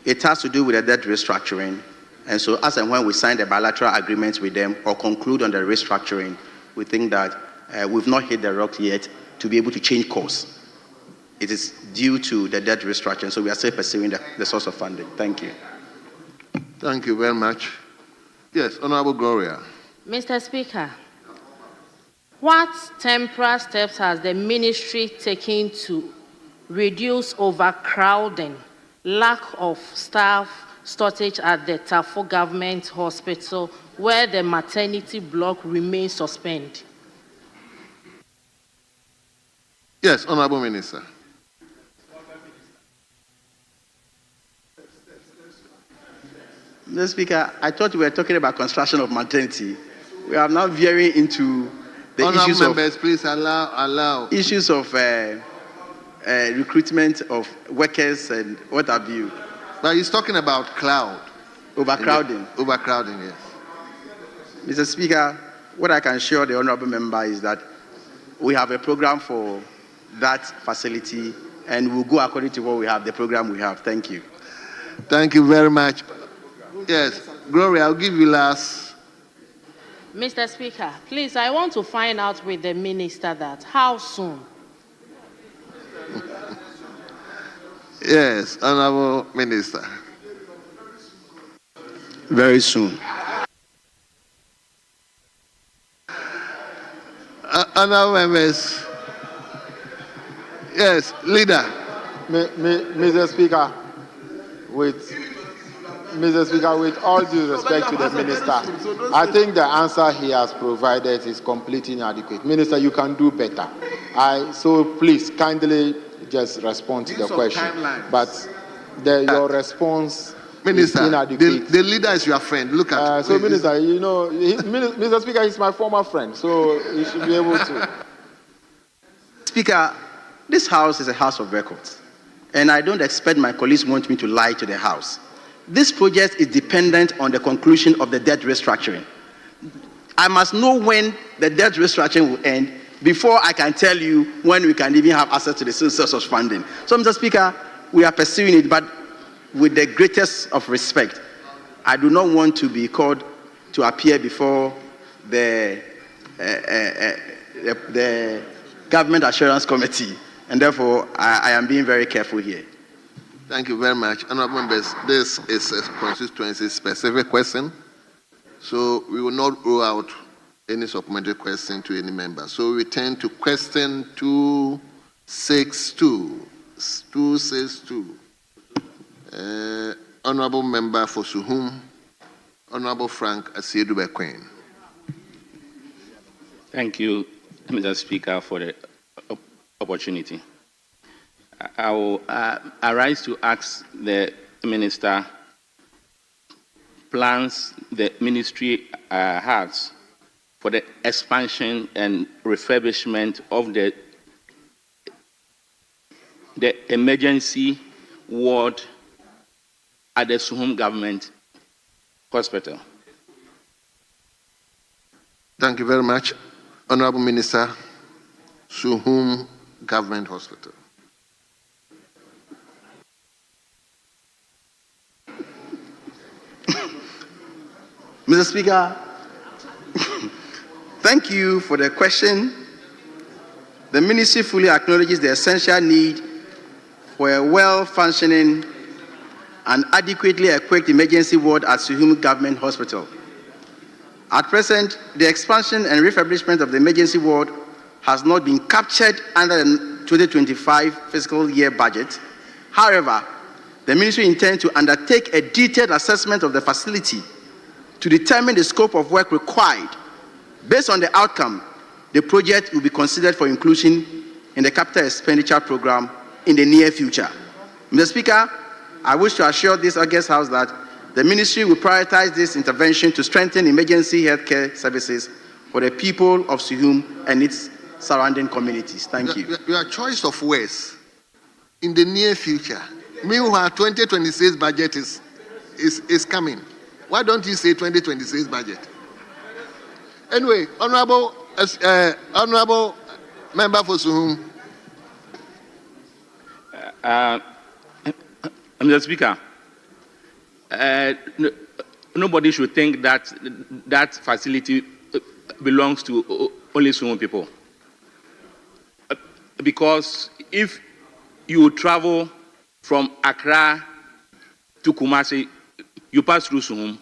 it has to do with the debt restructuring. And so as and when we sign the bilateral agreements with them or conclude on the restructuring, we think that we've not hit the rock yet, to be able to change course. It is due to the debt restructuring, so we are still pursuing the source of funding. Thank you. Thank you very much. Yes, Honorable Gloria. Mr. Speaker, what temporary steps has the ministry taken to reduce overcrowding, lack of staff shortage at the Tafo Government Hospital, where the maternity block remains suspended? Yes, Honorable Minister. Mr. Speaker, I thought we were talking about construction of maternity. We are now veering into the Honorable issues members, please allow. Issues of recruitment of workers and what have you. But he's talking about cloud. Overcrowding. Overcrowding, yes. Mr. Speaker, what I can assure the honorable member is that we have a program for that facility, and we'll go according to what we have, the program we have. Thank you. Thank you very much. Yes, Gloria, I'll give you last. Mr. Speaker, please, I want to find out with the minister that how soon? Yes, Honorable Minister. Very soon. Honorable members. Yes, leader. Mr. Speaker, with all due respect to the minister, I think the answer he has provided is completely inadequate. Minister, you can do better. So please kindly just respond to the question. But your response Minister, is inadequate. The leader is your friend. Look at So, Minister, Mr. Speaker, he's my former friend, so he should be able to. Speaker, this house is a house of records, and I don't expect my colleagues want me to lie to the house. This project is dependent on the conclusion of the debt restructuring. I must know when the debt restructuring will end before I can tell you when we can even have access to the source of funding. So, Mr. Speaker, we are pursuing it, but with the greatest of respect. I do not want to be called to appear before the Government Assurance Committee, and therefore I am being very careful here. Thank you very much. Honorable members, this is a constituency-specific question, so we will not rule out any supplementary question to any member. So we turn to question 262. 262. Honorable Member for Suhum, Honorable Frank Asiedu-Bequin. Thank you, Mr. Speaker, for the opportunity. I will arise to ask the Minister plans the ministry has for the expansion and refurbishment of the emergency ward at the Suhum Government Hospital. Thank you very much. Honorable Minister, Suhum Government Hospital. Mr. Speaker, thank you for the question. The ministry fully acknowledges the essential need for a well-functioning and adequately equipped emergency ward at Suhum Government Hospital. At present, the expansion and refurbishment of the emergency ward has not been captured under the 2025 fiscal year budget. However, the ministry intends to undertake a detailed assessment of the facility to determine the scope of work required. Based on the outcome, the project will be considered for inclusion in the capital expenditure program in the near future. Mr. Speaker, I wish to assure this August House that the ministry will prioritize this intervention to strengthen emergency healthcare services for the people of Suhum and its surrounding communities. Thank you. Your choice of words in the near future. Meanwhile, 2026 budget is coming. Why don't you say 2026 budget? Anyway, honorable member for Suhum. Mr. Speaker, nobody should think that that facility belongs to only Suhum people. because if you travel from Accra to Kumasi, you pass through Suhum.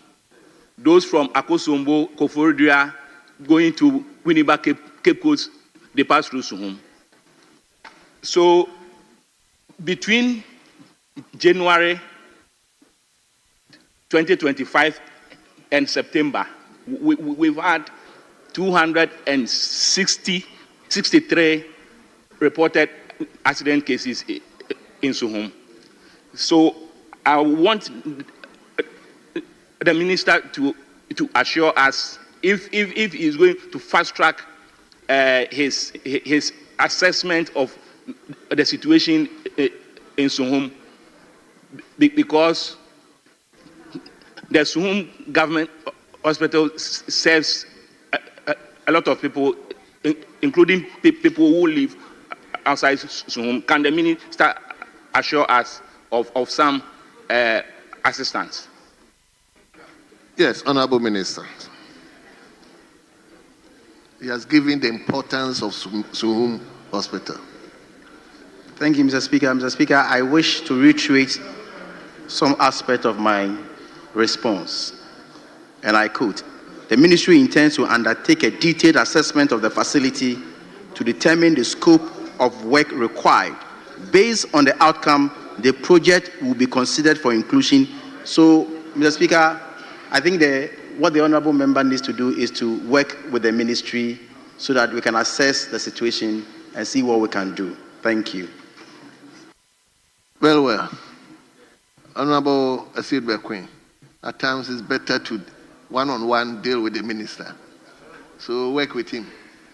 Those from Akosombo, Koforidua, going to Winneba, Cape Coast, they pass through Suhum. So between January 2025 and September, we've had 263 reported accident cases in Suhum. So I want the minister to assure us if he's going to fast track his assessment of the situation in Suhum, because the Suhum government hospital serves a lot of people, including people who live outside Suhum. Can the minister assure us of some assistance? Yes, Honorable Minister. He has given the importance of Suhum Hospital. Thank you, Mr. Speaker. Mr. Speaker, I wish to reiterate some aspect of my response. And I quote, the ministry intends to undertake a detailed assessment of the facility to determine the scope of work required. Based on the outcome, the project will be considered for inclusion. So, Mr. Speaker, I think what the honorable member needs to do is to work with the ministry so that we can assess the situation and see what we can do. Thank you. Well. Honorable Asidbe Queen, at times it's better to one-on-one deal with the minister. So work with him.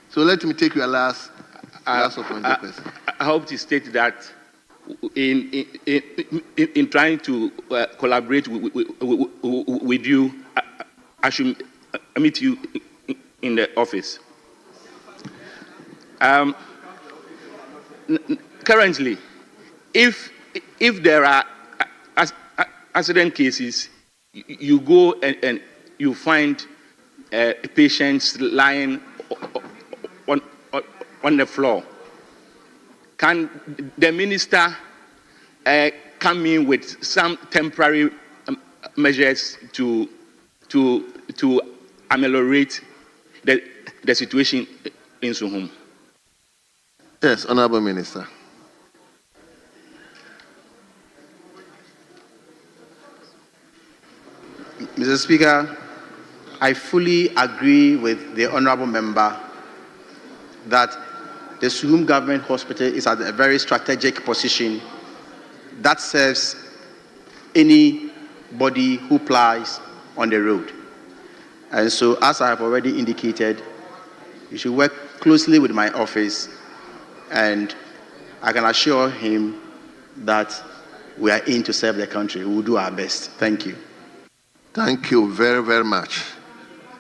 So let me take your last question. I hope to state that in trying to collaborate with you, I should meet you in the office. Currently, if there are accident cases, you go and you find patients lying on the floor. Can the minister come in with some temporary measures to ameliorate the situation in Suhum? Yes, Honorable Minister. Mr. Speaker, I fully agree with the honorable member that the Suhum Government Hospital is at a very strategic position that serves anybody who plies on the road. And so, as I have already indicated, you should work closely with my office, and I can assure him that we are in to serve the country. We will do our best. Thank you. Thank you very, very much.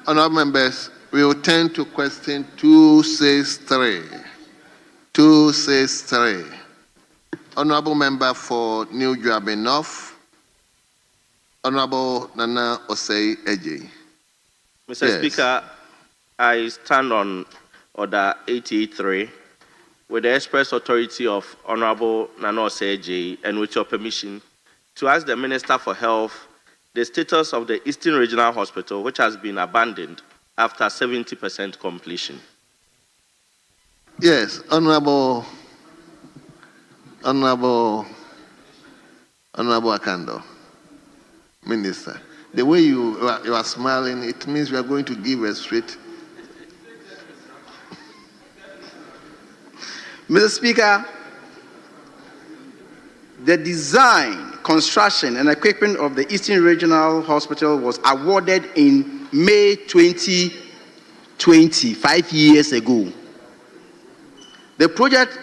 Honorable members, we will turn to question 263. 263. Honorable member for New Juabe North, Honorable Nana Osei Eji. Mr. Speaker, I stand on Order 883 with the express authority of Honorable Nana Osei Eji, and with your permission, to ask the Minister for Health the status of the Eastern Regional Hospital, which has been abandoned after 70% completion. Yes, Honorable Akando, Minister. The way you are smiling, it means we are going to give a straight. Mr. Speaker, the design, construction, and equipment of the Eastern Regional Hospital was awarded in May 2020, 5 years ago. The project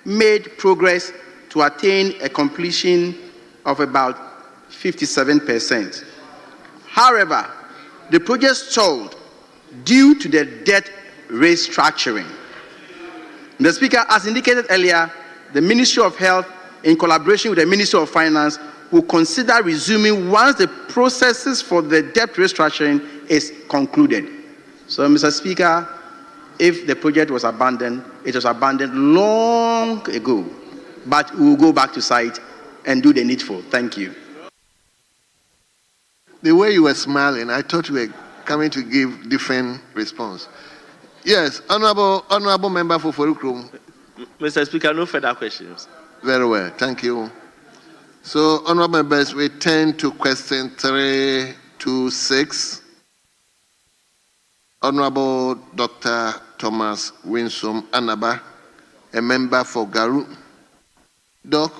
made progress to attain a completion of about 57%. However, the project stalled due to the debt restructuring. Mr. Speaker, as indicated earlier, the Ministry of Health, in collaboration with the Ministry of Finance, will consider resuming once the processes for the debt restructuring is concluded. So, Mr. Speaker, if the project was abandoned, it was abandoned long ago. But we will go back to site and do the needful. Thank you. The way you were smiling, I thought you were coming to give different response. Yes, honorable member for Forukrum. Mr. Speaker, no further questions. Very well, thank you. So, honorable members, we turn to question 326. Honorable Dr. Thomas Winsome Anaba, a member for Garu. Doc,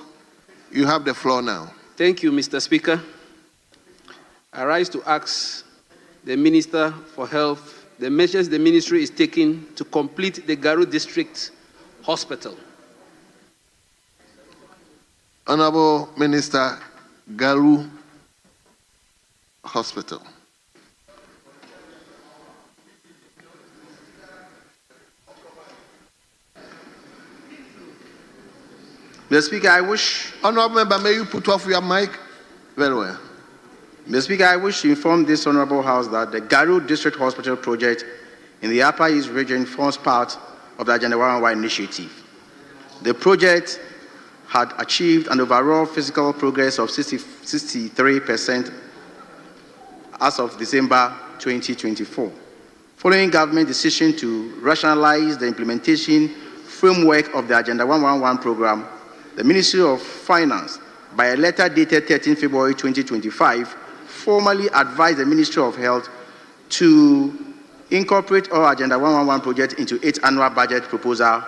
you have the floor now. Thank you, Mr. Speaker. I rise to ask the Minister for Health the measures the ministry is taking to complete the Garu District Hospital. Honorable Minister, Garu Hospital. Mr. Speaker, I wish... Honorable member, may you put off your mic? Very well. Mr. Speaker, I wish to inform this Honorable House that the Garu District Hospital project in the Upper East region forms part of the Agenda 111 initiative. The project had achieved an overall physical progress of 63% as of December 2024. Following government decision to rationalize the implementation framework of the Agenda 111 program, the Ministry of Finance, by a letter dated 13 February 2025, formally advised the Ministry of Health to incorporate all Agenda 111 projects into its annual budget proposal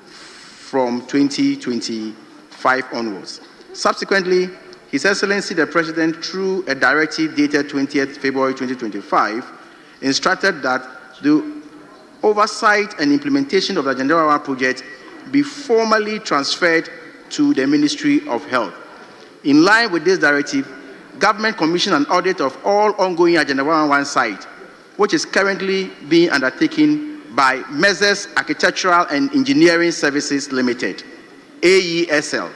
from 2025 onwards. Subsequently, His Excellency the President, through a directive dated 20th February 2025, instructed that the oversight and implementation of the Agenda 111 project be formally transferred to the Ministry of Health. In line with this directive, government commissioned an audit of all ongoing Agenda 111 sites, which is currently being undertaken by Measures Architectural and Engineering Services Limited, AESL.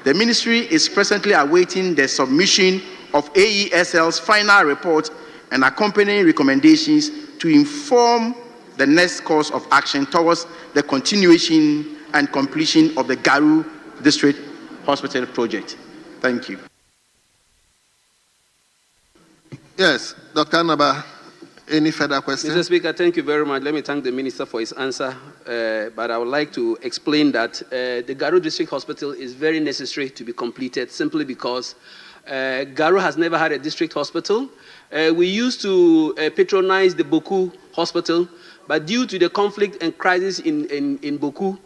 The ministry is presently awaiting the submission of AESL's final report and accompanying recommendations to inform the next course of action towards the continuation and completion of the Garu District Hospital project. Thank you. Yes, Dr. Anaba, any further questions? Mr. Speaker, thank you very much. Let me thank the Minister for his answer. But I would like to explain that the Garu District Hospital is very necessary to be completed simply because Garu has never had a district hospital. We used to patronize the Boku Hospital, but due to the conflict and crisis in Boku,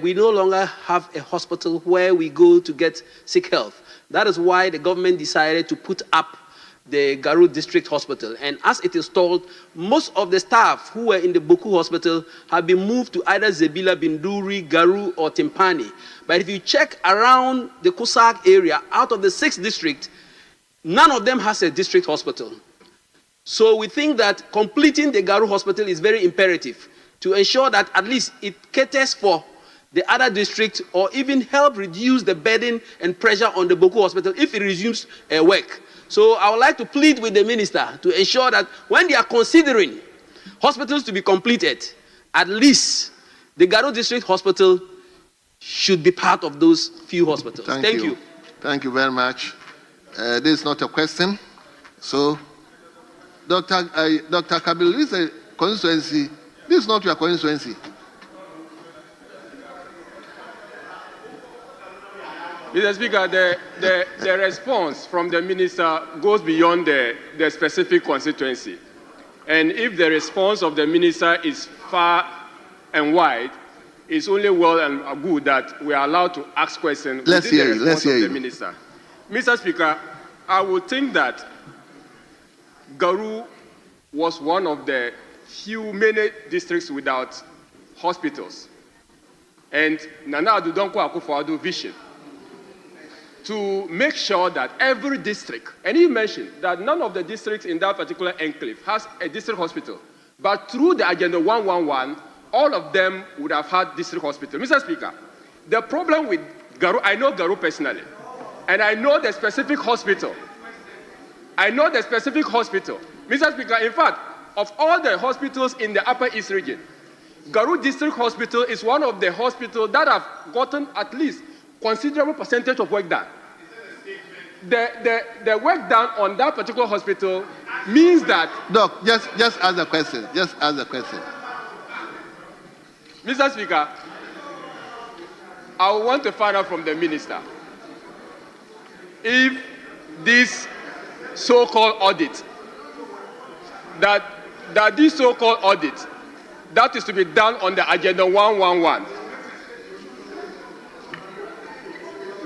we no longer have a hospital where we go to get sick health. That is why the government decided to put up the Garu District Hospital. And as it is told, most of the staff who were in the Boku Hospital have been moved to either Zebila, Binduri, Garu, or Timpani. But if you check around the Kusak area, out of the 6 districts, none of them has a district hospital. So we think that completing the Garu Hospital is very imperative to ensure that at least it caters for the other districts or even help reduce the burden and pressure on the Boku Hospital if it resumes work. So I would like to plead with the minister to ensure that when they are considering hospitals to be completed, at least the Garu District Hospital should be part of those few hospitals. Thank you. Thank you very much. This is not a question. So, Dr. Kabil, this is a constituency. This is not your constituency. Mr. Speaker, the response from the minister goes beyond the specific constituency. And if the response of the minister is far and wide, it's only well and good that we are allowed to ask questions Let's within hear the you. Let's response hear of the you. minister. Mr. Speaker, I would think that Garu was one of the many districts without hospitals. And Nana Addo Dankwa Akufo-Addo vision to make sure that every district, and he mentioned that none of the districts in that particular enclave has a district hospital, but through the Agenda 111, all of them would have had district hospital. Mr. Speaker, the problem with Garu, I know Garu personally, and I know the specific hospital. Mr. Speaker, in fact, of all the hospitals in the Upper East region, Garu District Hospital is one of the hospitals that have gotten at least considerable percentage of work done. The work done on that particular hospital means that... Doc, just ask the question. Just ask the question. Mr. Speaker, I want to find out from the minister if this so-called audit, that this so-called audit, that is to be done on the agenda 111.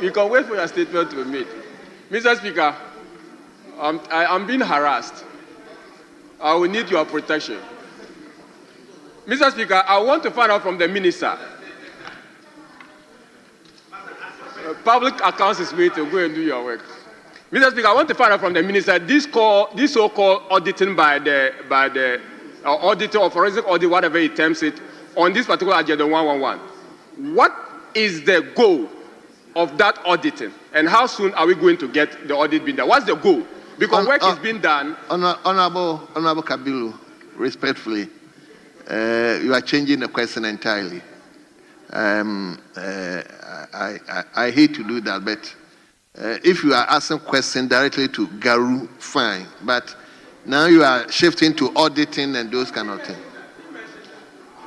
You can wait for your statement to be made. Mr. Speaker, I'm being harassed. I will need your protection. Mr. Speaker, I want to find out from the minister. Public accounts is way to go and do your work. Mr. Speaker, I want to find out from the minister this so-called auditing by the auditor or forensic audit, whatever he terms it, on this particular agenda 111. What is the goal of that auditing, and how soon are we going to get the audit being done? What's the goal? Because work is being done. Honorable Kabilu, respectfully, you are changing the question entirely. I hate to do that, but if you are asking questions directly to Garu, fine. But now you are shifting to auditing and those kind of things.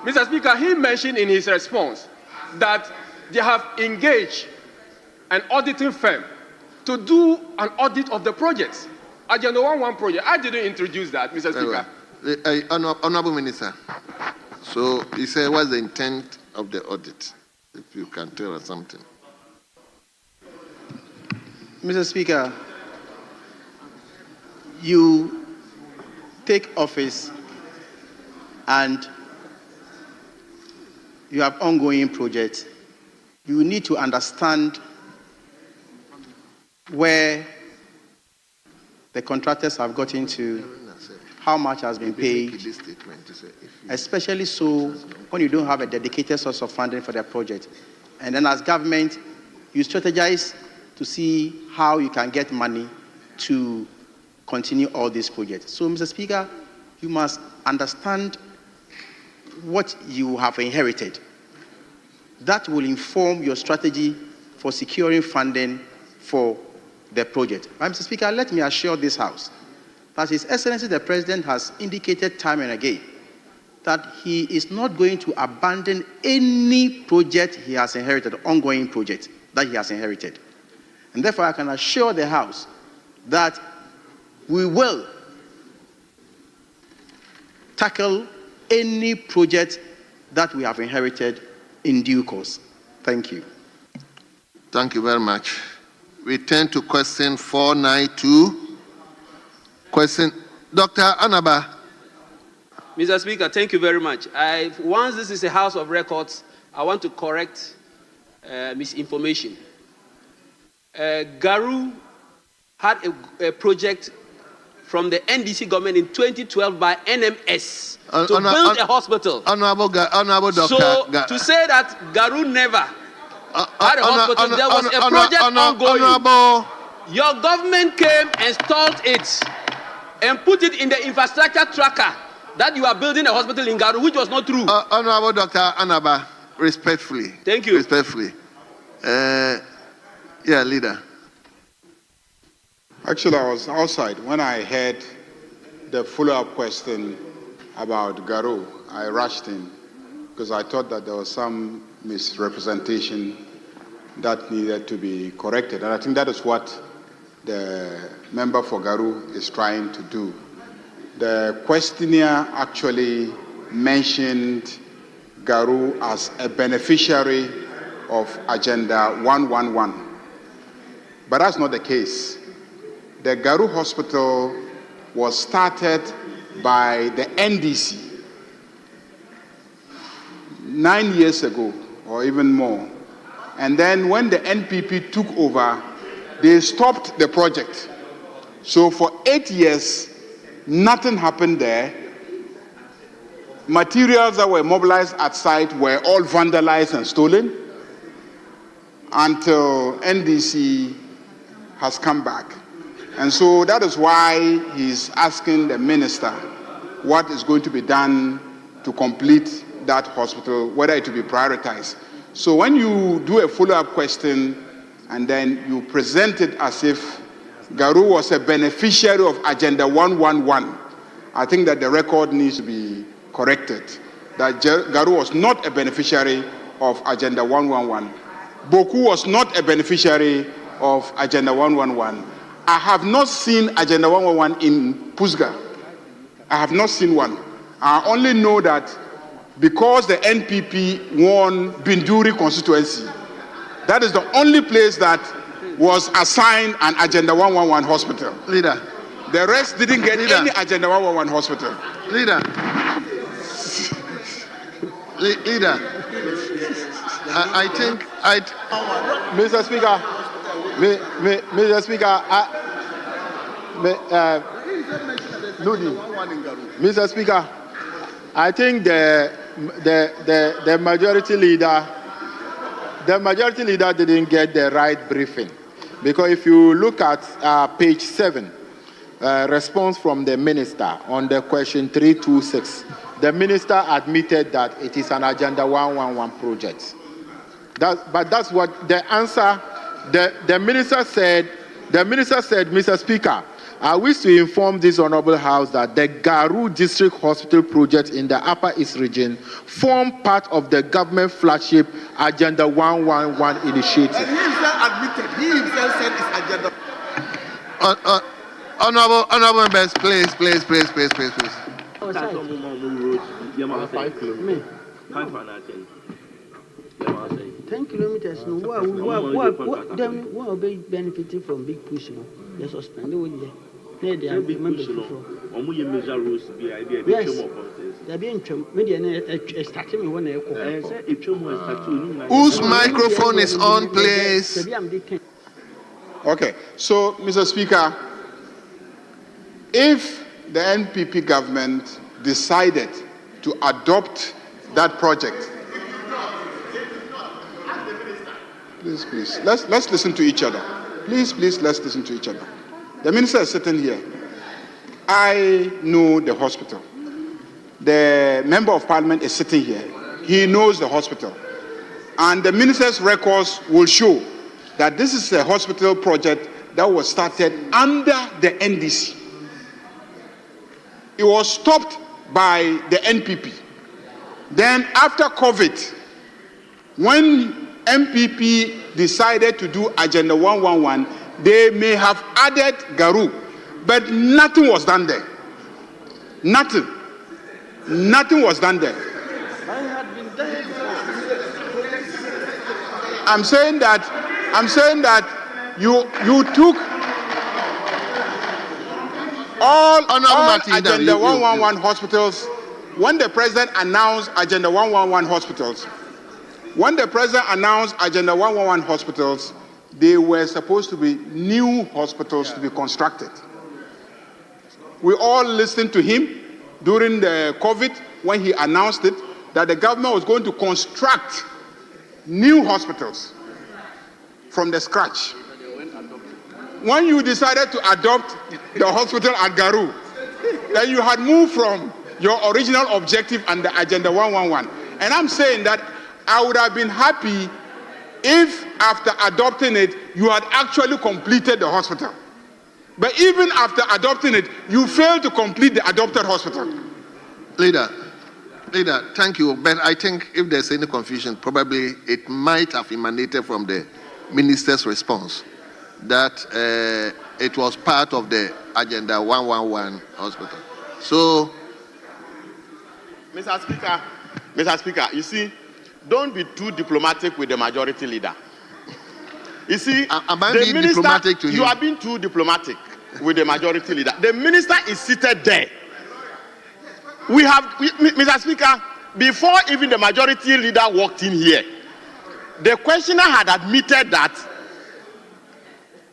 Mr. Speaker, he mentioned in his response that they have engaged an auditing firm to do an audit of the projects. Agenda 111 project. I didn't introduce that, Mr. Speaker. Honorable Minister, so you say what's the intent of the audit, if you can tell us something. Mr. Speaker, you take office and you have ongoing projects. You need to understand where the contractors have got into, how much has been paid, especially so when you don't have a dedicated source of funding for the project. And then as government, you strategize to see how you can get money to continue all these projects. So, Mr. Speaker, you must understand what you have inherited. That will inform your strategy for securing funding for the project. But, Mr. Speaker, let me assure this House that His Excellency the President has indicated time and again that he is not going to abandon any project he has inherited, ongoing project that he has inherited. And therefore, I can assure the House that we will tackle any project that we have inherited in due course. Thank you. Thank you very much. We turn to question 492. Question, Dr. Anaba. Mr. Speaker, thank you very much. Once this is a House of Records, I want to correct misinformation. Garu had a project from the NDC government in 2012 by NMS to build a hospital. Honorable Doctor. So to say that Garu never had a hospital, there was a project ongoing. Your government came and stalled it and put it in the infrastructure tracker that you are building a hospital in Garu, which was not true. Honorable Dr. Anaba, respectfully. Thank you. Respectfully. Yeah, leader. Actually, I was outside when I heard the follow-up question about Garu. I rushed in because I thought that there was some misrepresentation that needed to be corrected. And I think that is what the member for Garu is trying to do. The questionnaire actually mentioned Garu as a beneficiary of Agenda 111. But that's not the case. The Garu Hospital was started by the NDC 9 years ago, or even more. And then when the NPP took over, they stopped the project. So for 8 years, nothing happened there. Materials that were mobilized at site were all vandalized and stolen until NDC has come back. And so that is why he's asking the minister what is going to be done to complete that hospital, whether it will be prioritized. So when you do a follow-up question and then you present it as if Garu was a beneficiary of Agenda 111, I think that the record needs to be corrected, that Garu was not a beneficiary of Agenda 111. Boku was not a beneficiary of Agenda 111. I have not seen Agenda 111 in Pusga. I have not seen one. I only know that because the NPP won Binduri constituency, that is the only place that was assigned an Agenda 111 hospital. Leader. The rest didn't get any Agenda 111 hospital. Leader. Leader. I think Mr. Speaker, Mr. Speaker, Mr. Speaker, I think the majority leader didn't get the right briefing, because if you look at page 7, response from the minister on the question 326, the minister admitted that it is an Agenda 111 project. But that's what the answer. The minister said. The minister said, Mr. Speaker, I wish to inform this honorable house that the Garu District Hospital project in the Upper East region form part of the government flagship Agenda 111 initiative. And he himself admitted. He himself said it's Agenda. Honorable members, please. 10 kilometers. No, what be benefiting from big push? No, they suspend it. They are big push. Yes, they are being starting me when they whose microphone is on, please? Okay, so Mr. Speaker, if the NPP government decided to adopt that project, please, let's listen to each other. Please, let's listen to each other. The minister is sitting here. I know the hospital. The member of parliament is sitting here. He knows the hospital. And the minister's records will show that this is a hospital project that was started under the NDC. It was stopped by the NPP. Then after COVID, when MPP decided to do Agenda 111, they may have added Garu, but nothing was done there. Nothing was done there. I'm saying that you took all Agenda 111 hospitals. When the president announced Agenda 111 hospitals, they were supposed to be new hospitals to be constructed. We all listened to him during the COVID when he announced it, that the government was going to construct new hospitals from the scratch. When you decided to adopt the hospital at Garu, then you had moved from your original objective and the Agenda 111. And I'm saying that I would have been happy if after adopting it, you had actually completed the hospital. But even after adopting it, you failed to complete the adopted hospital. Leader, thank you. But I think if there's any confusion, probably it might have emanated from the minister's response that it was part of the Agenda 111 hospital. So, Mr. Speaker, you see, don't be too diplomatic with the majority leader. You see, am I being diplomatic to you? You are being too diplomatic with the majority leader. The minister is seated there. Mr. Speaker, before even the majority leader walked in here, the questioner had admitted that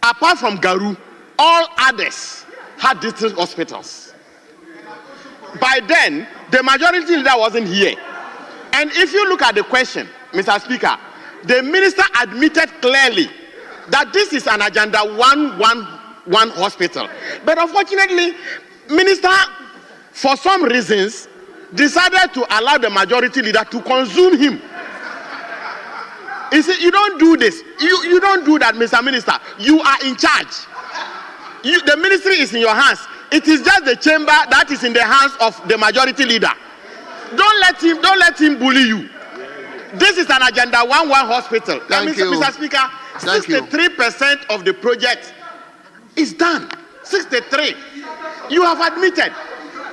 apart from Garu, all others had district hospitals. By then, the majority leader wasn't here. And if you look at the question, Mr. Speaker, the minister admitted clearly that this is an Agenda 111 hospital. But unfortunately, minister, for some reasons, decided to allow the majority leader to consume him. You see, you don't do this. You don't do that, Mr. Minister. You are in charge. The ministry is in your hands. It is just the chamber that is in the hands of the majority leader. Don't let him bully you. This is an Agenda 1-1 hospital. Thank you. Mr. Speaker, 63% of the project is done. 63. You have admitted.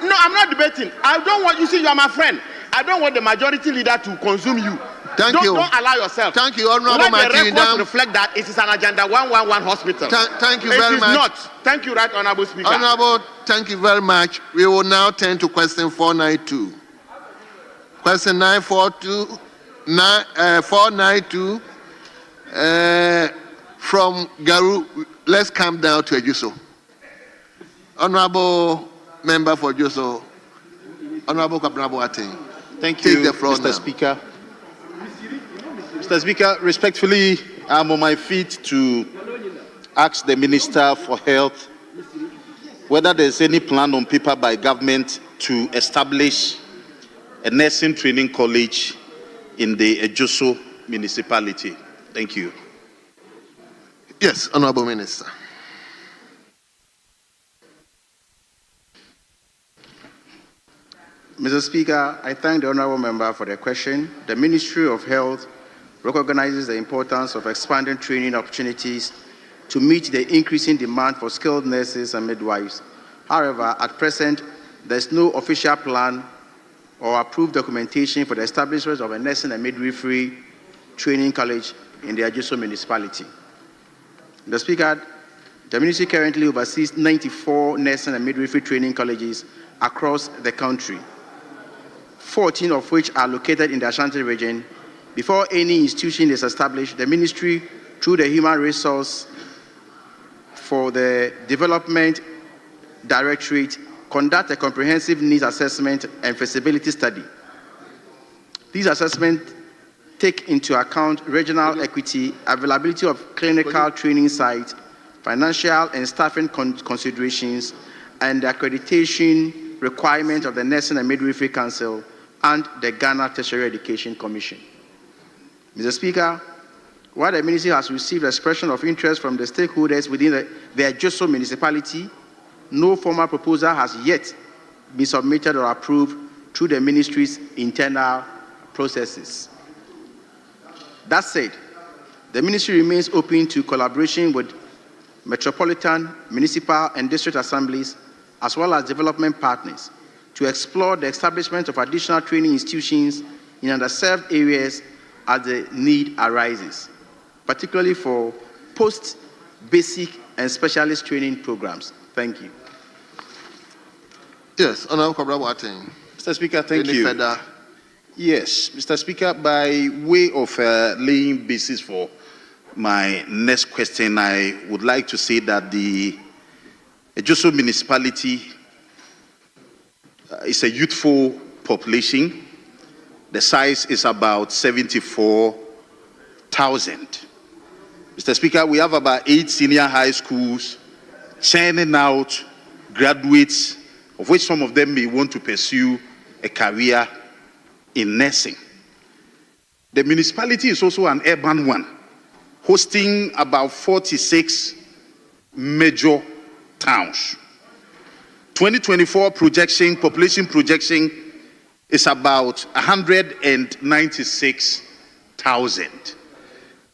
No, I'm not debating. I don't want, you see, you are my friend. I don't want the majority leader to consume you. Thank you. Don't allow yourself. Thank you, Honorable Let Martin. the records reflect that it is an Agenda 1-1-1 hospital. Thank you very much. It is not. Thank you, Right Honorable Speaker. Honorable, thank you very much. We will now turn to question 492. Question 492 from Garu. Let's come down to Ejuso. Honorable Member for Ejuso, Honorable Kabrabo Ating. Thank Take you, the floor Mr. now. Speaker. Mr. Speaker, respectfully, I'm on my feet to ask the Minister for Health whether there's any plan on paper by government to establish a nursing training college in the Ejuso municipality. Thank you. Yes, Honorable Minister. Mr. Speaker, I thank the Honourable Member for the question. The Ministry of Health recognizes the importance of expanding training opportunities to meet the increasing demand for skilled nurses and midwives. However, at present, there is no official plan or approved documentation for the establishment of a nursing and midwifery training college in the Ejuso municipality. Mr. Speaker, the ministry currently oversees 94 nursing and midwifery training colleges across the country, 14 of which are located in the Ashanti region. Before any institution is established, the ministry, through the Human Resource for the Development Directorate, conduct a comprehensive needs assessment and feasibility study. These assessments take into account regional equity, availability of clinical training sites, financial and staffing considerations, and the accreditation requirement of the Nursing and Midwifery Council and the Ghana Tertiary Education Commission. Mr. Speaker, while the ministry has received expression of interest from the stakeholders within the Ejuso municipality, no formal proposal has yet been submitted or approved through the ministry's internal processes. That said, the ministry remains open to collaboration with metropolitan, municipal, and district assemblies, as well as development partners, to explore the establishment of additional training institutions in underserved areas as the need arises, particularly for post-basic and specialist training programs. Thank you. Yes, Honorable Kabrabo Ating. Mr. Speaker, thank Any you. further? Yes, Mr. Speaker, by way of laying basis for my next question, I would like to say that the Ejuso municipality is a youthful population. The size is about 74,000. Mr. Speaker, we have about 8 senior high schools churning out graduates, of which some of them may want to pursue a career in nursing. The municipality is also an urban one, hosting about 46 major towns. 2024 projection, population projection is about 196,000.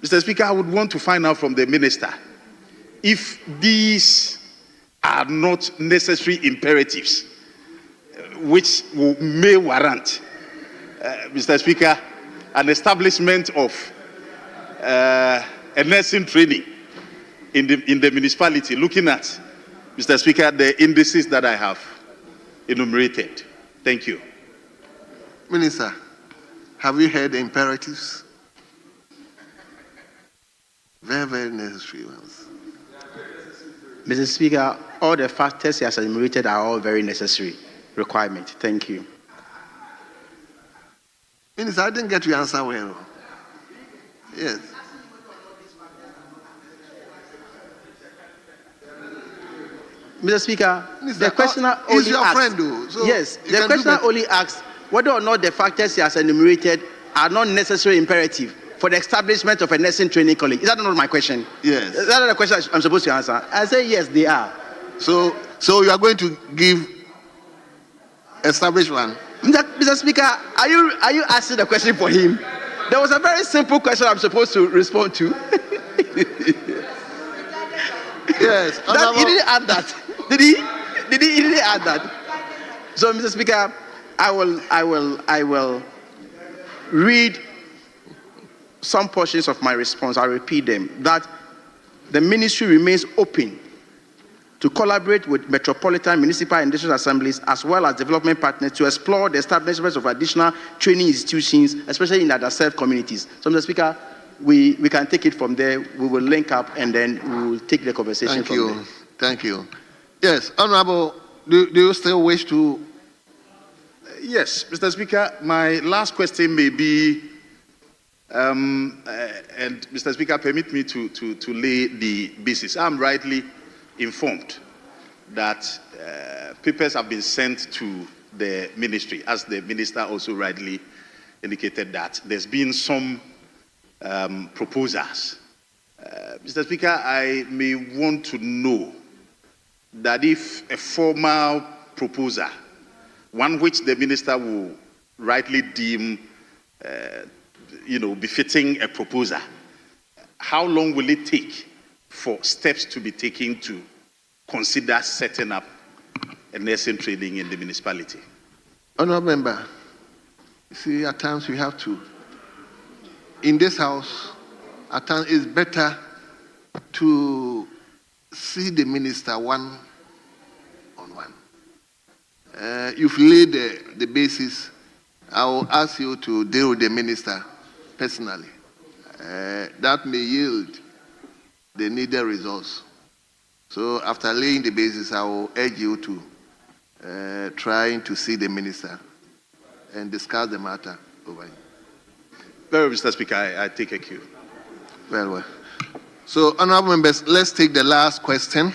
Mr. Speaker, I would want to find out from the minister if these are not necessary imperatives which may warrant, Mr. Speaker, an establishment of a nursing training in the municipality, looking at, Mr. Speaker, the indices that I have enumerated. Thank you. Minister, have you heard the imperatives? Very, very necessary ones. Mr. Speaker, all the factors he has enumerated are all very necessary requirements. Thank you. Minister, I didn't get your answer well. Yes. Mr. Speaker, the questioner he's only your asked, friend, though. So yes, you the can do questioner better. only asks whether or not the factors he has enumerated are not necessarily imperative for the establishment of a nursing training college. Is that not my question? Yes. Is that not the question I'm supposed to answer? I say yes, they are. So you are going to give established one? Mr. Speaker, are you asking the question for him? There was a very simple question I'm supposed to respond to. Yes. He didn't add that. Did he? He didn't add that. So, Mr. Speaker, I will read some portions of my response. I'll repeat them. That the ministry remains open to collaborate with metropolitan, municipal, and district assemblies, as well as development partners, to explore the establishment of additional training institutions, especially in underserved communities. So, Mr. Speaker, we can take it from there. We will link up, and then we will take the conversation from there. Thank you. Yes, Honorable, do you still wish to? Yes, Mr. Speaker, my last question may be, and Mr. Speaker, permit me to lay the basis. I'm rightly informed that papers have been sent to the ministry, as the minister also rightly indicated that there's been some proposals. Mr. Speaker, I may want to know that if a formal proposal, one which the minister will rightly deem, befitting a proposal, how long will it take for steps to be taken to consider setting up a nursing training in the municipality? Honorable Member, you see, at times we have to. In this house, at times it's better to see the minister one-on-one. You've laid the basis. I will ask you to deal with the minister personally. That may yield the needed results. So after laying the basis, I will urge you to try to see the minister and discuss the matter over here. Very well, Mr. Speaker, I take a cue. Very well. So, honorable members, let's take the last question.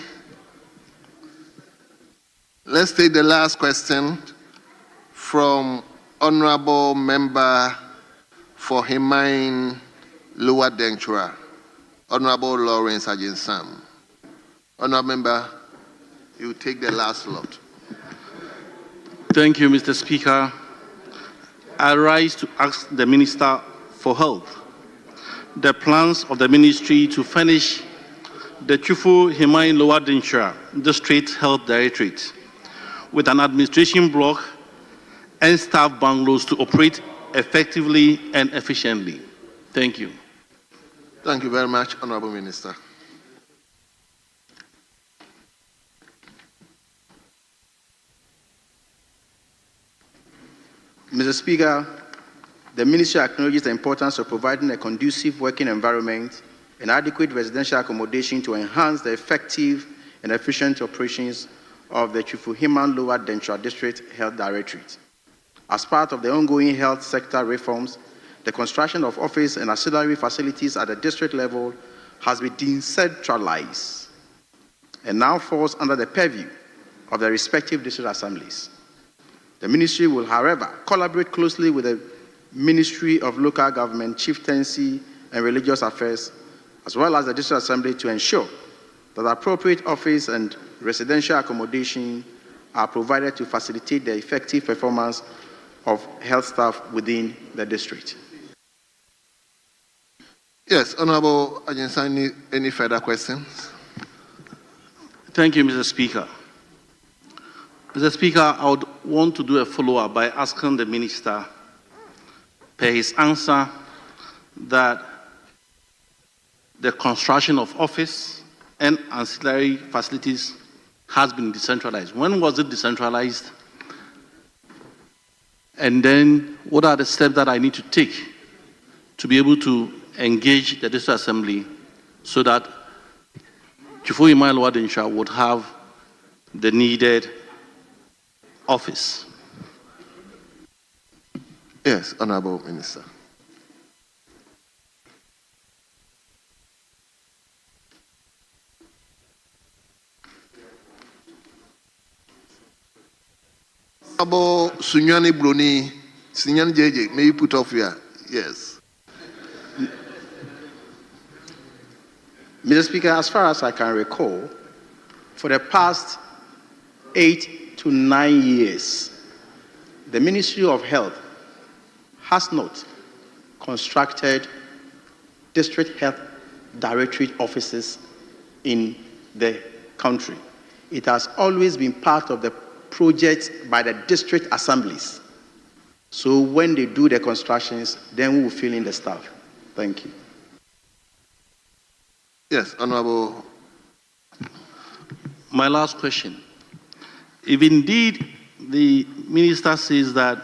Let's take the last question from Honorable Member for Hemain Lower Denchura, Honorable Lawrence Ajinsam. Honorable Member, you take the last slot. Thank you, Mr. Speaker. I rise to ask the Minister for Health the plans of the ministry to furnish the Chufu Hemain Lower Denchura District Health Directorate with an administration block and staff bungalows to operate effectively and efficiently. Thank you. Thank you very much, Honorable Minister. Mr. Speaker, the ministry acknowledges the importance of providing a conducive working environment and adequate residential accommodation to enhance the effective and efficient operations of the Chufu Hemain Lower Denchura District Health Directorate. As part of the ongoing health sector reforms, the construction of office and auxiliary facilities at the district level has been decentralized and now falls under the purview of the respective district assemblies. The ministry will, however, collaborate closely with the Ministry of Local Government, Chieftaincy and Religious Affairs, as well as the district assembly, to ensure that appropriate office and residential accommodation are provided to facilitate the effective performance of health staff within the district. Yes, Honorable Ajinsani, any further questions? Thank you, Mr. Speaker. Mr. Speaker, I would want to do a follow-up by asking the Minister, per his answer, that the construction of office and ancillary facilities has been decentralized. When was it decentralized? And then what are the steps that I need to take to be able to engage the district assembly so that Chufu Hemain Lower Denchura would have the needed office? Yes, Honorable Minister. Honorable Sunyani Bruni Senior JJ, may you put off here? Yes. Mr. Speaker, as far as I can recall, for the past 8 to 9 years, the Ministry of Health has not constructed district health directorate offices in the country. It has always been part of the project by the district assemblies. So when they do the constructions, then we will fill in the staff. Thank you. Yes, Honorable. My last question. If indeed the minister says that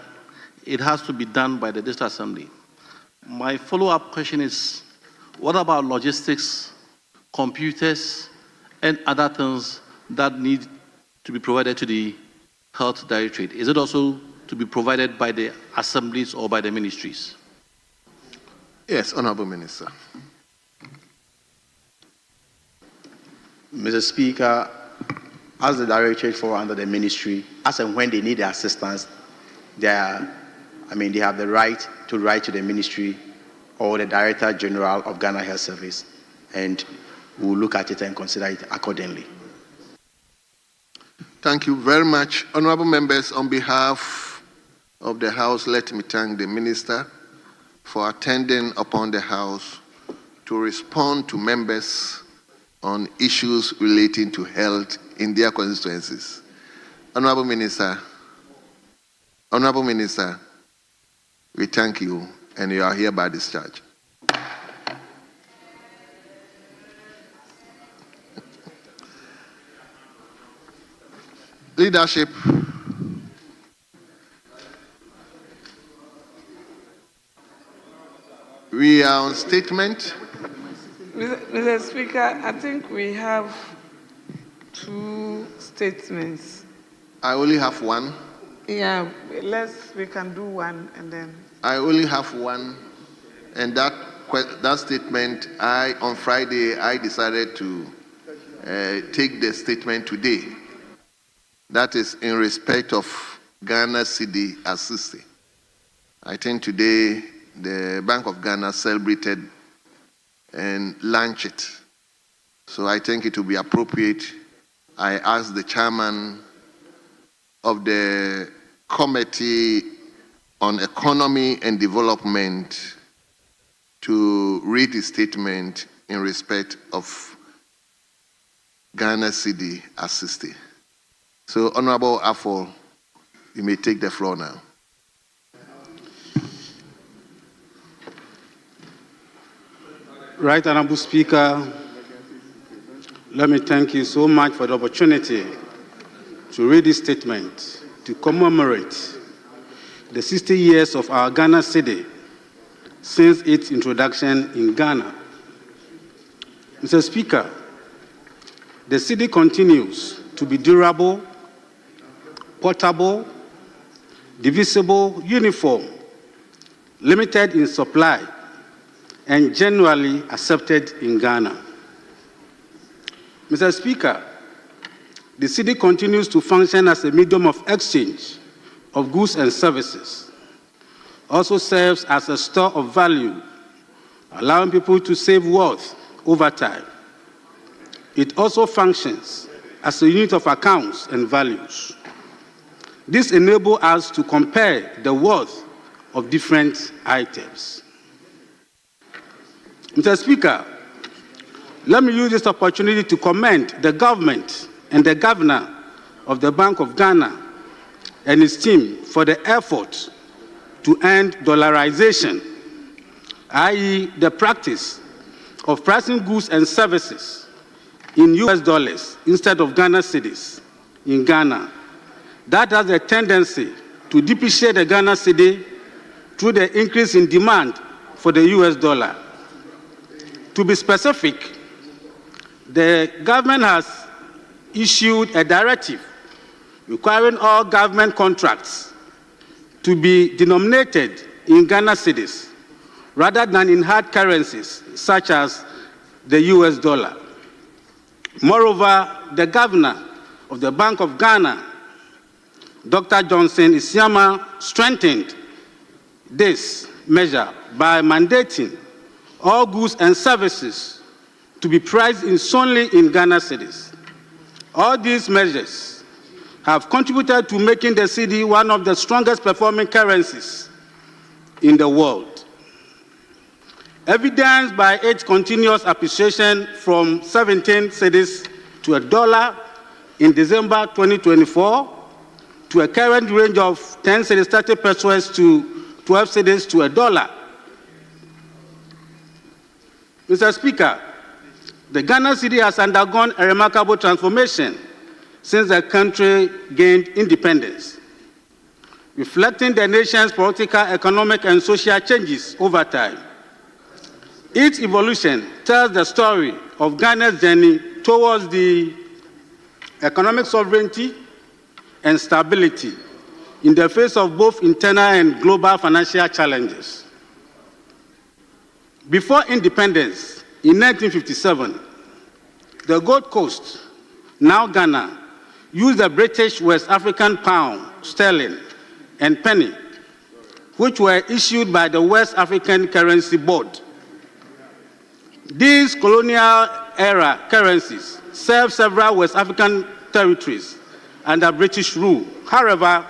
it has to be done by the district assembly, my follow-up question is, what about logistics, computers, and other things that need to be provided to the health directorate? Is it also to be provided by the assemblies or by the ministries? Yes, Honorable Minister. Mr. Speaker, as the directorate fall under the ministry, as and when they need the assistance, they have the right to write to the ministry or the Director General of Ghana Health Service, and we will look at it and consider it accordingly. Thank you very much. Honorable members, on behalf of the House, let me thank the Minister for attending upon the House to respond to members on issues relating to health in their constituencies. Honorable Minister, we thank you, and you are hereby discharged. Leadership. We are on statement. Mr. Speaker, I think we have 2 statements. I only have one. Yeah, we can do one and then. I only have one, and that statement, on Friday, I decided to take the statement today. That is in respect of Ghana Cedi assisting. I think today the Bank of Ghana celebrated and launched it. So I think it will be appropriate. I asked the chairman of the Committee on Economy and Development to read his statement in respect of Ghana Cedi assisting. So, Honorable Afol, you may take the floor now. Right Honorable Speaker, let me thank you so much for the opportunity to read this statement to commemorate the 60 years of our Ghana Cedi since its introduction in Ghana. Mr. Speaker, the cedi continues to be durable, portable, divisible, uniform, limited in supply, and generally accepted in Ghana. Mr. Speaker, the cedi continues to function as a medium of exchange of goods and services, also serves as a store of value, allowing people to save wealth over time. It also functions as a unit of accounts and values. This enables us to compare the worth of different items. Mr. Speaker, let me use this opportunity to commend the government and the governor of the Bank of Ghana and his team for the effort to end dollarization, i.e. the practice of pricing goods and services in US dollars instead of Ghana cedis in Ghana. That has a tendency to depreciate the Ghana cedi through the increase in demand for the US dollar. To be specific, the government has issued a directive requiring all government contracts to be denominated in Ghana cedis rather than in hard currencies such as the US dollar. Moreover, the governor of the Bank of Ghana, Dr. Johnson Isiama, strengthened this measure by mandating all goods and services to be priced in solely in Ghana cedis. All these measures have contributed to making the cedi one of the strongest performing currencies in the world, evidenced by its continuous appreciation from 17 cedis to $1 in December 2024 to a current range of 10 cedis 30 pesos to 12 cedis to $1. Mr. Speaker, the Ghana cedi has undergone a remarkable transformation since the country gained independence, reflecting the nation's political, economic, and social changes over time. Its evolution tells the story of Ghana's journey towards the economic sovereignty and stability in the face of both internal and global financial challenges. Before independence, in 1957, the Gold Coast, now Ghana, used the British West African pound, sterling, and penny, which were issued by the West African Currency Board. These colonial-era currencies served several West African territories under British rule. However,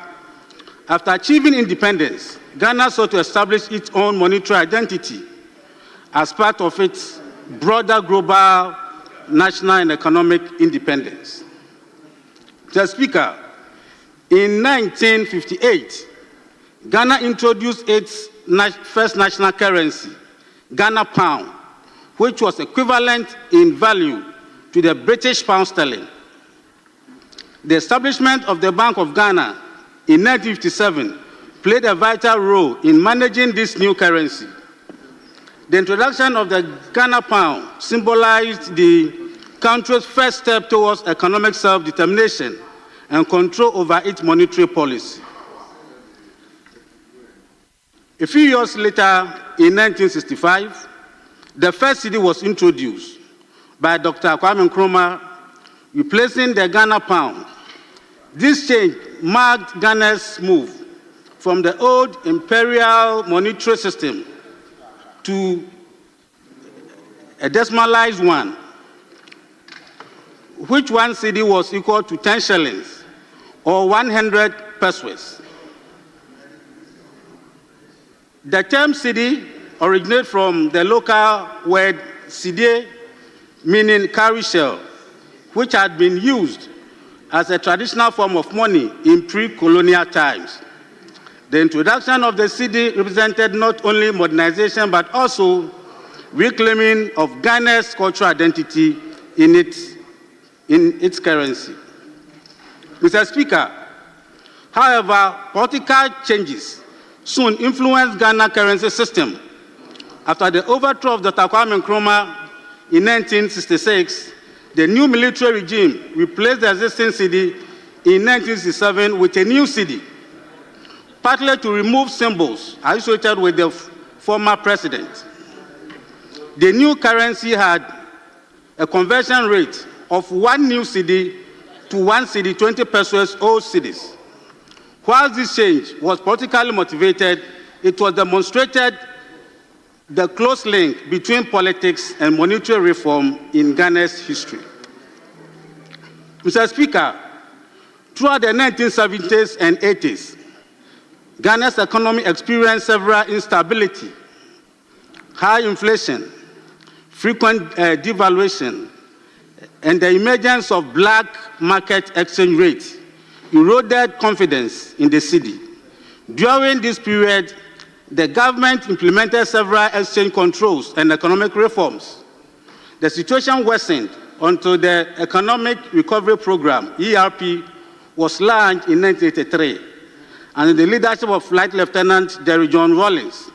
after achieving independence, Ghana sought to establish its own monetary identity as part of its broader global, national, and economic independence. Mr. Speaker, in 1958, Ghana introduced its first national currency, Ghana pound, which was equivalent in value to the British pound sterling. The establishment of the Bank of Ghana in 1957 played a vital role in managing this new currency. The introduction of the Ghana pound symbolized the country's first step towards economic self-determination and control over its monetary policy. A few years later, in 1965, the first cedi was introduced by Dr. Kwame Nkrumah, replacing the Ghana pound. This change marked Ghana's move from the old imperial monetary system to a decimalized one, which one cedi was equal to 10 shillings or 100 pesos. The term cedi originates from the local word cede, meaning cowrie shell, which had been used as a traditional form of money in pre-colonial times. The introduction of the cedi represented not only modernization but also reclaiming of Ghana's cultural identity in its currency. Mr. Speaker, however, political changes soon influenced Ghana's currency system. After the overthrow of Dr. Kwame Nkrumah in 1966, the new military regime replaced the existing cedi in 1967 with a new cedi, partly to remove symbols associated with the former president. The new currency had a conversion rate of 1 new cedi to 1 cedi 20 pesos old cedis. While this change was politically motivated, it was demonstrated the close link between politics and monetary reform in Ghana's history. Mr. Speaker, throughout the 1970s and 80s, Ghana's economy experienced several instability, high inflation, frequent devaluation, and the emergence of black market exchange rates eroded confidence in the cedi. During this period, the government implemented several exchange controls and economic reforms. The situation worsened until the Economic Recovery Program, ERP, was launched in 1983, under the leadership of Flight Lieutenant Jerry John Rawlings,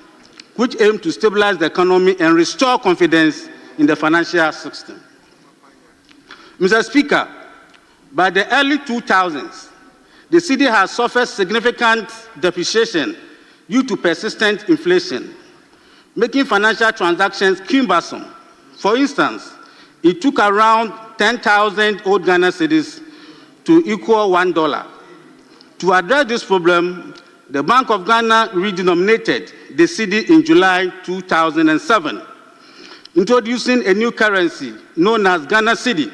which aimed to stabilize the economy and restore confidence in the financial system. Mr. Speaker, by the early 2000s, the cedi has suffered significant depreciation due to persistent inflation, making financial transactions cumbersome. For instance, it took around 10,000 old Ghana cedis to equal $1. To address this problem, the Bank of Ghana redenominated the cedi in July 2007, introducing a new currency known as Ghana cedi.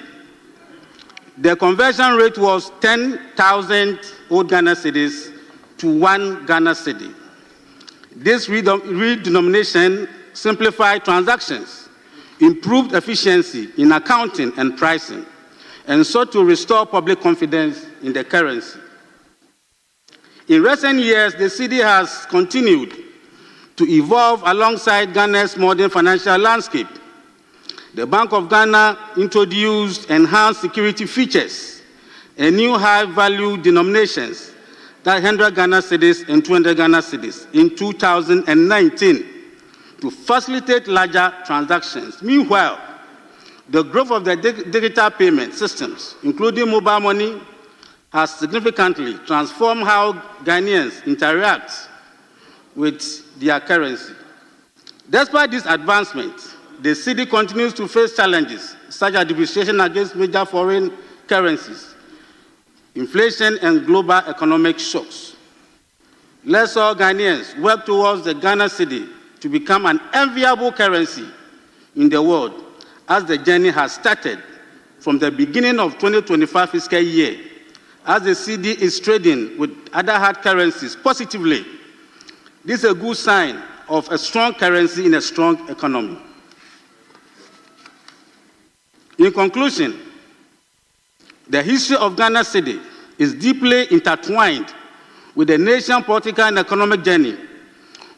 The conversion rate was 10,000 old Ghana cedis to 1 Ghana cedi. This redenomination simplified transactions, improved efficiency in accounting and pricing, and sought to restore public confidence in the currency. In recent years, the cedi has continued to evolve alongside Ghana's modern financial landscape. The Bank of Ghana introduced enhanced security features and new high-value denominations, that 100 Ghana cedis and 200 Ghana cedis, in 2019 to facilitate larger transactions. Meanwhile, the growth of the digital payment systems, including mobile money, has significantly transformed how Ghanaians interact with their currency. Despite these advancements, the cedi continues to face challenges such as depreciation against major foreign currencies, inflation, and global economic shocks. Let's all Ghanaians work towards the Ghana cedi to become an enviable currency in the world, as the journey has started from the beginning of 2025 fiscal year, as the cedi is trading with other hard currencies positively. This is a good sign of a strong currency in a strong economy. In conclusion, the history of Ghana cedi is deeply intertwined with the nation's political and economic journey,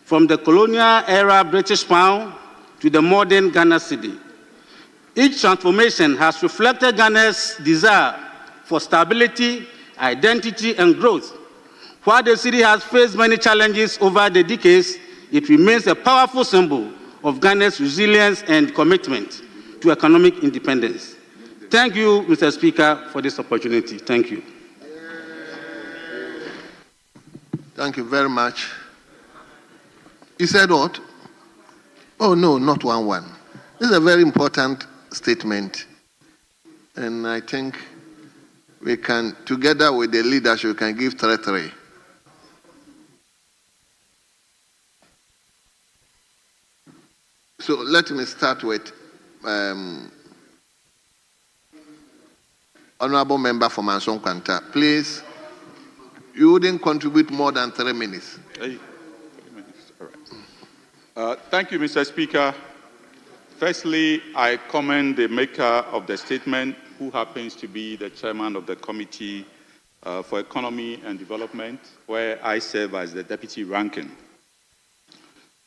from the colonial era British pound to the modern Ghana cedi. Each transformation has reflected Ghana's desire for stability, identity, and growth. While the cedi has faced many challenges over the decades, it remains a powerful symbol of Ghana's resilience and commitment to economic independence. Thank you, Mr. Speaker, for this opportunity. Thank you. Thank you very much. You said what? Oh, no, not 1-1. This is a very important statement. And I think we can, together with the leadership, we can give 3-3. So let me start with Honorable Member for Manson Kwanta. Please, you wouldn't contribute more than 3 minutes. 3 minutes, all right. Thank you, Mr. Speaker. Firstly, I commend the maker of the statement, who happens to be the chairman of the Committee for Economy and Development, where I serve as the deputy ranking.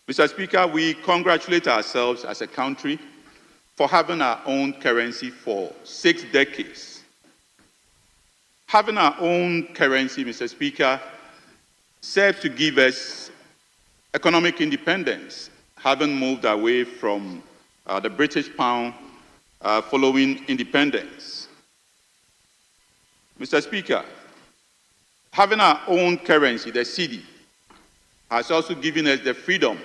Mr. Speaker, we congratulate ourselves as a country for having our own currency for 6 decades. Having our own currency, Mr. Speaker, serves to give us economic independence, having moved away from the British pound following independence. Mr. Speaker, having our own currency, the cedi, has also given us the freedom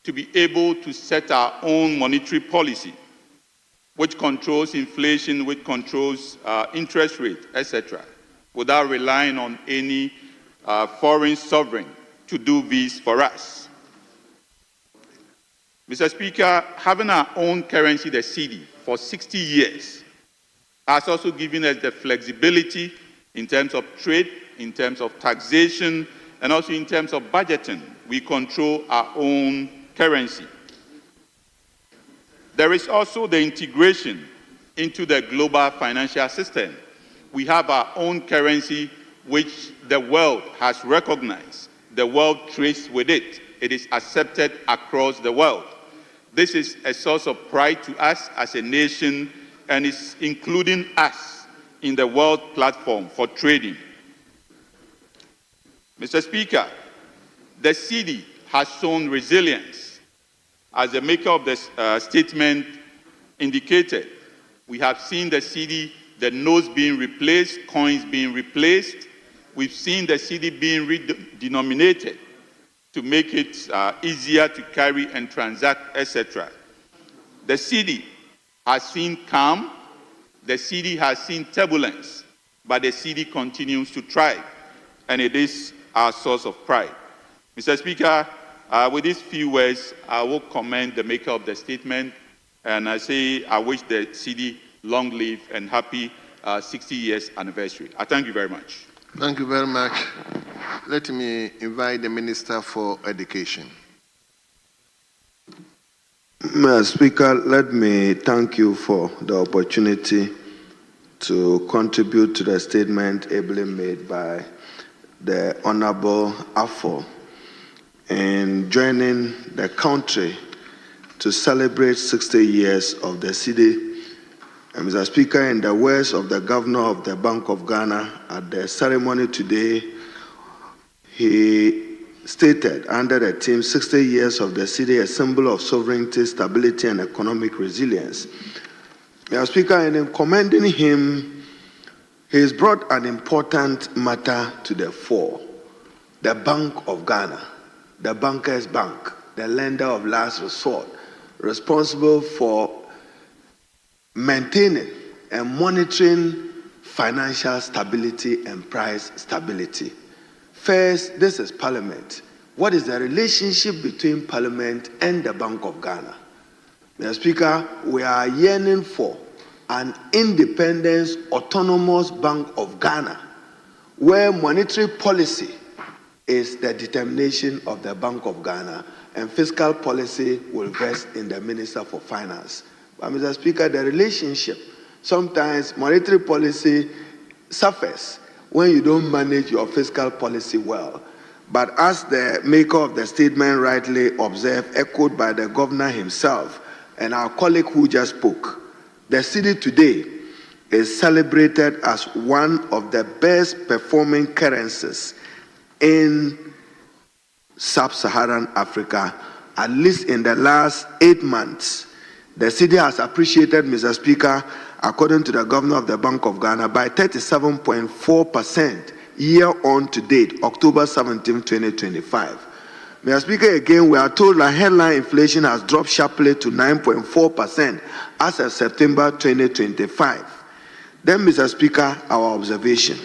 to be able to set our own monetary policy, which controls inflation, which controls interest rate, etc., without relying on any foreign sovereign to do this for us. Mr. Speaker, having our own currency, the cedi, for 60 years has also given us the flexibility in terms of trade, in terms of taxation, and also in terms of budgeting. We control our own currency. There is also the integration into the global financial system. We have our own currency, which the world has recognized. The world trades with it. It is accepted across the world. This is a source of pride to us as a nation, and is including us in the world platform for trading. Mr. Speaker, the cedi has shown resilience. As the maker of the statement indicated, we have seen the cedi, the notes being replaced, coins being replaced. We've seen the cedi being redenominated to make it easier to carry and transact, etc. The cedi has seen calm, the cedi has seen turbulence, but the cedi continues to thrive, and it is our source of pride. Mr. Speaker, with these few words, I will commend the maker of the statement, and I say I wish the CD long live and happy 60 years anniversary. I thank you very much. Thank you very much. Let me invite the Minister for Education. Mr. Speaker, let me thank you for the opportunity to contribute to the statement ably made by the Honorable Afo in joining the country to celebrate 60 years of the city. And Mr. Speaker, in the words of the Governor of the Bank of Ghana at the ceremony today, he stated under the theme 60 years of the city, a symbol of sovereignty, stability, and economic resilience. Mr. Speaker, in commending him, he has brought an important matter to the fore. The Bank of Ghana, the Bankers Bank, the lender of last resort, responsible for maintaining and monitoring financial stability and price stability. First, this is Parliament. What is the relationship between Parliament and the Bank of Ghana? Mr. Speaker, we are yearning for an independent, autonomous Bank of Ghana, where monetary policy is the determination of the Bank of Ghana, and fiscal policy will vest in the Minister for Finance. But Mr. Speaker, the relationship, sometimes monetary policy suffers when you don't manage your fiscal policy well. But as the maker of the statement rightly observed, echoed by the governor himself and our colleague who just spoke, the city today is celebrated as one of the best performing currencies in sub-Saharan Africa, at least in the last 8 months. The city has appreciated, Mr. Speaker, according to the Governor of the Bank of Ghana, by 37.4% year on to date, October 17, 2025. Mr. Speaker, again, we are told that headline inflation has dropped sharply to 9.4% as of September 2025. Then, Mr. Speaker, our observation.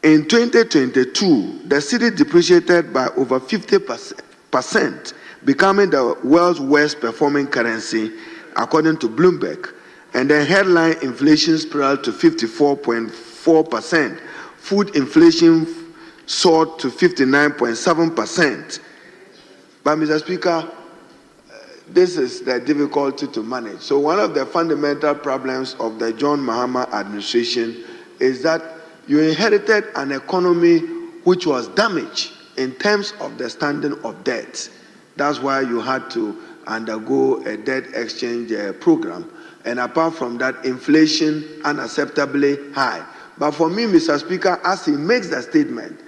In 2022, the city depreciated by over 50%, becoming the world's worst performing currency, according to Bloomberg. And the headline inflation spiraled to 54.4%. Food inflation soared to 59.7%. But Mr. Speaker, this is the difficulty to manage. So one of the fundamental problems of the John Mahama administration is that you inherited an economy which was damaged in terms of the standing of debt. That's why you had to undergo a debt exchange program. And apart from that, inflation unacceptably high. But for me, Mr. Speaker, as he makes the statement,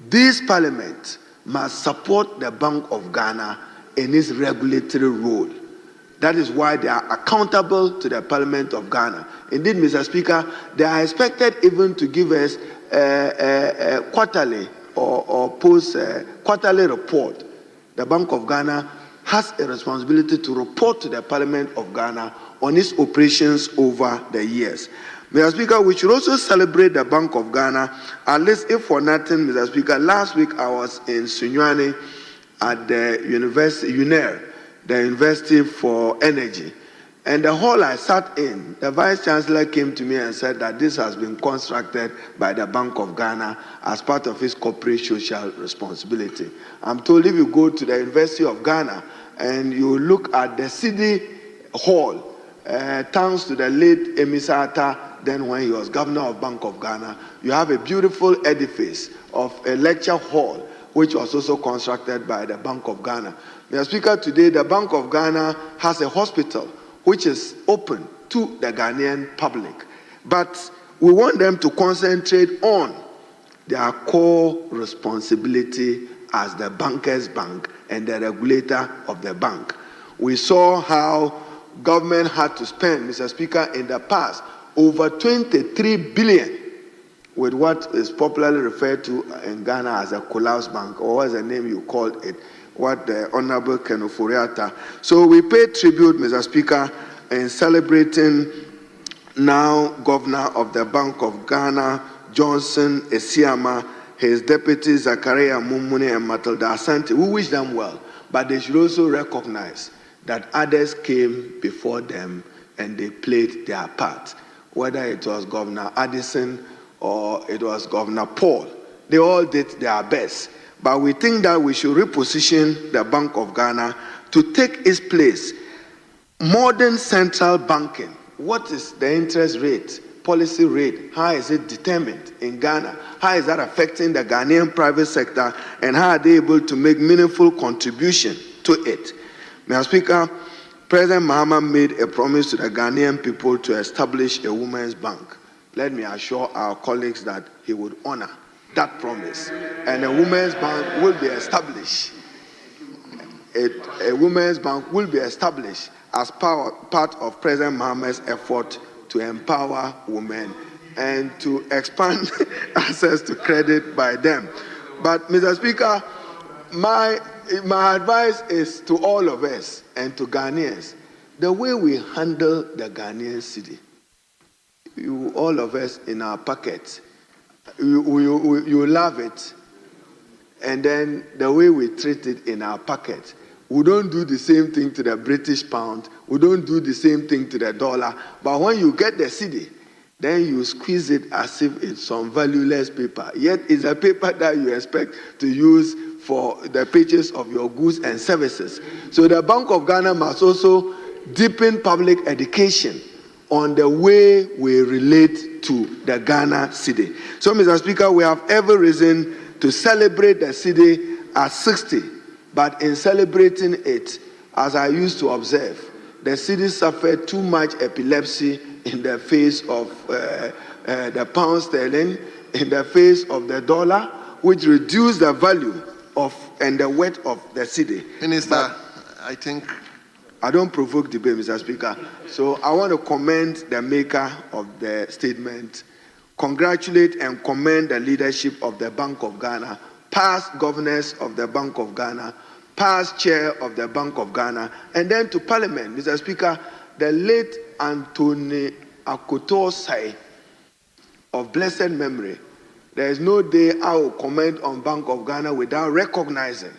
this parliament must support the Bank of Ghana in its regulatory role. That is why they are accountable to the Parliament of Ghana. Indeed, Mr. Speaker, they are expected even to give us a quarterly or post-quarterly report. The Bank of Ghana has a responsibility to report to the Parliament of Ghana on its operations over the years. Mr. Speaker, we should also celebrate the Bank of Ghana, at least if for nothing, Mr. Speaker. Last week I was in Sunyani at the University, UNER, the University for Energy. And the hall I sat in, the Vice Chancellor came to me and said that this has been constructed by the Bank of Ghana as part of its corporate social responsibility. I'm told if you go to the University of Ghana and you look at the city hall, thanks to the late Emisata, then when he was governor of Bank of Ghana, you have a beautiful edifice of a lecture hall, which was also constructed by the Bank of Ghana. Mr. Speaker, today the Bank of Ghana has a hospital which is open to the Ghanaian public. But we want them to concentrate on their core responsibility as the banker's bank and the regulator of the bank. We saw how government had to spend, Mr. Speaker, in the past, over 23 billion with what is popularly referred to in Ghana as a collapse bank, or what's the name you called it, what the Honorable Kenoforiata. So we pay tribute, Mr. Speaker, in celebrating now Governor of the Bank of Ghana, Johnson Esiama, his deputies Zakaria Mumuni and Matilda Asante. We wish them well, but they should also recognize that others came before them and they played their part. Whether it was Governor Addison or it was Governor Paul, they all did their best. But we think that we should reposition the Bank of Ghana to take its place. Modern central banking, what is the interest rate, policy rate, how is it determined in Ghana? How is that affecting the Ghanaian private sector, and how are they able to make meaningful contribution to it? Mr. Speaker, President Mahama made a promise to the Ghanaian people to establish a women's bank. Let me assure our colleagues that he would honor that promise, and a women's bank will be established. A women's bank will be established as part of President Mahama's effort to empower women and to expand access to credit by them. But, Mr. Speaker, my advice is to all of us and to Ghanaians, the way we handle the Ghanaian city, all of us in our pockets, you love it, and then the way we treat it in our pocket, we don't do the same thing to the British pound, we don't do the same thing to the dollar, but when you get the cedi, then you squeeze it as if it's some valueless paper, yet it's a paper that you expect to use for the purchase of your goods and services. So the Bank of Ghana must also deepen public education on the way we relate to the Ghana cedi. So, Mr. Speaker, we have every reason to celebrate the cedi at 60, but in celebrating it, as I used to observe, the cedi suffered too much epilepsy in the face of the pound sterling, in the face of the dollar, which reduced the value of and the weight of the cedi. Minister, I think I don't provoke debate, Mr. Speaker. So I want to commend the maker of the statement, congratulate and commend the leadership of the Bank of Ghana, past governors of the Bank of Ghana, past chair of the Bank of Ghana, and then to Parliament. Mr. Speaker, the late Anthony Akotosai of blessed memory, there is no day I will comment on Bank of Ghana without recognizing,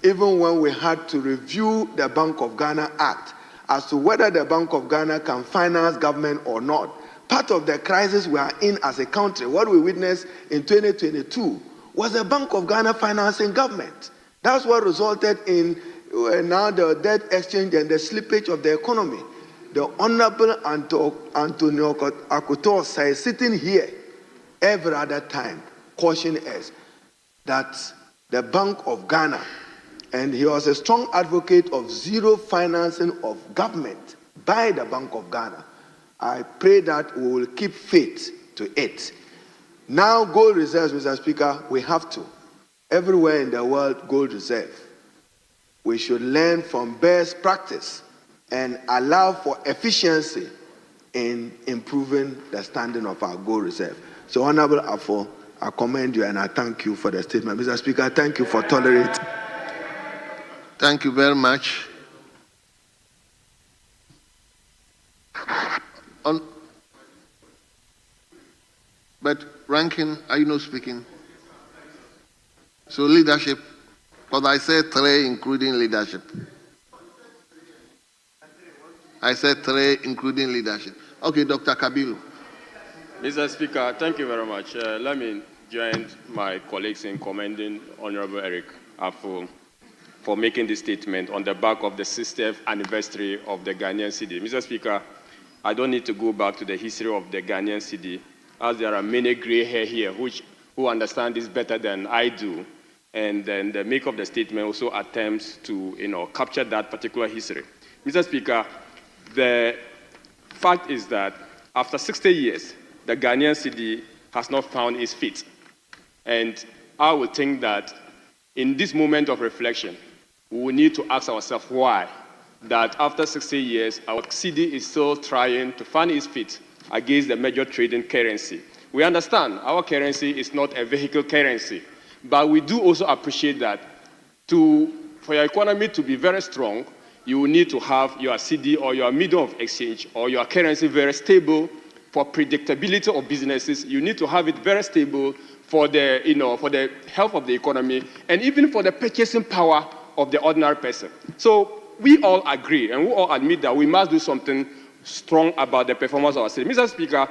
even when we had to review the Bank of Ghana Act as to whether the Bank of Ghana can finance government or not. Part of the crisis we are in as a country, what we witnessed in 2022, was the Bank of Ghana financing government. That's what resulted in now the debt exchange and the slippage of the economy. The Honorable Antonio Akoto says, sitting here every other time, caution us that the Bank of Ghana, and he was a strong advocate of zero financing of government by the Bank of Ghana. I pray that we will keep faith to it. Now, gold reserves, Mr. Speaker, we have to. Everywhere in the world, gold reserve. We should learn from best practice and allow for efficiency in improving the standing of our gold reserve. So, Honorable Afo, I commend you and I thank you for the statement. Mr. Speaker, thank you for tolerating. Thank you very much. But Ranking, are you not speaking? So leadership, because I said 3 including leadership. I said 3 including leadership. Okay, Dr. Kabilu. Mr. Speaker, thank you very much. Let me join my colleagues in commending Honorable Eric Afo for making this statement on the back of the 60th anniversary of the Ghanaian cedi. Mr. Speaker, I don't need to go back to the history of the Ghanaian cedi, as there are many gray hair here who understand this better than I do. And then the make of the statement also attempts to capture that particular history. Mr. Speaker, the fact is that after 60 years, the Ghanaian cedi has not found its feet. And I would think that in this moment of reflection, we will need to ask ourselves why, that after 60 years, our cedi is still trying to find its feet against the major trading currency. We understand our currency is not a vehicle currency, but we do also appreciate that for your economy to be very strong, you will need to have your cedi or your medium of exchange or your currency very stable. For predictability of businesses, you need to have it very stable for the health of the economy, and even for the purchasing power of the ordinary person. So we all agree and we all admit that we must do something strong about the performance of our city. Mr. Speaker,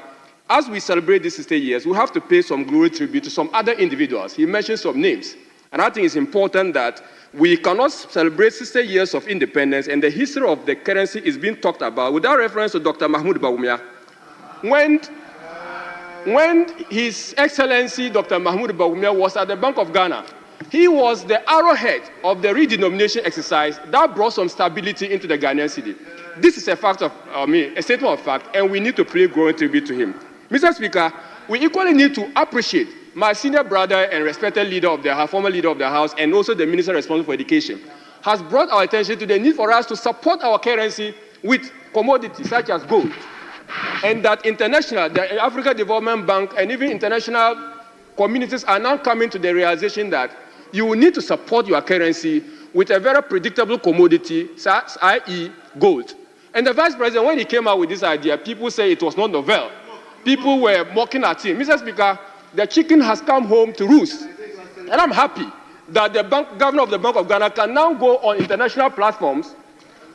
as we celebrate these 60 years, we have to pay some glory tribute to some other individuals. He mentioned some names. And I think it's important that we cannot celebrate 60 years of independence and the history of the currency is being talked about without reference to Dr. Mahmoud Bawumia. When His Excellency Dr. Mahmoud Bawumia was at the Bank of Ghana, he was the arrowhead of the redenomination exercise that brought some stability into the Ghanaian city. This is a fact of, a statement of fact, and we need to pay growing tribute to him. Mr. Speaker, we equally need to appreciate my senior brother and respected leader of the House, former leader of the House, and also the Minister responsible for education, has brought our attention to the need for us to support our currency with commodities such as gold. And that the Africa Development Bank, and even international communities are now coming to the realization that you will need to support your currency with a very predictable commodity, i.e. gold. And the Vice President, when he came out with this idea, people say it was not novel. People were mocking at him. Mr. Speaker, the chicken has come home to roost. And I'm happy that the governor of the Bank of Ghana can now go on international platforms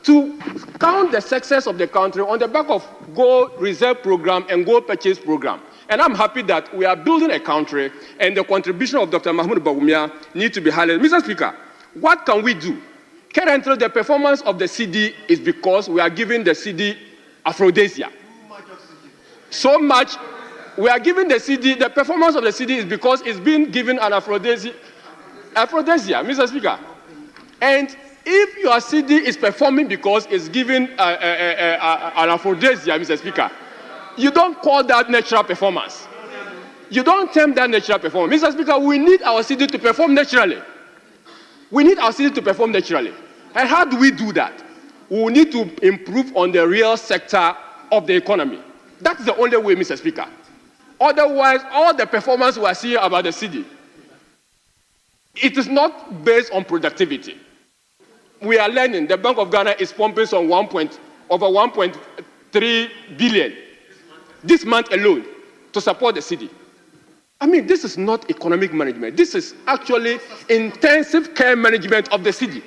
to count the success of the country on the back of gold reserve program and gold purchase program. And I'm happy that we are building a country and the contribution of Dr. Mahmoud Bawumia needs to be highlighted. Mr. Speaker, what can we do? Currently, the performance of the CD is because we are giving the CD aphrodisia. So much, we are giving the CD, the performance of the CD is because it's been given an aphrodisia, Mr. Speaker. And if your CD is performing because it's given an aphrodisia, Mr. Speaker, you don't call that natural performance. You don't term that natural performance. Mr. Speaker, we need our CD to perform naturally. We need our city to perform naturally. And how do we do that? We need to improve on the real sector of the economy. That's the only way, Mr. Speaker. Otherwise, all the performance we are seeing about the city, it is not based on productivity. We are learning. The Bank of Ghana is pumping some over 1.3 billion this month alone to support the city. I mean, this is not economic management. This is actually intensive care management of the city.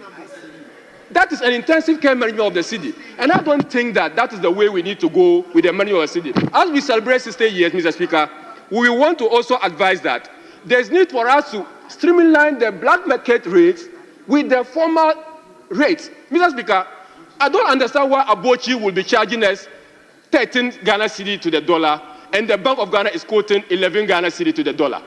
That is an intensive care management of the city. And I don't think that that is the way we need to go with the money of the city. As we celebrate 60 years, Mr. Speaker, we want to also advise that there's need for us to streamline the black market rates with the formal rates. Mr. Speaker, I don't understand why Abochi will be charging us 13 Ghana cedi to the dollar, and the Bank of Ghana is quoting 11 Ghana cedi to the dollar.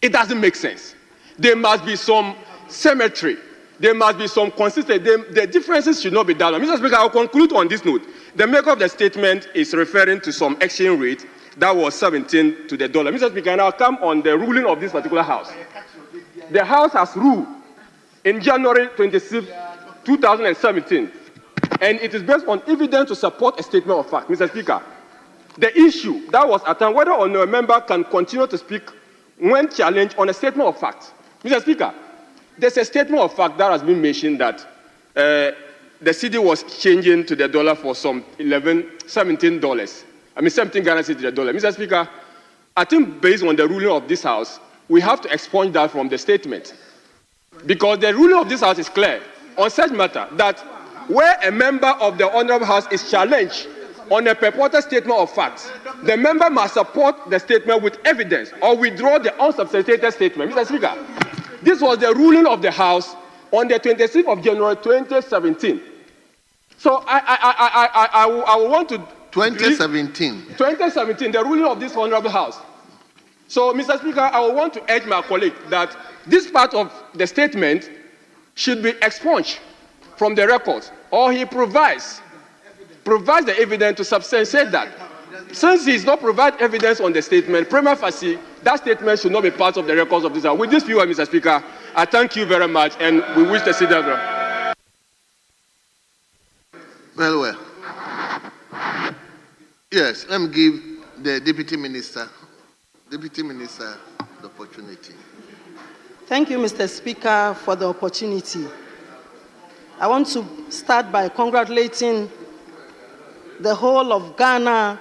It doesn't make sense. There must be some symmetry. There must be some consistency. The differences should not be done. Mr. Speaker, I'll conclude on this note. The maker of the statement is referring to some exchange rate that was 17 to the dollar. Mr. Speaker, and I'll come on the ruling of this particular House. The House has ruled in January 26, 2017, and it is based on evidence to support a statement of fact. Mr. Speaker, the issue that was at hand, whether or not a member can continue to speak when challenged on a statement of fact. Mr. Speaker, there's a statement of fact that has been mentioned that the cedi was changing to the dollar for some $17 Ghana cedi to the dollar. Mr. Speaker, I think based on the ruling of this House, we have to expunge that from the statement. Because the ruling of this House is clear on such matter that where a member of the Honorable House is challenged on a purported statement of facts, the member must support the statement with evidence or withdraw the unsubstantiated statement. Mr. Speaker, this was the ruling of the House on the 26th of January 2017. So I want to... 2017, the ruling of this Honorable House. So, Mr. Speaker, I want to urge my colleague that this part of the statement should be expunged from the record, or he provides the evidence to substantiate that. Since he does not provide evidence on the statement, prima facie, that statement should not be part of the records of this House. With this view, Mr. Speaker, I thank you very much, and we wish the citizen well. Yes, let me give the Deputy Minister the opportunity. Thank you, Mr. Speaker, for the opportunity. I want to start by congratulating the whole of Ghana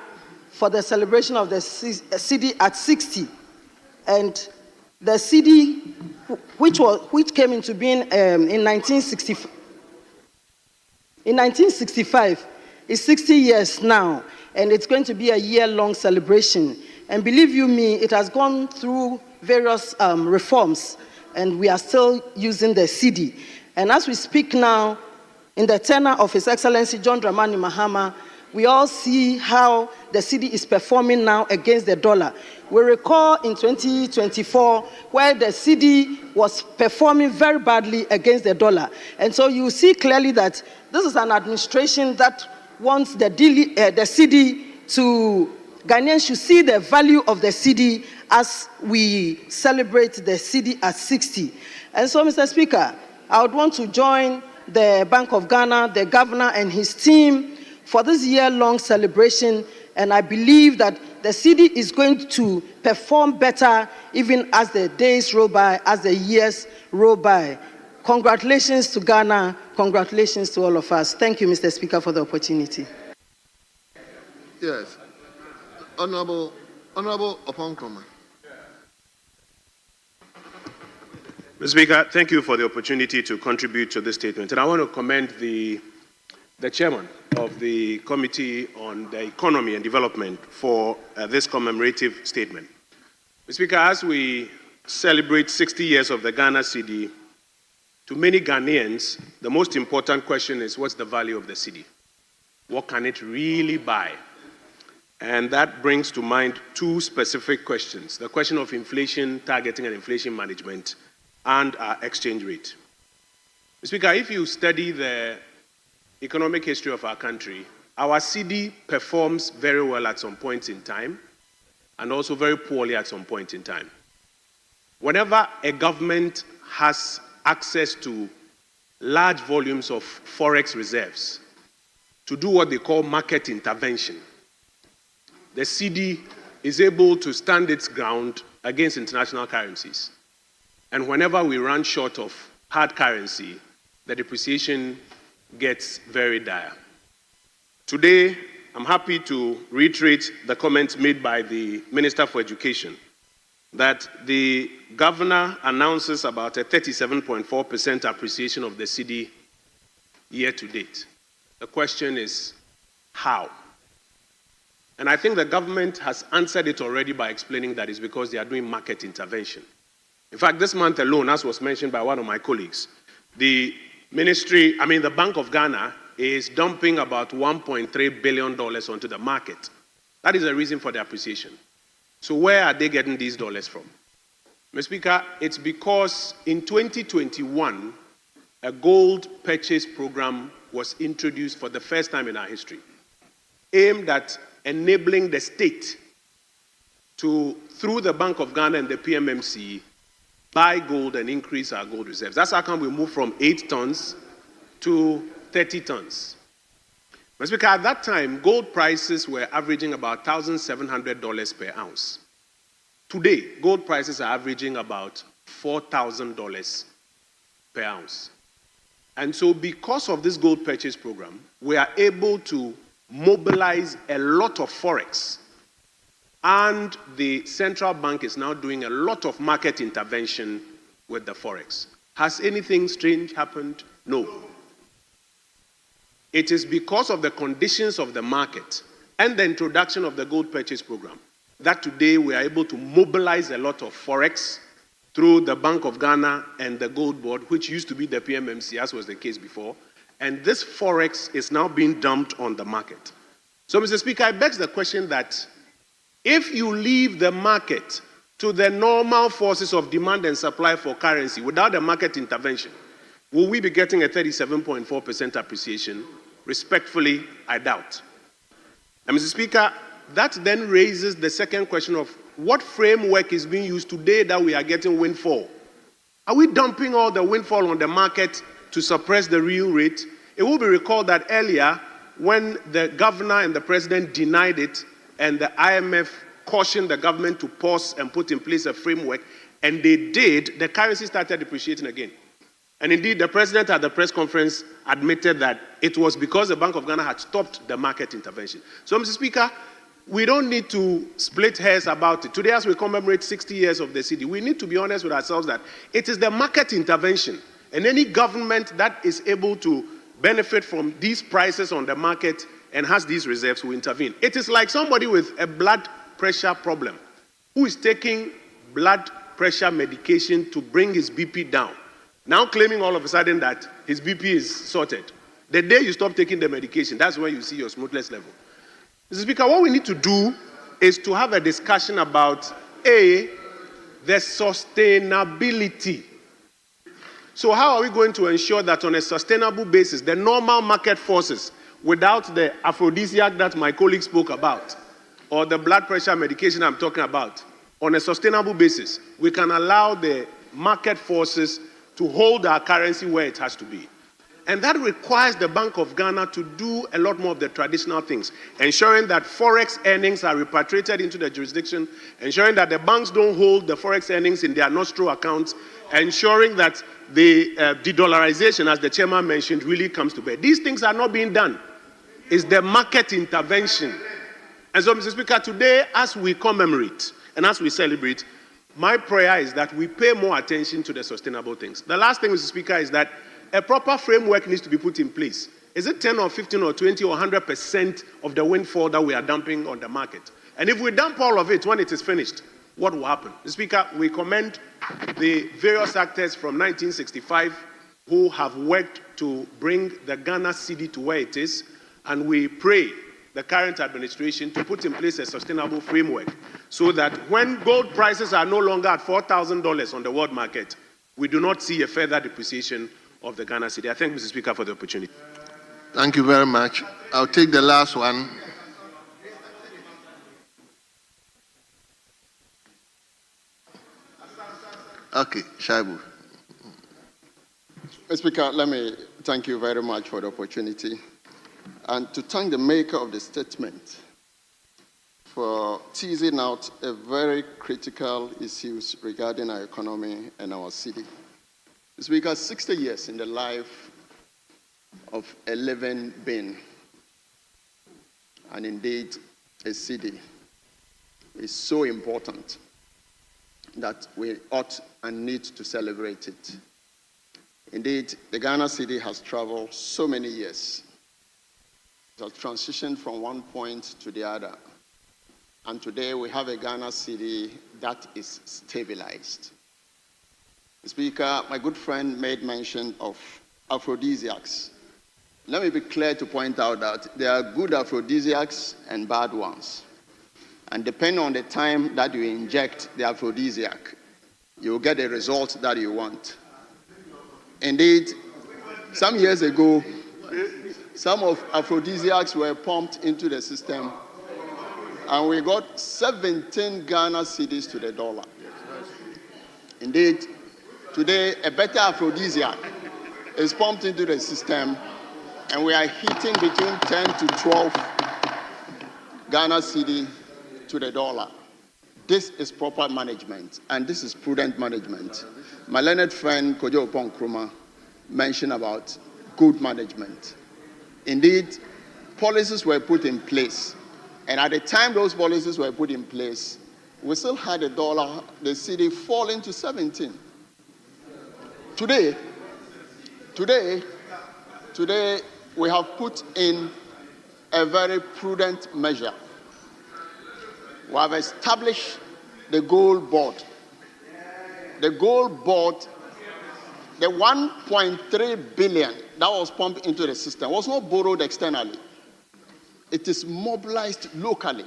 for the celebration of the cedi at 60. and the cedi, which came into being in 1965, is 60 years now, and it's going to be a year-long celebration. And believe you me, it has gone through various reforms, and we are still using the cedi. And as we speak now, in the tenure of His Excellency John Dramani Mahama, we all see how the cedi is performing now against the dollar. We recall in 2024 where the cedi was performing very badly against the dollar. And so you see clearly that this is an administration that wants the cedi to, Ghanaians should see the value of the cedi as we celebrate the cedi at 60. And so, Mr. Speaker, I would want to join the Bank of Ghana, the governor and his team for this year-long celebration, and I believe that the cedi is going to perform better even as the days roll by, as the years roll by. Congratulations to Ghana, congratulations to all of us. Thank you, Mr. Speaker, for the opportunity. Yes. Honorable Oponkroma. Mr. Speaker, thank you for the opportunity to contribute to this statement. And I want to commend the chairman of the Committee on the Economy and Development for this commemorative statement. Mr. Speaker, as we celebrate 60 years of the Ghana cedi, to many Ghanaians, the most important question is, what's the value of the cedi? What can it really buy? And that brings to mind two specific questions: the question of inflation targeting and inflation management, and our exchange rate. Mr. Speaker, if you study the economic history of our country, our cedi performs very well at some point in time and also very poorly at some point in time. Whenever a government has access to large volumes of forex reserves to do what they call market intervention, the cedi is able to stand its ground against international currencies. And whenever we run short of hard currency, the depreciation gets very dire. Today, I'm happy to reiterate the comments made by the Minister for Education that the governor announces about a 37.4% appreciation of the cedi year to date. The question is, how? And I think the government has answered it already by explaining that it's because they are doing market intervention. In fact, this month alone, as was mentioned by one of my colleagues, the Bank of Ghana is dumping about $1.3 billion onto the market. That is the reason for the appreciation. So where are they getting these dollars from? Mr. Speaker, it's because in 2021, a gold purchase program was introduced for the first time in our history, aimed at enabling the state to, through the Bank of Ghana and the PMMC, buy gold and increase our gold reserves. That's how come we moved from 8 tons to 30 tons. Mr. Speaker, at that time, gold prices were averaging about $1,700 per ounce. Today, gold prices are averaging about $4,000 per ounce. And so because of this gold purchase program, we are able to mobilize a lot of forex. And the central bank is now doing a lot of market intervention with the forex. Has anything strange happened? No. It is because of the conditions of the market and the introduction of the gold purchase program that today we are able to mobilize a lot of forex through the Bank of Ghana and the Gold Board, which used to be the PMMC, as was the case before. And this forex is now being dumped on the market. So, Mr. Speaker, it begs the question that if you leave the market to the normal forces of demand and supply for currency without a market intervention, will we be getting a 37.4% appreciation? Respectfully, I doubt. And Mr. Speaker, that then raises the second question of what framework is being used today that we are getting windfall? Are we dumping all the windfall on the market to suppress the real rate? It will be recalled that earlier, when the governor and the president denied it, and the IMF cautioned the government to pause and put in place a framework, and they did, the currency started depreciating again. And indeed, the president at the press conference admitted that it was because the Bank of Ghana had stopped the market intervention. So, Mr. Speaker, we don't need to split hairs about it. Today, as we commemorate 60 years of the city, we need to be honest with ourselves that it is the market intervention, and any government that is able to benefit from these prices on the market and has these reserves will intervene. It is like somebody with a blood pressure problem who is taking blood pressure medication to bring his BP down, now claiming all of a sudden that his BP is sorted. The day you stop taking the medication, that's when you see your smoothness level. Mr. Speaker, what we need to do is to have a discussion about, A, the sustainability. So how are we going to ensure that on a sustainable basis, the normal market forces, without the aphrodisiac that my colleague spoke about, or the blood pressure medication I'm talking about, on a sustainable basis, we can allow the market forces to hold our currency where it has to be. And that requires the Bank of Ghana to do a lot more of the traditional things, ensuring that forex earnings are repatriated into the jurisdiction, ensuring that the banks don't hold the forex earnings in their nostro accounts, ensuring that the de-dollarization, as the chairman mentioned, really comes to bear. These things are not being done. It's the market intervention. And so, Mr. Speaker, today, as we commemorate and as we celebrate, my prayer is that we pay more attention to the sustainable things. The last thing, Mr. Speaker, is that a proper framework needs to be put in place. Is it 10 or 15 or 20 or 100% of the windfall that we are dumping on the market? And if we dump all of it when it is finished, what will happen? Mr. Speaker, we commend the various actors from 1965 who have worked to bring the Ghana cedi to where it is, and we pray the current administration to put in place a sustainable framework so that when gold prices are no longer at $4,000 on the world market, we do not see a further depreciation of the Ghana cedi. I thank Mr. Speaker for the opportunity. Thank you very much. I'll take the last one. Okay, Shaibu. Mr. Speaker, let me thank you very much for the opportunity and to thank the maker of the statement for teasing out a very critical issues regarding our economy and our city. Mr. Speaker, 60 years in the life of a living being, and indeed a city, is so important that we ought and need to celebrate it. Indeed, the Ghana city has traveled so many years. It has transitioned from one point to the other. And today we have a Ghana city that is stabilized. Speaker, my good friend made mention of aphrodisiacs. Let me be clear to point out that there are good aphrodisiacs and bad ones. And depending on the time that you inject the aphrodisiac, you will get the result that you want. Indeed, some years ago, some of aphrodisiacs were pumped into the system, and we got 17 Ghana cedis to the dollar. Indeed, today, a better aphrodisiac is pumped into the system, and we are hitting between 10 to 12 Ghana cedi to the dollar. This is proper management, and this is prudent management. My learned friend, Kojo Opon Nkrumah, mentioned about good management. Indeed, policies were put in place, and at the time those policies were put in place, we still had the dollar, the cedi falling to 17. Today, we have put in a very prudent measure. We have established the gold board. The gold board, the 1.3 billion that was pumped into the system was not borrowed externally. It is mobilized locally.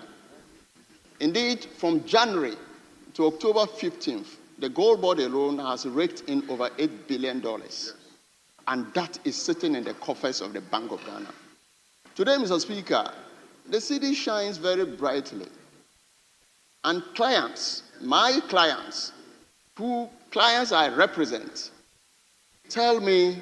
Indeed, from January to October 15th, the gold board alone has raked in over $8 billion. And that is sitting in the coffers of the Bank of Ghana. Today, Mr. Speaker, the city shines very brightly. And clients, my clients, clients I represent, tell me,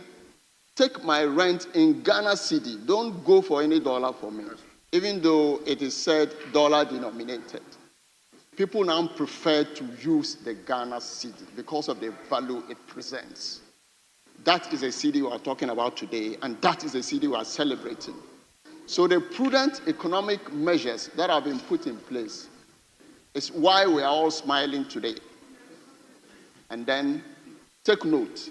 take my rent in Ghana cedi. Don't go for any dollar for me, even though it is said dollar denominated. People now prefer to use the Ghana cedi because of the value it presents. That is a cedi we are talking about today, and that is a cedi we are celebrating. So the prudent economic measures that have been put in place is why we are all smiling today. And then take note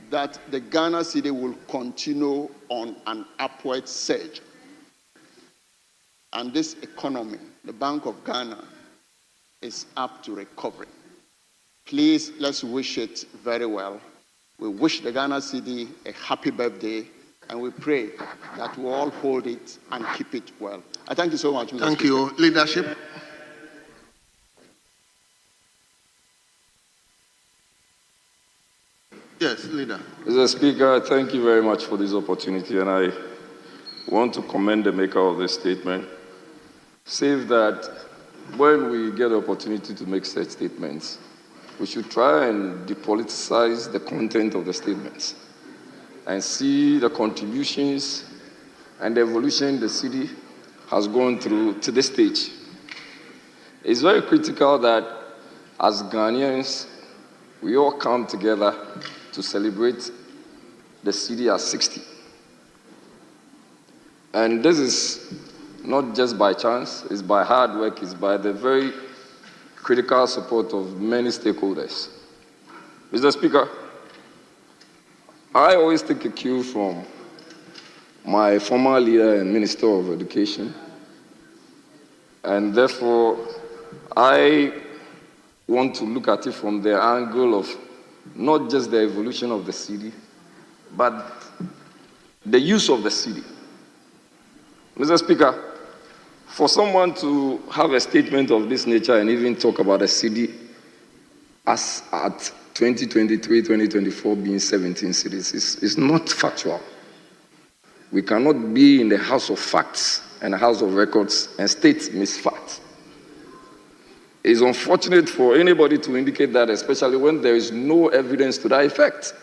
that the Ghana cedi will continue on an upward surge. And this economy, the Bank of Ghana, is up to recovery. Please, let's wish it very well. We wish the Ghana cedi a happy birthday, and we pray that we all hold it and keep it well. I thank you so much, Mr. Thank Speaker. you. Leadership. Yes, leader. Mr. Speaker, thank you very much for this opportunity, and I want to commend the maker of this statement. Says that when we get the opportunity to make such statements, we should try and depoliticize the content of the statements and see the contributions and the evolution the city has gone through to this stage. It's very critical that as Ghanaians, we all come together to celebrate the city at 60. And this is not just by chance, it's by hard work, it's by the very critical support of many stakeholders. Mr. Speaker, I always take a cue from my former leader and Minister of Education, and therefore I want to look at it from the angle of not just the evolution of the city, but the use of the city. Mr. Speaker, for someone to have a statement of this nature and even talk about a city as at 2023-2024 being 17 cities is not factual. We cannot be in the house of facts and a house of records and state misfacts. It's unfortunate for anybody to indicate that, especially when there is no evidence to that effect.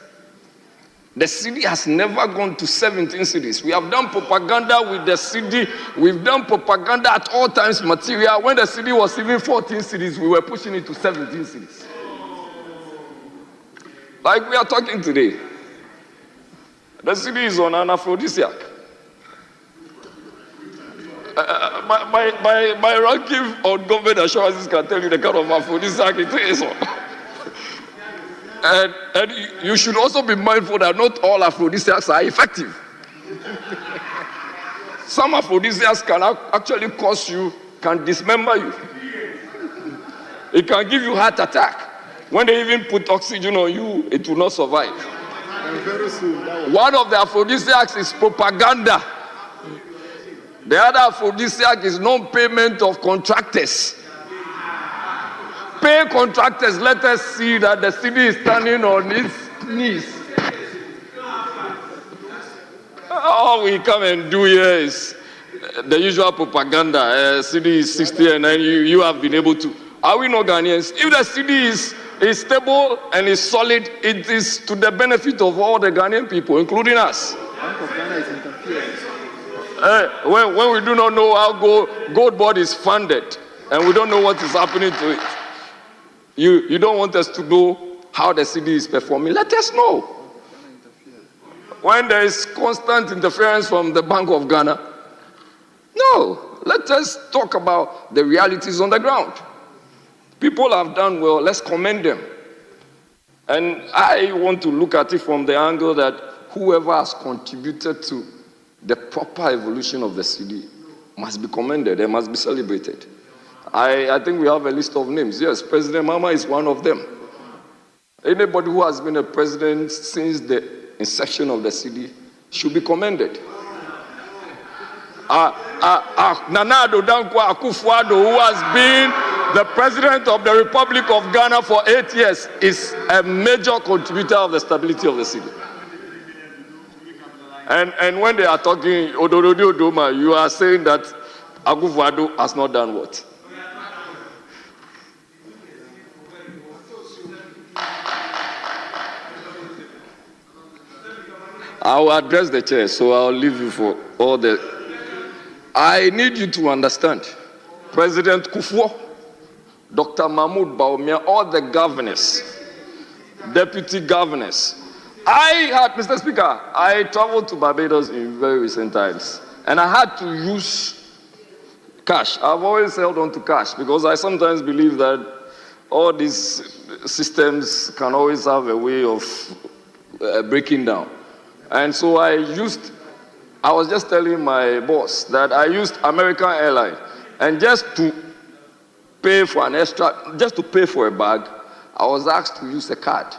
The city has never gone to 17 cities. We have done propaganda with the city. We've done propaganda at all times material. When the city was even 14 cities, we were pushing it to 17 cities. Like we are talking today. The city is on an aphrodisiac. My ranking on government assurances can tell you the kind of aphrodisiac it is. And you should also be mindful that not all aphrodisiacs are effective. Some aphrodisiacs can actually cause you, can dismember you. It can give you heart attack. When they even put oxygen on you, it will not survive. One of the aphrodisiacs is propaganda. The other aphrodisiac is non-payment of contractors. Pay contractors, let us see that the city is standing on its knees. All we come and do here is the usual propaganda. City is 60 and then you have been able to. Are we not Ghanaians? If the city is stable and is solid, it is to the benefit of all the Ghanaian people, including us. When we do not know how Gold Board is funded and we don't know what is happening to it, you don't want us to know how the city is performing. Let us know. When there is constant interference from the Bank of Ghana, no, let us talk about the realities on the ground. People have done well, let's commend them. And I want to look at it from the angle that whoever has contributed to the proper evolution of the city must be commended and must be celebrated. I think we have a list of names. Yes, President Mama is one of them. Anybody who has been a president since the inception of the city should be commended. Nana Addo Dankwa Akufo-Addo, who has been the president of the Republic of Ghana for 8 years, is a major contributor of the stability of the city. And when they are talking Odorodi Odoma, you are saying that Akufo-Addo has not done what? I will address the chair, so I'll leave you for all the... I need you to understand, President Kufuor, Dr. Mahmoud Bawumia, all the governors, deputy governors. Mr. Speaker, I traveled to Barbados in very recent times. and I had to use cash. I've always held on to cash because I sometimes believe that all these systems can always have a way of breaking down. And so I was just telling my boss that I used American Airlines, and just to pay for a bag, I was asked to use a card.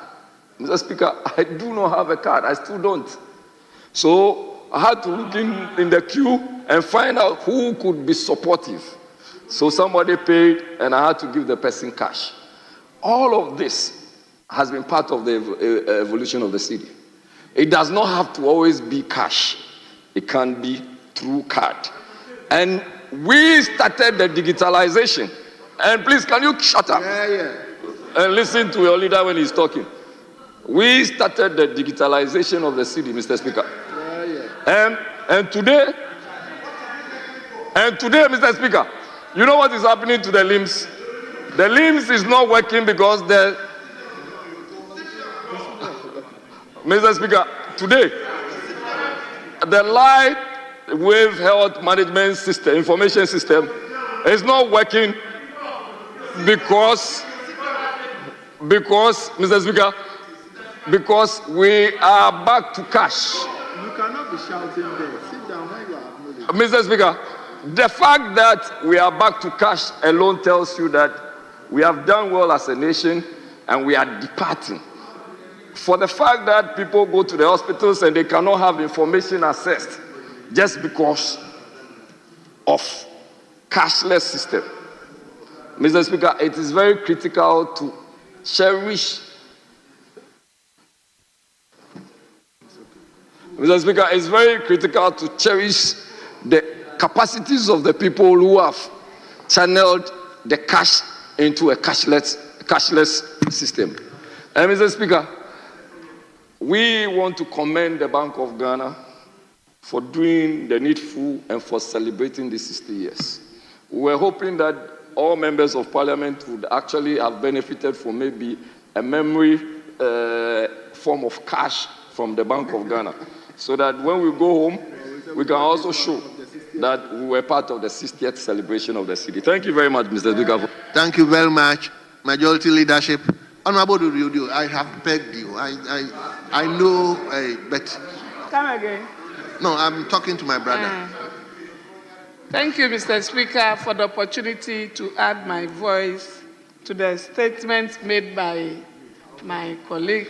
Mr. Speaker, I do not have a card. I still don't. So I had to look in the queue and find out who could be supportive. So somebody paid, and I had to give the person cash. All of this has been part of the evolution of the city. It does not have to always be cash. It can be through card. And we started the digitalization. And please, can you shut up? And listen to your leader when he's talking. We started the digitalization of the city, Mr. Speaker. And today, Mr. Speaker, you know what is happening to the LIMS? The LIMS is not working because Mr. Speaker, today, the light wave health management system, information system, is not working because, Mr. Speaker, because we are back to cash. You cannot be shouting there. Sit down when you are acknowledged. Mr. Speaker, the fact that we are back to cash alone tells you that we have done well as a nation and we are departing. For the fact that people go to the hospitals and they cannot have information accessed just because of cashless system. Mr. Speaker, it is very critical to cherish. Mr. Speaker, it's very critical to cherish the capacities of the people who have channeled the cash into a cashless system. And Mr. Speaker, we want to commend the Bank of Ghana for doing the needful and for celebrating the 60 years. We were hoping that all members of parliament would actually have benefited from maybe a memory form of cash from the Bank of Ghana, so that when we go home, we can also show that we were part of the 60th celebration of the city. Thank you very much, Mr. Speaker. Thank you very much, Majority Leadership. Honorable Dudu, I have begged you. I know, but... Come again. No, I'm talking to my brother. Thank you, Mr. Speaker, for the opportunity to add my voice to the statements made by my colleague,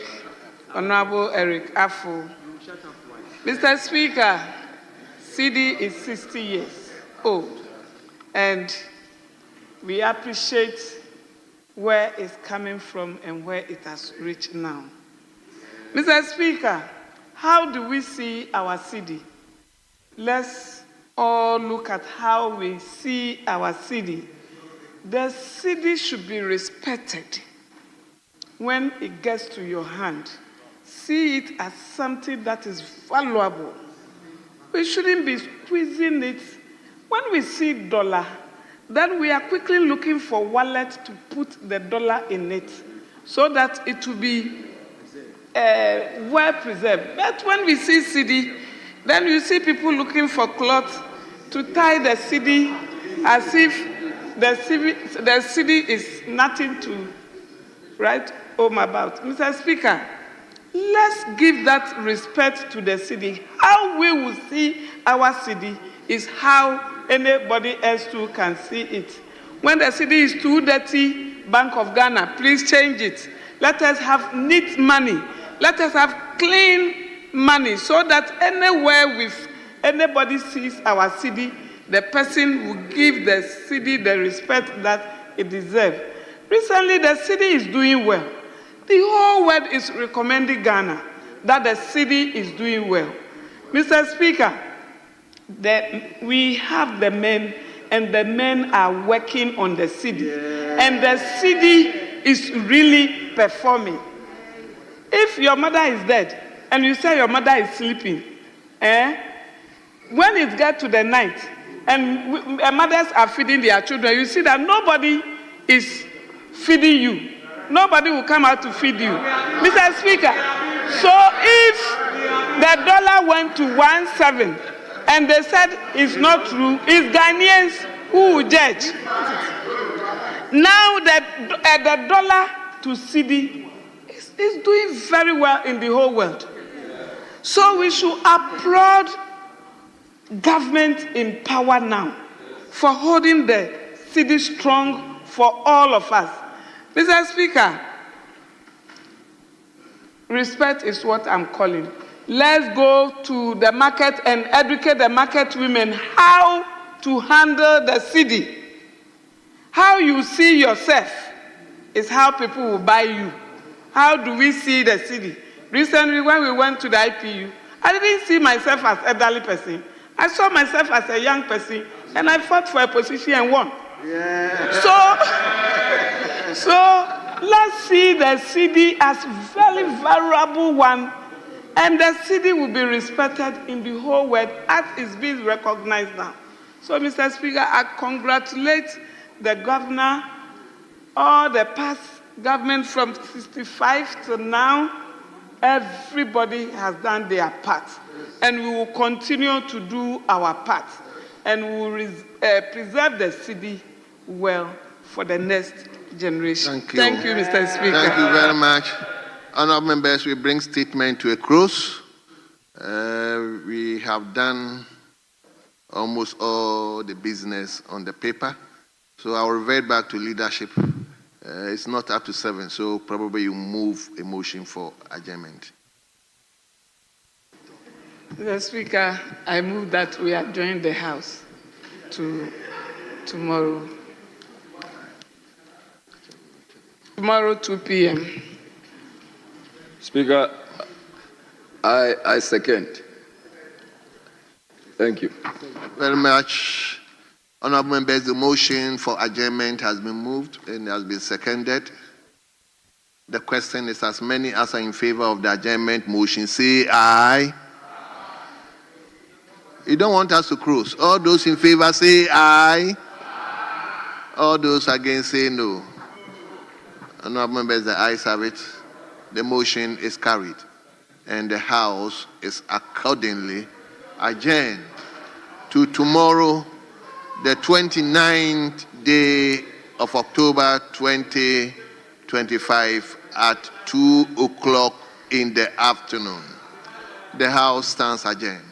Honorable Eric Afu. Mr. Speaker, CD is 60 years old, and we appreciate where it's coming from and where it has reached now. Mr. Speaker, how do we see our city? Let's all look at how we see our city. The city should be respected when it gets to your hand. See it as something that is valuable. We shouldn't be squeezing it. When we see dollar, then we are quickly looking for wallet to put the dollar in it so that it will be well preserved. But when we see CD, then you see people looking for cloth to tie the CD as if the CD is nothing to write home about. Mr. Speaker, let's give that respect to the city. How we will see our city is how anybody else too can see it. When the city is too dirty, Bank of Ghana, please change it. Let us have neat money. Let us have clean money so that anywhere anybody sees our city, the person will give the city the respect that it deserves. Recently, the city is doing well. The whole world is recommending Ghana that the city is doing well. Mr. Speaker, we have the men, and the men are working on the city. And the city is really performing. If your mother is dead, and you say your mother is sleeping, when it gets to the night, and mothers are feeding their children, you see that nobody is feeding you. Nobody will come out to feed you. Mr. Speaker, so if the dollar went to 1.7 and they said it's not true, it's Ghanaians who will judge. Now the dollar to cedi is doing very well in the whole world. So we should applaud government in power now for holding the cedi strong for all of us. Mr. Speaker, respect is what I'm calling. Let's go to the market and educate the market women how to handle the cedi. How you see yourself is how people will buy you. How do we see the cedi? Recently, when we went to the IPU, I didn't see myself as an elderly person. I saw myself as a young person, and I fought for a position and won. Yeah. So let's see the cedi as very valuable one, and the cedi will be respected in the whole world as it's being recognized now. So, Mr. Speaker, I congratulate the governor, all the past government from 65 to now. Everybody has done their part, and we will continue to do our part, and we will preserve the cedi well for the next generation. Thank you, Mr. Speaker. Thank you very much. Honourable members, we bring statement to a close. We have done almost all the business on the paper, so I'll revert back to leadership. It's not up to 7, so probably you move a motion for adjournment. Mr. Speaker, I move that we adjourn the House to tomorrow. Tomorrow, 2 p.m. Speaker, I second. Thank you. Very much. Honourable members, the motion for adjournment has been moved and has been seconded. The question is, as many as are in favor of the adjournment motion, say aye. You don't want us to close. All those in favor say aye. All those against say no. Honourable members, the ayes have it. The motion is carried, and the House is accordingly adjourned to tomorrow, the 29th day of October 2025 at 2 o'clock in the afternoon. The House stands adjourned.